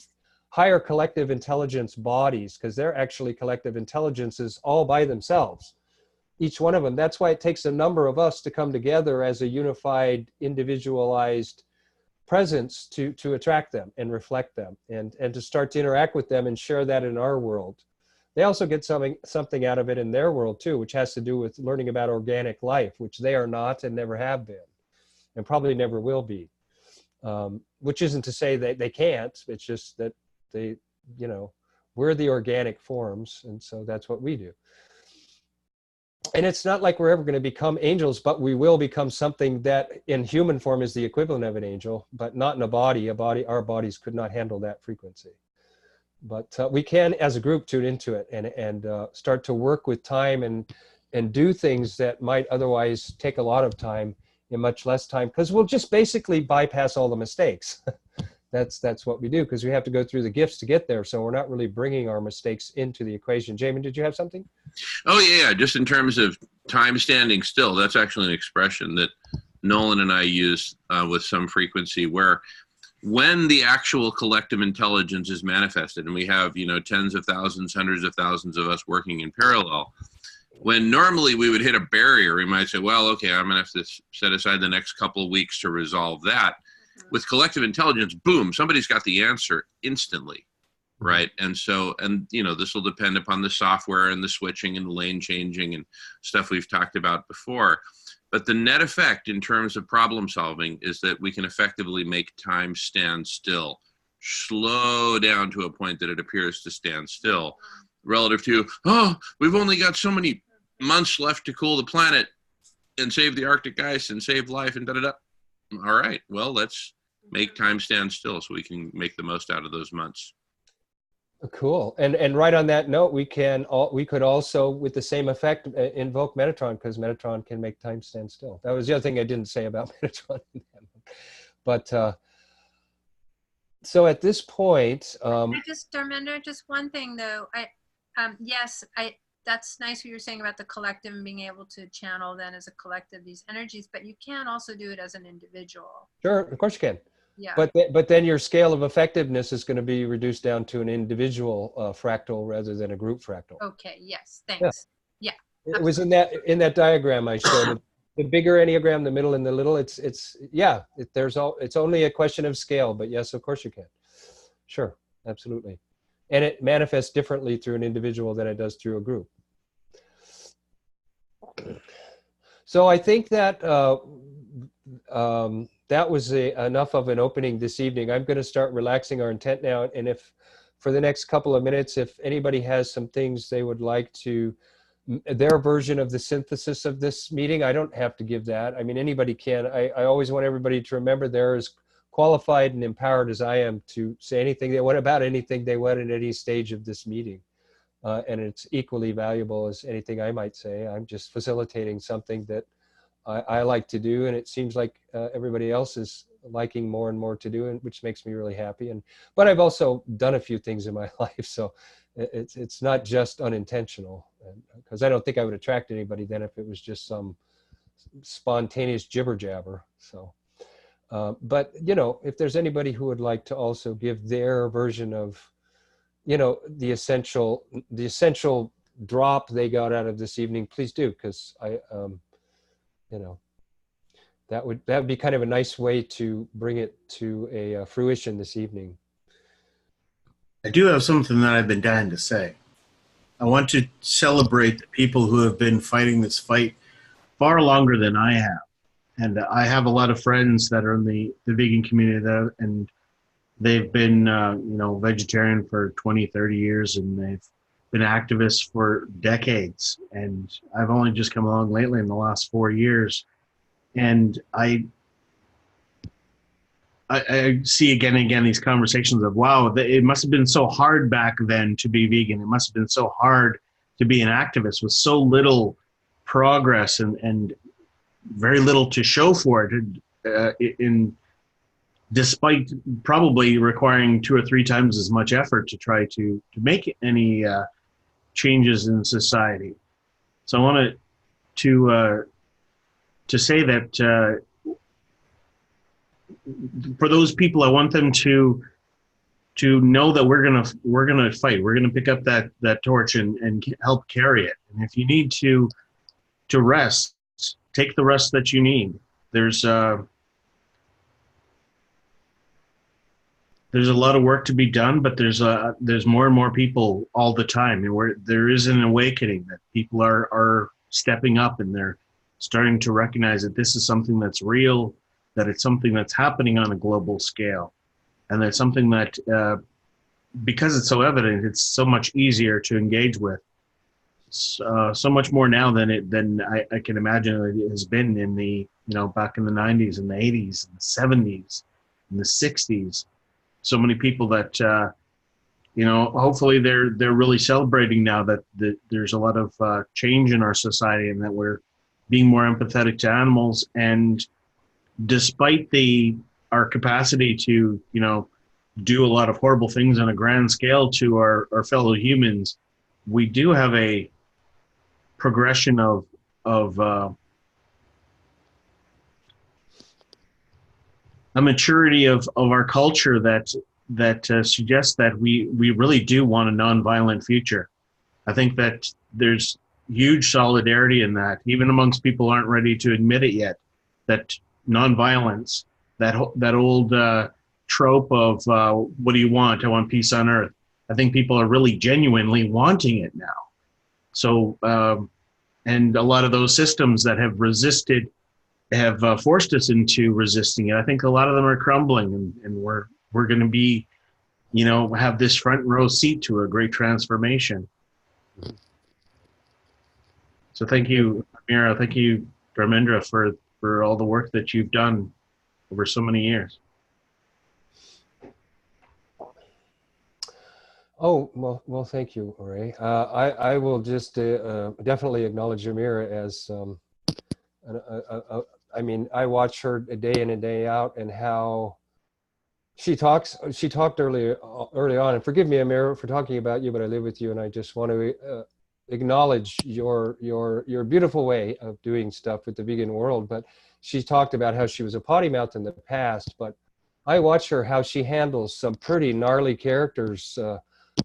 higher collective intelligence bodies, because they're actually collective intelligences all by themselves, each one of them. That's why it takes a number of us to come together as a unified, individualized presence to attract them and reflect them, and to start to interact with them and share that in our world. They also get something out of it in their world too, which has to do with learning about organic life, which they are not and never have been, and probably never will be. Which isn't to say that they can't. It's just that we're the organic forms, and so that's what we do. And it's not like we're ever going to become angels, but we will become something that in human form is the equivalent of an angel, but not in a body. Our bodies could not handle that frequency. But we can, as a group, tune into it and start to work with time and do things that might otherwise take a lot of time in much less time, because we'll just basically bypass all the mistakes. That's what we do, because we have to go through the gifts to get there. So we're not really bringing our mistakes into the equation. Jamin, did you have something? Oh, yeah. Just in terms of time standing still, that's actually an expression that Nolan and I use with some frequency, where when the actual collective intelligence is manifested, and we have, tens of thousands, hundreds of thousands of us working in parallel, when normally we would hit a barrier, we might say, well, okay, I'm going to have to set aside the next couple of weeks to resolve that. With collective intelligence, boom, somebody's got the answer instantly, right? And so, this will depend upon the software and the switching and the lane changing and stuff we've talked about before. But the net effect in terms of problem solving is that we can effectively make time stand still, slow down to a point that it appears to stand still, relative to, oh, we've only got so many months left to cool the planet and save the Arctic ice and save life and da-da-da. All right, well, let's make time stand still so we can make the most out of those months. Cool. And right on that note, we could also, with the same effect, invoke Metatron, because Metatron can make time stand still. That was the other thing I didn't say about Metatron. But so at this point, Darminder, just one thing though. That's nice what you're saying about the collective and being able to channel then as a collective these energies, but you can also do it as an individual. Sure, of course you can. Yeah. But then your scale of effectiveness is going to be reduced down to an individual fractal rather than a group fractal. Okay. Yes. Thanks. Yeah. It was in that diagram I showed. The bigger enneagram, the middle and the little. It's only a question of scale. But yes, of course you can. Sure, absolutely. And it manifests differently through an individual than it does through a group. So I think that that was enough of an opening this evening. I'm going to start relaxing our intent now. And if for the next couple of minutes, if anybody has some things they would like to, their version of the synthesis of this meeting, I don't have to give that. I mean, anybody can. I always want everybody to remember they're as qualified and empowered as I am to say anything they want about anything they want at any stage of this meeting. And it's equally valuable as anything I might say. I'm just facilitating something that I like to do, and it seems like everybody else is liking more and more to do, and which makes me really happy. But I've also done a few things in my life, so it's not just unintentional. Because I don't think I would attract anybody then if it was just some spontaneous jibber jabber. So, but if there's anybody who would like to also give their version of, the essential drop they got out of this evening, please do, because you know, that would be kind of a nice way to bring it to a fruition this evening. I do have something that I've been dying to say. I want to celebrate the people who have been fighting this fight far longer than I have. And I have a lot of friends that are in the vegan community that, and they've been, you know, vegetarian for 20, 30 years, and they've been activists for decades. And I've only just come along lately in the last 4 years. And I see again and again these conversations of, wow, it must have been so hard back then to be vegan. It must have been so hard to be an activist with so little progress and very little to show for it, despite probably requiring 2 or 3 times as much effort to try to make any changes in society. So I wanted to say that for those people, I want them to know that we're gonna fight. We're gonna pick up that torch and help carry it. And if you need to rest, take the rest that you need. There's a lot of work to be done, but there's more and more people all the time, and there is an awakening that people are stepping up, and they're starting to recognize that this is something that's real, that it's something that's happening on a global scale, and that's something that, because it's so evident, it's so much easier to engage with. So much more now than I can imagine it has been in the, you know, back in the 90s and the 80s and the 70s and the 60s. So many people that, you know, hopefully they're really celebrating now that there's a lot of change in our society, and that we're being more empathetic to animals. And despite our capacity to, you know, do a lot of horrible things on a grand scale to our fellow humans, we do have a progression of a maturity of our culture that suggests that we really do want a nonviolent future. I think that there's huge solidarity in that, even amongst people who aren't ready to admit it yet, that nonviolence, that old trope of what do you want? I want peace on earth. I think people are really genuinely wanting it now. So, and a lot of those systems that have resisted have forced us into resisting it. I think a lot of them are crumbling, and we're going to be, you know, have this front row seat to a great transformation. So thank you, Amira. Thank you, Dharmendra, for all the work that you've done over so many years. Oh, well, thank you, Ray. I will just definitely acknowledge Amira as, I mean, I watch her day in and day out, and how she talks. She talked early on, and forgive me, Amira, for talking about you, but I live with you, and I just want to acknowledge your beautiful way of doing stuff with the vegan world. But she talked about how she was a potty mouth in the past, but I watch her, how she handles some pretty gnarly characters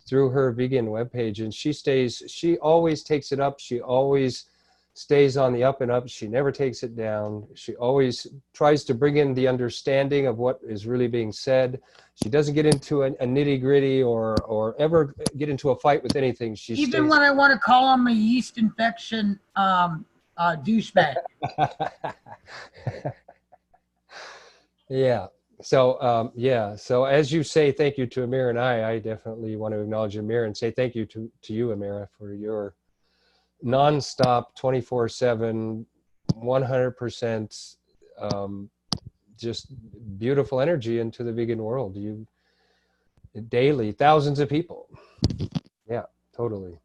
through her vegan webpage, and she always takes it up. She always stays on the up and up. She never takes it down. She always tries to bring in the understanding of what is really being said. She doesn't get into a nitty gritty or ever get into a fight with anything. Even when I want to call him a yeast infection douchebag. Yeah. So, yeah. So as you say, thank you to Amira, and I definitely want to acknowledge Amira and say thank you to you, Amira, for your nonstop 24/7, 100% just beautiful energy into the vegan world. You daily, thousands of people. Yeah, totally.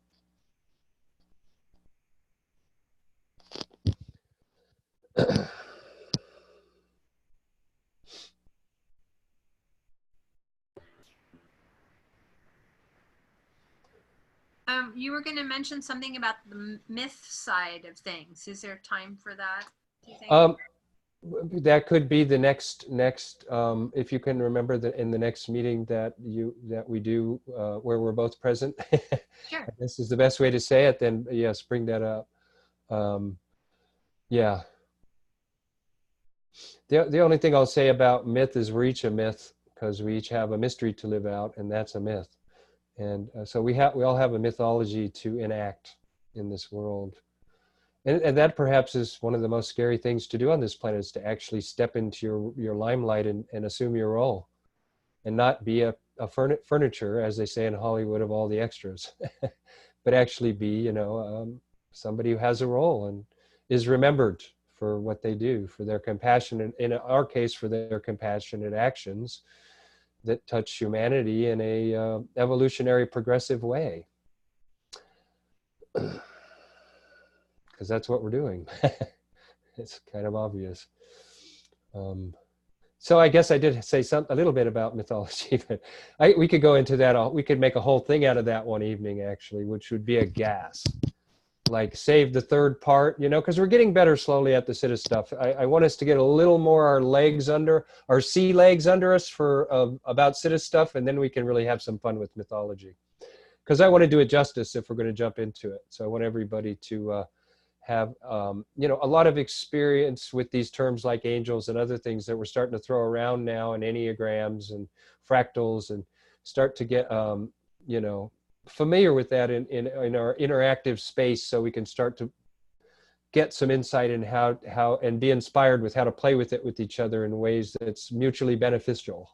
You were going to mention something about the myth side of things. Is there time for that, do you think? That could be the next if you can remember in the next meeting that we do where we're both present. Sure. This is the best way to say it. Then yes, bring that up. Yeah. The only thing I'll say about myth is we're each a myth, because we each have a mystery to live out, and that's a myth. And so we all have a mythology to enact in this world. And that perhaps is one of the most scary things to do on this planet, is to actually step into your limelight and assume your role, and not be a furniture, as they say in Hollywood, of all the extras, but actually be, somebody who has a role and is remembered for what they do, for their compassionate, in our case, for their compassionate actions that touch humanity in a evolutionary, progressive way. Because that's what we're doing. It's kind of obvious. So I guess I did say a little bit about mythology, but we could go into that. We could make a whole thing out of that one evening, actually, which would be a gas. Like save the third part, because we're getting better slowly at the Siddha stuff. I want us to get a little more our sea legs under us for about Siddha stuff, and then we can really have some fun with mythology. Because I want to do it justice if we're going to jump into it. So I want everybody to have a lot of experience with these terms like angels and other things that we're starting to throw around now, and enneagrams and fractals, and start to get familiar with that in our interactive space, so we can start to get some insight in how and be inspired with how to play with it with each other in ways that's mutually beneficial.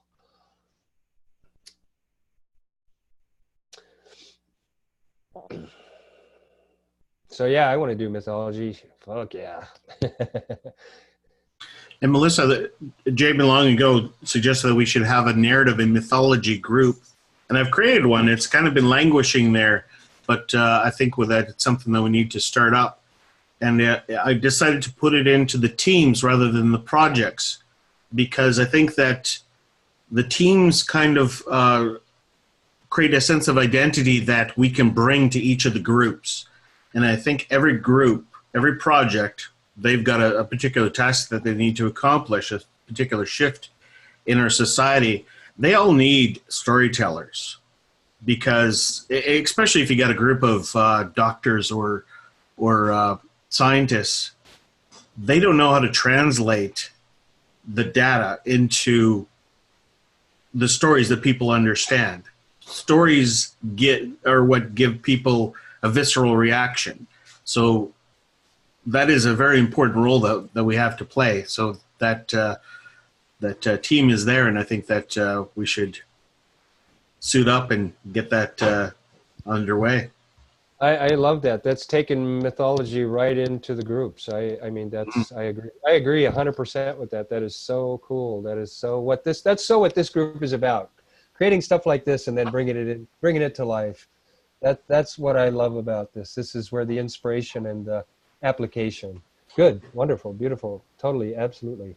So yeah, I want to do mythology. Fuck yeah. And Melissa, Jay long ago suggested that we should have a narrative and mythology group. And I've created one. It's kind of been languishing there, but I think with that, it's something that we need to start up. And I decided to put it into the teams rather than the projects, because I think that the teams kind of create a sense of identity that we can bring to each of the groups. And I think every group, every project, they've got a particular task that they need to accomplish, a particular shift in our society. They all need storytellers, because especially if you got a group of doctors or scientists, they don't know how to translate the data into the stories that people understand. Stories are what give people a visceral reaction. So that is a very important role that we have to play. So that team is there, and I think that we should suit up and get that underway. I love that. That's taken mythology right into the groups. I mean, I agree. I agree 100% with that. That is so cool. That is so what this group is about. Creating stuff like this and then bringing it to life. That's what I love about this. This is where the inspiration and the application. Good, wonderful, beautiful, totally, absolutely.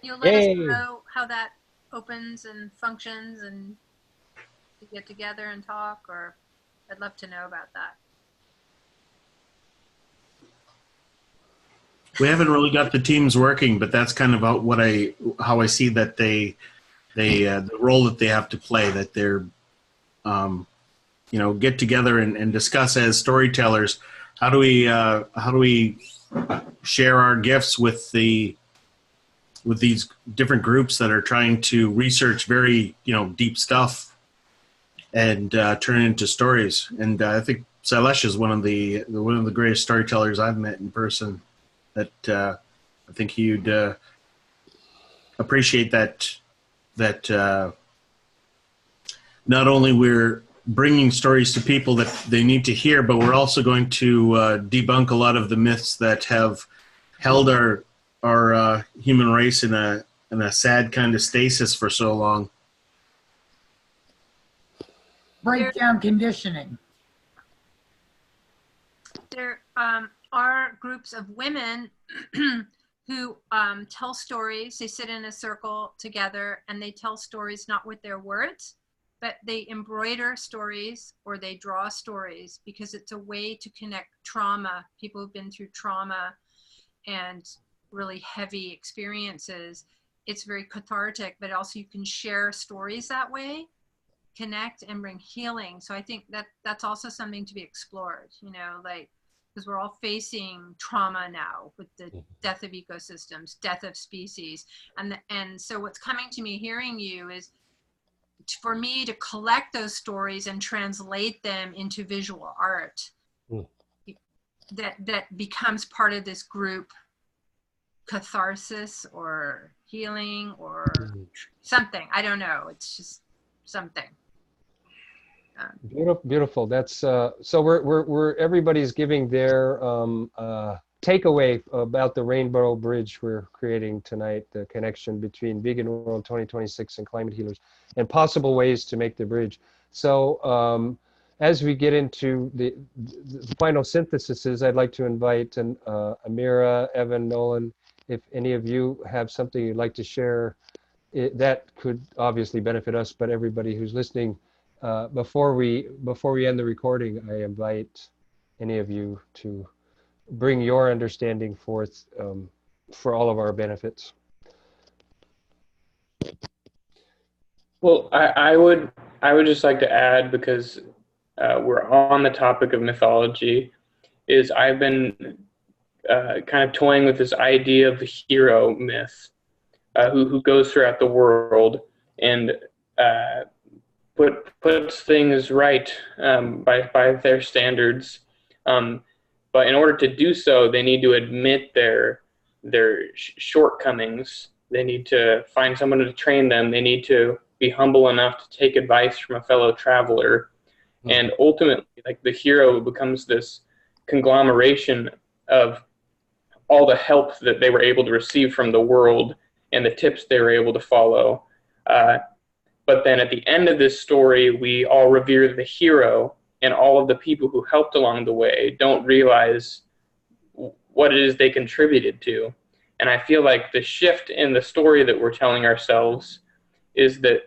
You'll let us know how that opens and functions, and to get together and talk, or I'd love to know about that. We haven't really got the teams working, but that's kind of how I see that the role that they have to play, that they're get together and discuss as storytellers. How do we share our gifts with these different groups that are trying to research very deep stuff and turn it into stories? And I think Sailesh is one of the greatest storytellers I've met in person. That I think you'd appreciate that not only we're bringing stories to people that they need to hear, but we're also going to debunk a lot of the myths that have held our human race in a sad kind of stasis for so long. Breakdown conditioning. There are groups of women who tell stories. They sit in a circle together and they tell stories not with their words, but they embroider stories or they draw stories, because it's a way to connect trauma, people who've been through trauma, and really heavy experiences, it's very cathartic, but also you can share stories that way, connect and bring healing. So I think that that's also something to be explored, you know, like, because we're all facing trauma now with the death of ecosystems, death of species. And so what's coming to me hearing you is for me to collect those stories and translate them into visual art that becomes part of this group catharsis or healing or something. I don't know. It's just something. Beautiful, beautiful. That's so we're everybody's giving their takeaway about the Rainbow Bridge we're creating tonight, the connection between Vegan World 2026 and Climate Healers, and possible ways to make the bridge. So as we get into the final syntheses, I'd like to invite Amira, Evan, Nolan, if any of you have something you'd like to share, that could obviously benefit us, but everybody who's listening. Before we end the recording, I invite any of you to bring your understanding forth for all of our benefits. Well, I would just like to add, because we're on the topic of mythology, is I've been kind of toying with this idea of the hero myth, who goes throughout the world and puts things right by their standards. But in order to do so, they need to admit their shortcomings. They need to find someone to train them. They need to be humble enough to take advice from a fellow traveler. And ultimately, like, the hero becomes this conglomeration of all the help that they were able to receive from the world and the tips they were able to follow. But then at the end of this story, we all revere the hero, and all of the people who helped along the way don't realize what it is they contributed to. And I feel like the shift in the story that we're telling ourselves is that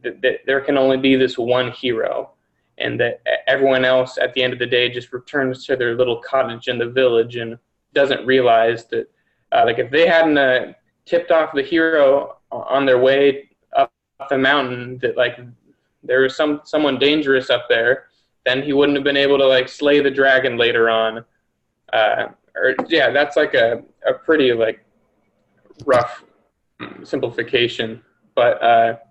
there can only be this one hero, and that everyone else at the end of the day just returns to their little cottage in the village and doesn't realize that, like, if they hadn't tipped off the hero on their way up the mountain, that, like, there was someone dangerous up there, then he wouldn't have been able to, like, slay the dragon later on. Yeah, that's like a pretty, like, rough simplification. But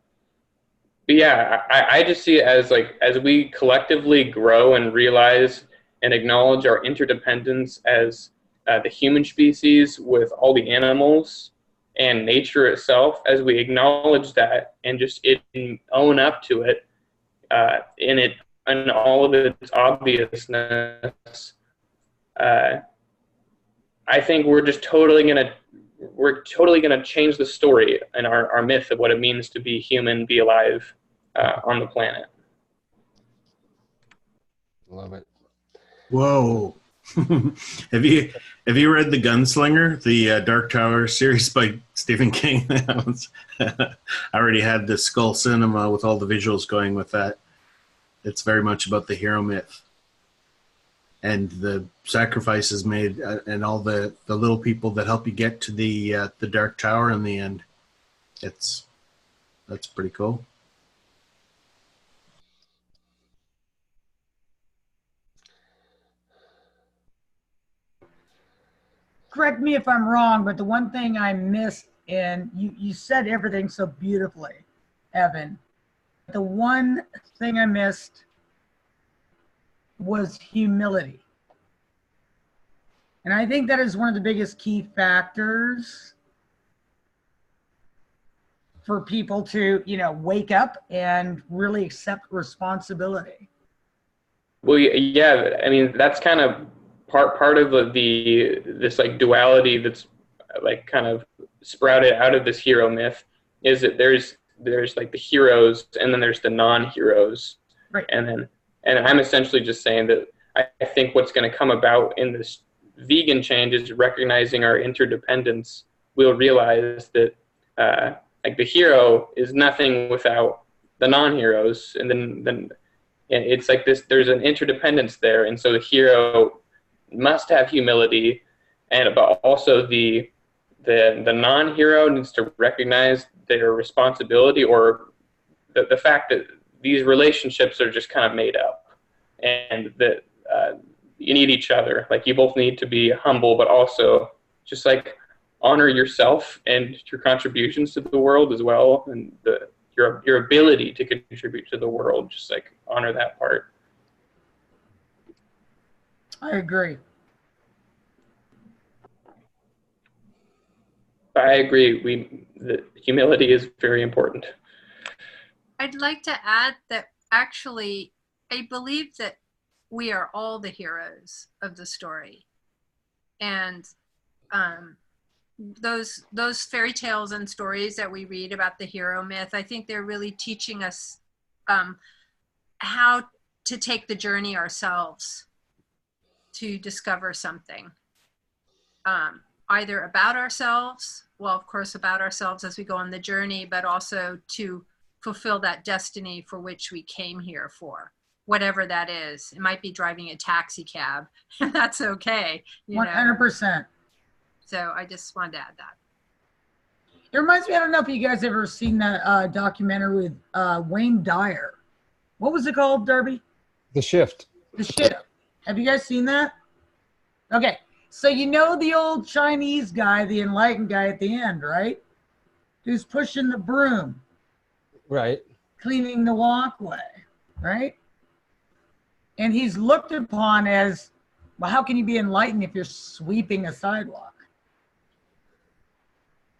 yeah, I just see it as, like, as we collectively grow and realize and acknowledge our interdependence as the human species with all the animals and nature itself, as we acknowledge that and just own up to it in all of its obviousness, I think we're totally gonna change the story and our myth of what it means to be human, be alive on the planet. Love it. Whoa. Have you read The Gunslinger, the Dark Tower series by Stephen King? I already had the Skull Cinema with all the visuals going with that. It's very much about the hero myth and the sacrifices made and all the little people that help you get to the Dark Tower in the end. That's pretty cool. Correct me if I'm wrong, but the one thing I missed, and you said everything so beautifully, Evan. The one thing I missed was humility. And I think that is one of the biggest key factors for people to, wake up and really accept responsibility. Well, yeah, I mean, that's kind of part of this like duality that's like kind of sprouted out of this hero myth, is that there's like the heroes and then there's the non-heroes. Right. And I'm essentially just saying that I think what's going to come about in this vegan change is recognizing our interdependence. We'll realize that like the hero is nothing without the non-heroes, and then it's like this, there's an interdependence there, and so the hero must have humility but also the non-hero needs to recognize their responsibility, or the fact that these relationships are just kind of made up, and that you need each other. Like, you both need to be humble, but also just like honor yourself and your contributions to the world as well, and your ability to contribute to the world. Just like honor that part. I agree. I agree. The humility is very important. I'd like to add that actually, I believe that we are all the heroes of the story. And those fairy tales and stories that we read about the hero myth, I think they're really teaching us how to take the journey ourselves to discover something, either about ourselves, well, of course, about ourselves as we go on the journey, but also to fulfill that destiny for which we came here for, whatever that is. It might be driving a taxi cab, and that's okay. 100%. So I just wanted to add that. It reminds me, I don't know if you guys ever seen that documentary with Wayne Dyer. What was it called, Derby? The Shift. The Shift. Have you guys seen that? Okay. So you know the old Chinese guy, the enlightened guy at the end, right? Who's pushing the broom. Right. Cleaning the walkway, right? And he's looked upon as, well, how can you be enlightened if you're sweeping a sidewalk?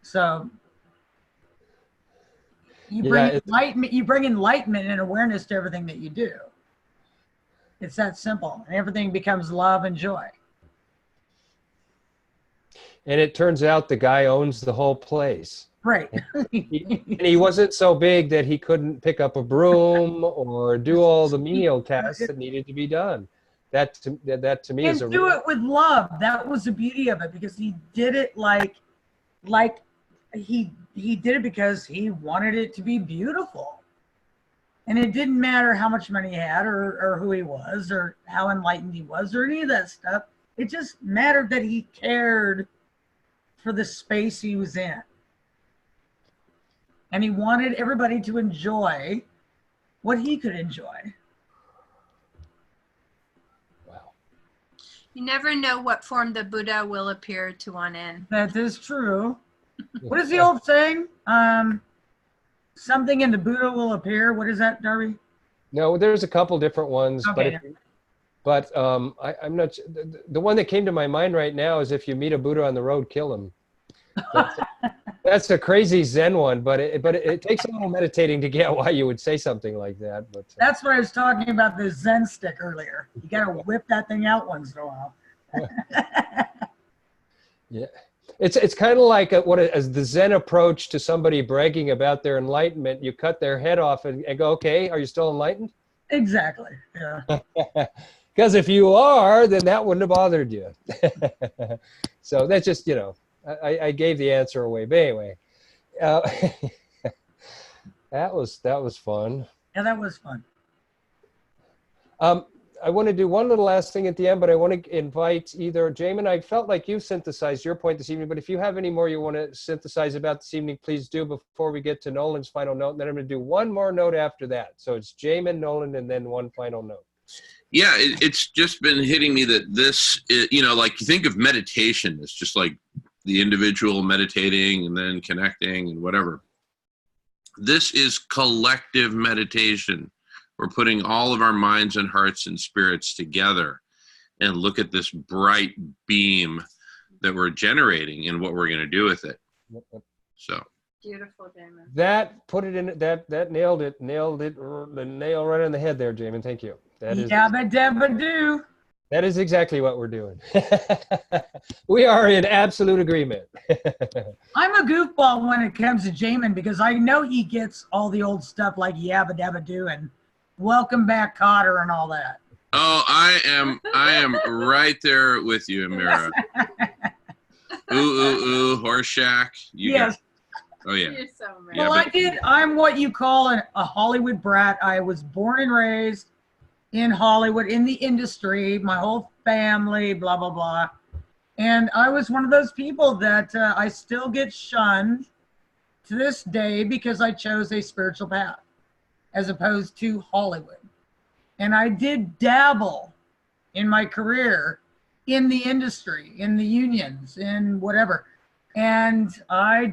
So you bring enlightenment and awareness to everything that you do. It's that simple. And everything becomes love and joy. And it turns out the guy owns the whole place. Right. And he wasn't so big that he couldn't pick up a broom or do all the menial tasks that needed to be done. That to me is and do it with love. That was the beauty of it, because he did it like he did it because he wanted it to be beautiful. And it didn't matter how much money he had or who he was or how enlightened he was or any of that stuff. It just mattered that he cared for the space he was in. And he wanted everybody to enjoy what he could enjoy. Wow. You never know what form the Buddha will appear to one in. That is true. What is the old saying? Something in the Buddha will appear. What is that, Darby? No, there's a couple different ones, Okay. but I'm not. The one that came to my mind right now is, if you meet a Buddha on the road, kill him. That's a crazy Zen one, but it takes a little meditating to get why you would say something like that. But That's what I was talking about, the Zen stick earlier. You got to whip that thing out once in a while. yeah, it's kind of like as the Zen approach to somebody bragging about their enlightenment. You cut their head off and go, okay, are you still enlightened? Exactly. Yeah. Because if you are, then that wouldn't have bothered you. So that's just, I gave the answer away. But anyway, that was fun. Yeah, that was fun. I want to do one little last thing at the end, but I want to invite either Jamin. I felt like you synthesized your point this evening, but if you have any more you want to synthesize about this evening, please do before we get to Nolan's final note. And then I'm going to do one more note after that. So it's Jamin, Nolan, and then one final note. Yeah, it's just been hitting me that this, like you think of meditation as just like the individual meditating and then connecting and whatever. This is collective meditation. We're putting all of our minds and hearts and spirits together and look at this bright beam that we're generating and what we're going to do with it. So Beautiful, Jamin. that put it in that nailed it the nail right on the head there, Jamin. Thank you. Yabba dabba do. That is exactly what we're doing. We are in absolute agreement. I'm a goofball when it comes to Jamin, because I know he gets all the old stuff like Yabba Dabba Do and Welcome Back Cotter and all that. Oh, I am right there with you, Amira. Ooh, Horseshack. Yes. Oh yeah. You're so right. Yeah, Well, but- I'm what you call a Hollywood brat. I was born and raised in Hollywood, in the industry, my whole family, blah, blah, blah. And I was one of those people that I still get shunned to this day because I chose a spiritual path as opposed to Hollywood. And I did dabble in my career in the industry, in the unions, in whatever. And I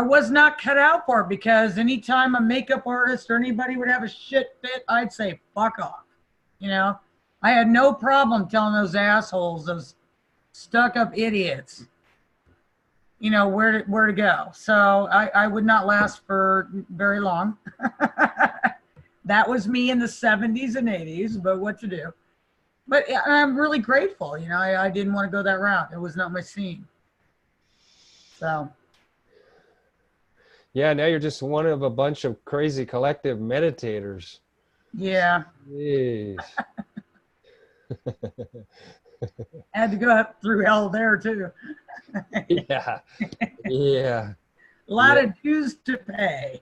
was not cut out for it, because anytime a makeup artist or anybody would have a shit fit, I'd say, fuck off. You know, I had no problem telling those assholes, those stuck-up idiots, you know, where to go. So I would not last for very long. That was me in the 70s and 80s, but what to do? But I'm really grateful. You know, I didn't want to go that route. It was not my scene. So. Yeah, now you're just one of a bunch of crazy collective meditators. Yeah. Jeez. Had to go up through hell there too. Yeah. Yeah. A lot of dues to pay.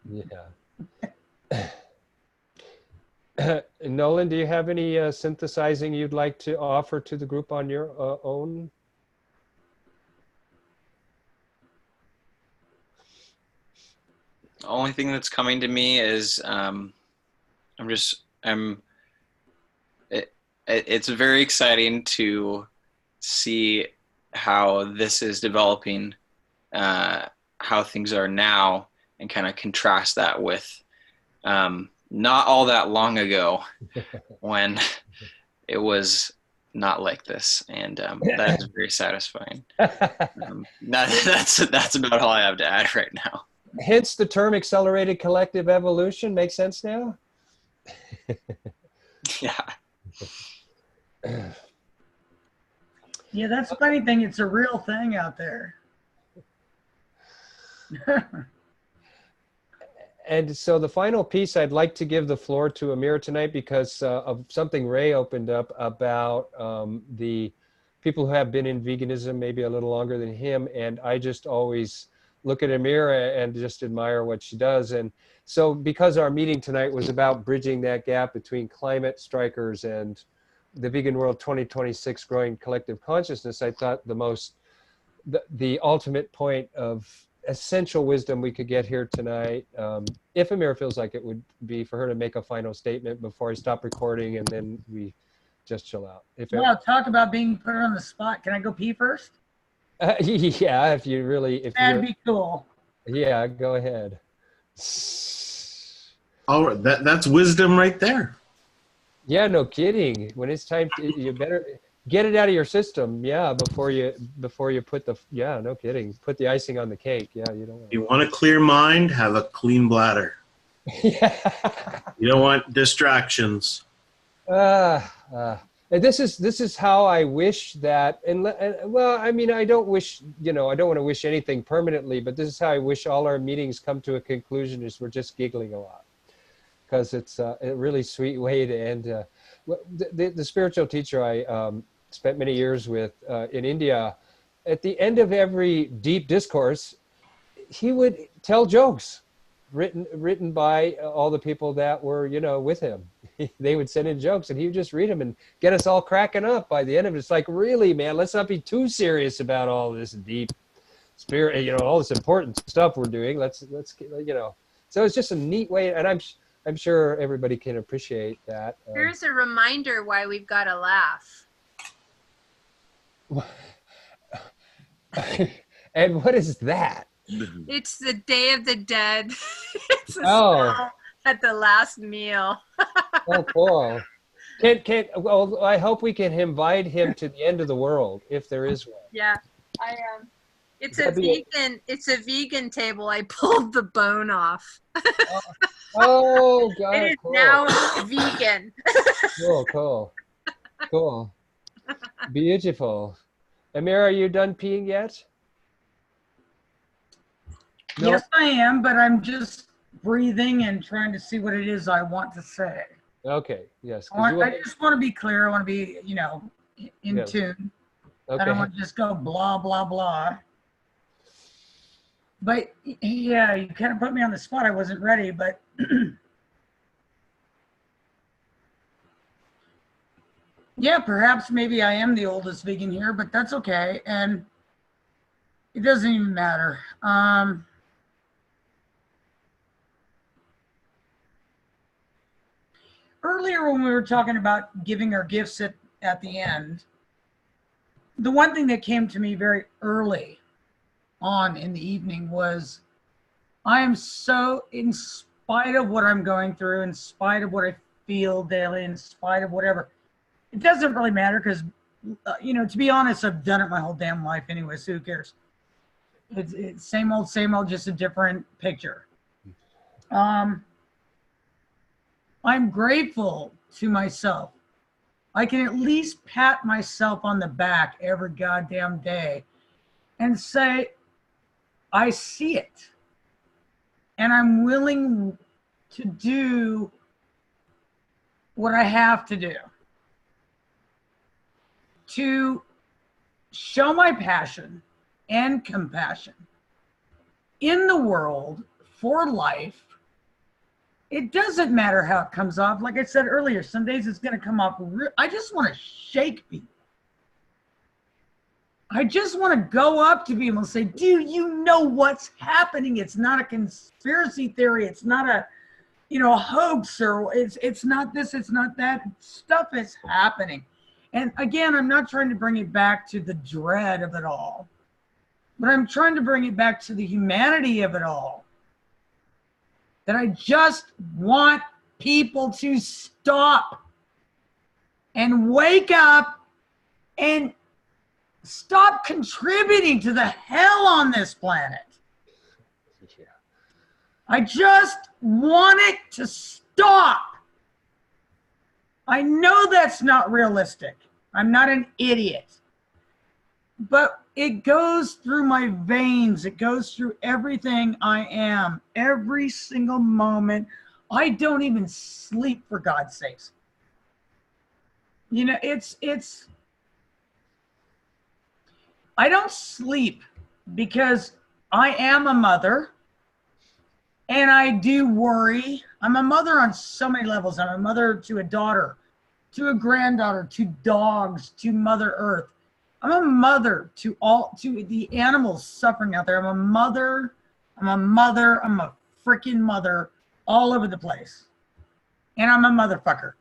Yeah. Nolan, do you have any synthesizing you'd like to offer to the group on your own? The only thing that's coming to me is it's very exciting to see how this is developing, how things are now, and kind of contrast that with not all that long ago when it was not like this, and that is very satisfying. That's about all I have to add right now. Hence the term accelerated collective evolution. Makes sense now? Yeah. Yeah, that's the funny thing. It's a real thing out there. And so the final piece, I'd like to give the floor to Amir tonight because of something Ray opened up about the people who have been in veganism maybe a little longer than him. And I just always look at Amir and just admire what she does. And so because our meeting tonight was about bridging that gap between climate strikers and the Vegan World 2026 growing collective consciousness, I thought the ultimate point of essential wisdom we could get here tonight, if Amir feels like it, would be for her to make a final statement before I stop recording, and then we just chill out. Well, talk about being put on the spot. Can I go pee first? Yeah, if you really, that'd be cool. Yeah, go ahead. All right, that's wisdom right there. Yeah, no kidding. When it's time to, you better get it out of your system. Yeah, before you put the, yeah, no kidding. Put the icing on the cake. Yeah, you don't want. You want a clear mind, have a clean bladder. Yeah. You don't want distractions. This is how I wish that, and well, I mean, I don't wish, I don't want to wish anything permanently, but this is how I wish all our meetings come to a conclusion, is we're just giggling a lot, because it's a really sweet way to end. The spiritual teacher I spent many years with in India, at the end of every deep discourse, he would tell jokes written by all the people that were, with him. They would send in jokes and he would just read them and get us all cracking up by the end of it. It's like, really, man, let's not be too serious about all this deep spirit, all this important stuff we're doing. Let's so it's just a neat way. And I'm sure everybody can appreciate that. Here's a reminder why we've got to laugh. And what is that? It's the Day of the Dead. It's a smell at the last meal. Oh, cool. Well, I hope we can invite him to the end of the world, if there is one. Yeah, I am. It's a vegan table. I pulled the bone off. Oh, God. It is cool. now vegan. Cool. Beautiful. Amir, are you done peeing yet? No? Yes, I am, but I'm just breathing and trying to see what it is I want to say. Okay, yes. I just want to be clear. I want to be, in Yes. tune. Okay. I don't want to just go blah, blah, blah. But yeah, you kind of put me on the spot. I wasn't ready, but Yeah, perhaps maybe I am the oldest vegan here, but that's okay. And it doesn't even matter. Earlier when we were talking about giving our gifts at the end, the one thing that came to me very early on in the evening was, I am so, in spite of what I'm going through, in spite of what I feel daily, in spite of whatever, it doesn't really matter because, you know, to be honest, I've done it my whole damn life anyway, so who cares? It's same old, just a different picture. I'm grateful to myself. I can at least pat myself on the back every goddamn day and say, I see it. And I'm willing to do what I have to do to show my passion and compassion in the world for life. It doesn't matter how it comes off. Like I said earlier, some days it's going to come off. I just want to shake people. I just want to go up to people and say, do you know what's happening? It's not a conspiracy theory. It's not a, you know, a hoax, or it's not this, it's not that. Stuff is happening. And again, I'm not trying to bring it back to the dread of it all, but I'm trying to bring it back to the humanity of it all. That I just want people to stop and wake up and stop contributing to the hell on this planet. Yeah. I just want it to stop. I know that's not realistic. I'm not an idiot. But it goes through my veins. It goes through everything I am, every single moment. I don't even sleep, for God's sakes. You know, I don't sleep because I am a mother and I do worry. I'm a mother on so many levels. I'm a mother to a daughter, to a granddaughter, to dogs, to Mother Earth. I'm a mother to the animals suffering out there. I'm a mother, I'm a freaking mother all over the place. And I'm a motherfucker.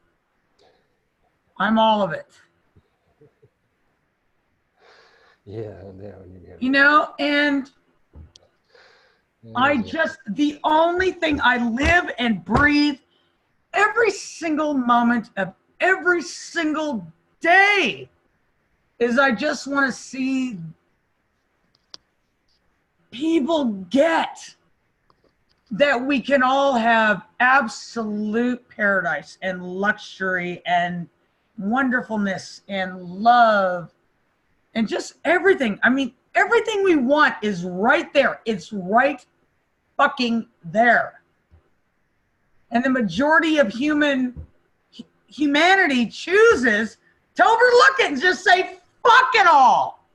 I'm all of it. Yeah. You know, and the only thing I live and breathe every single moment of every single day is I just want to see people get that we can all have absolute paradise and luxury and wonderfulness and love and just everything. I mean, everything we want is right there. It's right fucking there. And the majority of humanity chooses to overlook it and just say, fuck it all.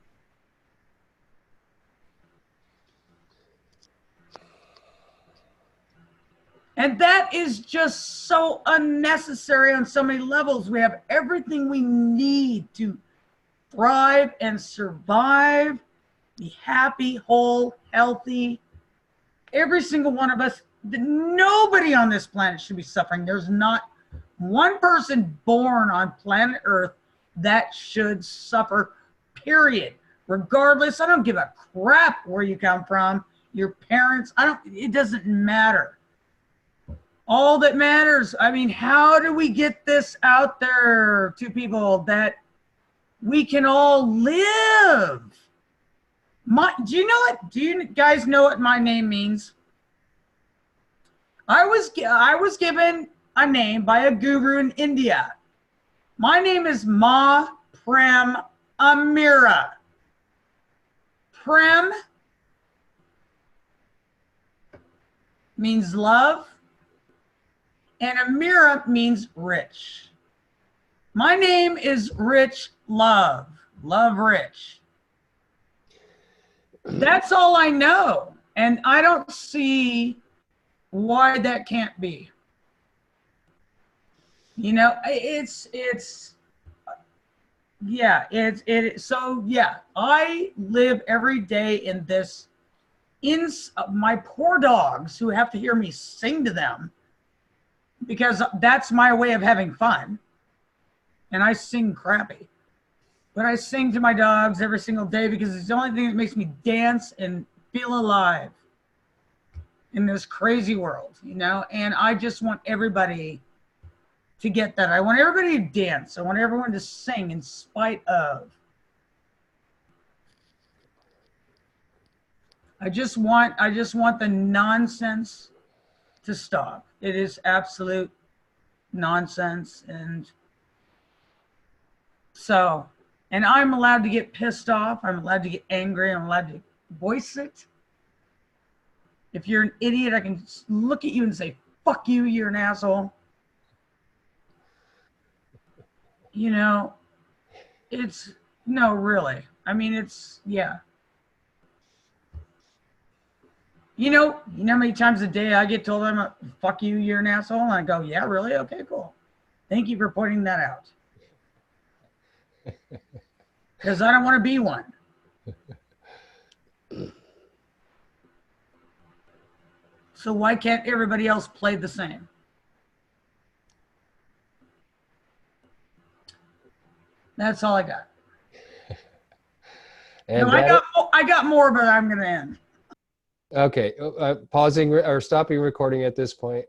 And that is just so unnecessary on so many levels. We have everything we need to thrive and survive, be happy, whole, healthy. Every single one of us, nobody on this planet should be suffering. There's not one person born on planet Earth that should suffer, period. Regardless, I don't give a crap where you come from, your parents, it doesn't matter. All that matters, I mean, how do we get this out there to people that we can all live? Do you know what? Do you guys know what my name means? I was given a name by a guru in India. My name is Ma Prem Amira. Prem means love, and Amira means rich. My name is Rich Love. Love Rich. That's all I know. And I don't see why that can't be. You know, Yeah, so yeah, I live every day in this, my poor dogs who have to hear me sing to them, because that's my way of having fun. And I sing crappy, but I sing to my dogs every single day because it's the only thing that makes me dance and feel alive in this crazy world, you know? And I just want everybody to get that. I want everybody to dance. I want everyone to sing in spite of. I just want the nonsense to stop. It is absolute nonsense. And so, and I'm allowed to get pissed off. I'm allowed to get angry. I'm allowed to voice it. If you're an idiot, I can look at you and say, fuck you, you're an asshole. You know, no, really. I mean, yeah. You know how many times a day I get told I'm a fuck you, you're an asshole? And I go, yeah, really? Okay, cool. Thank you for pointing that out. Because I don't want to be one. So why can't everybody else play the same? That's all I got. And No, I got more, but I'm going to end. okay, pausing or stopping recording at this point.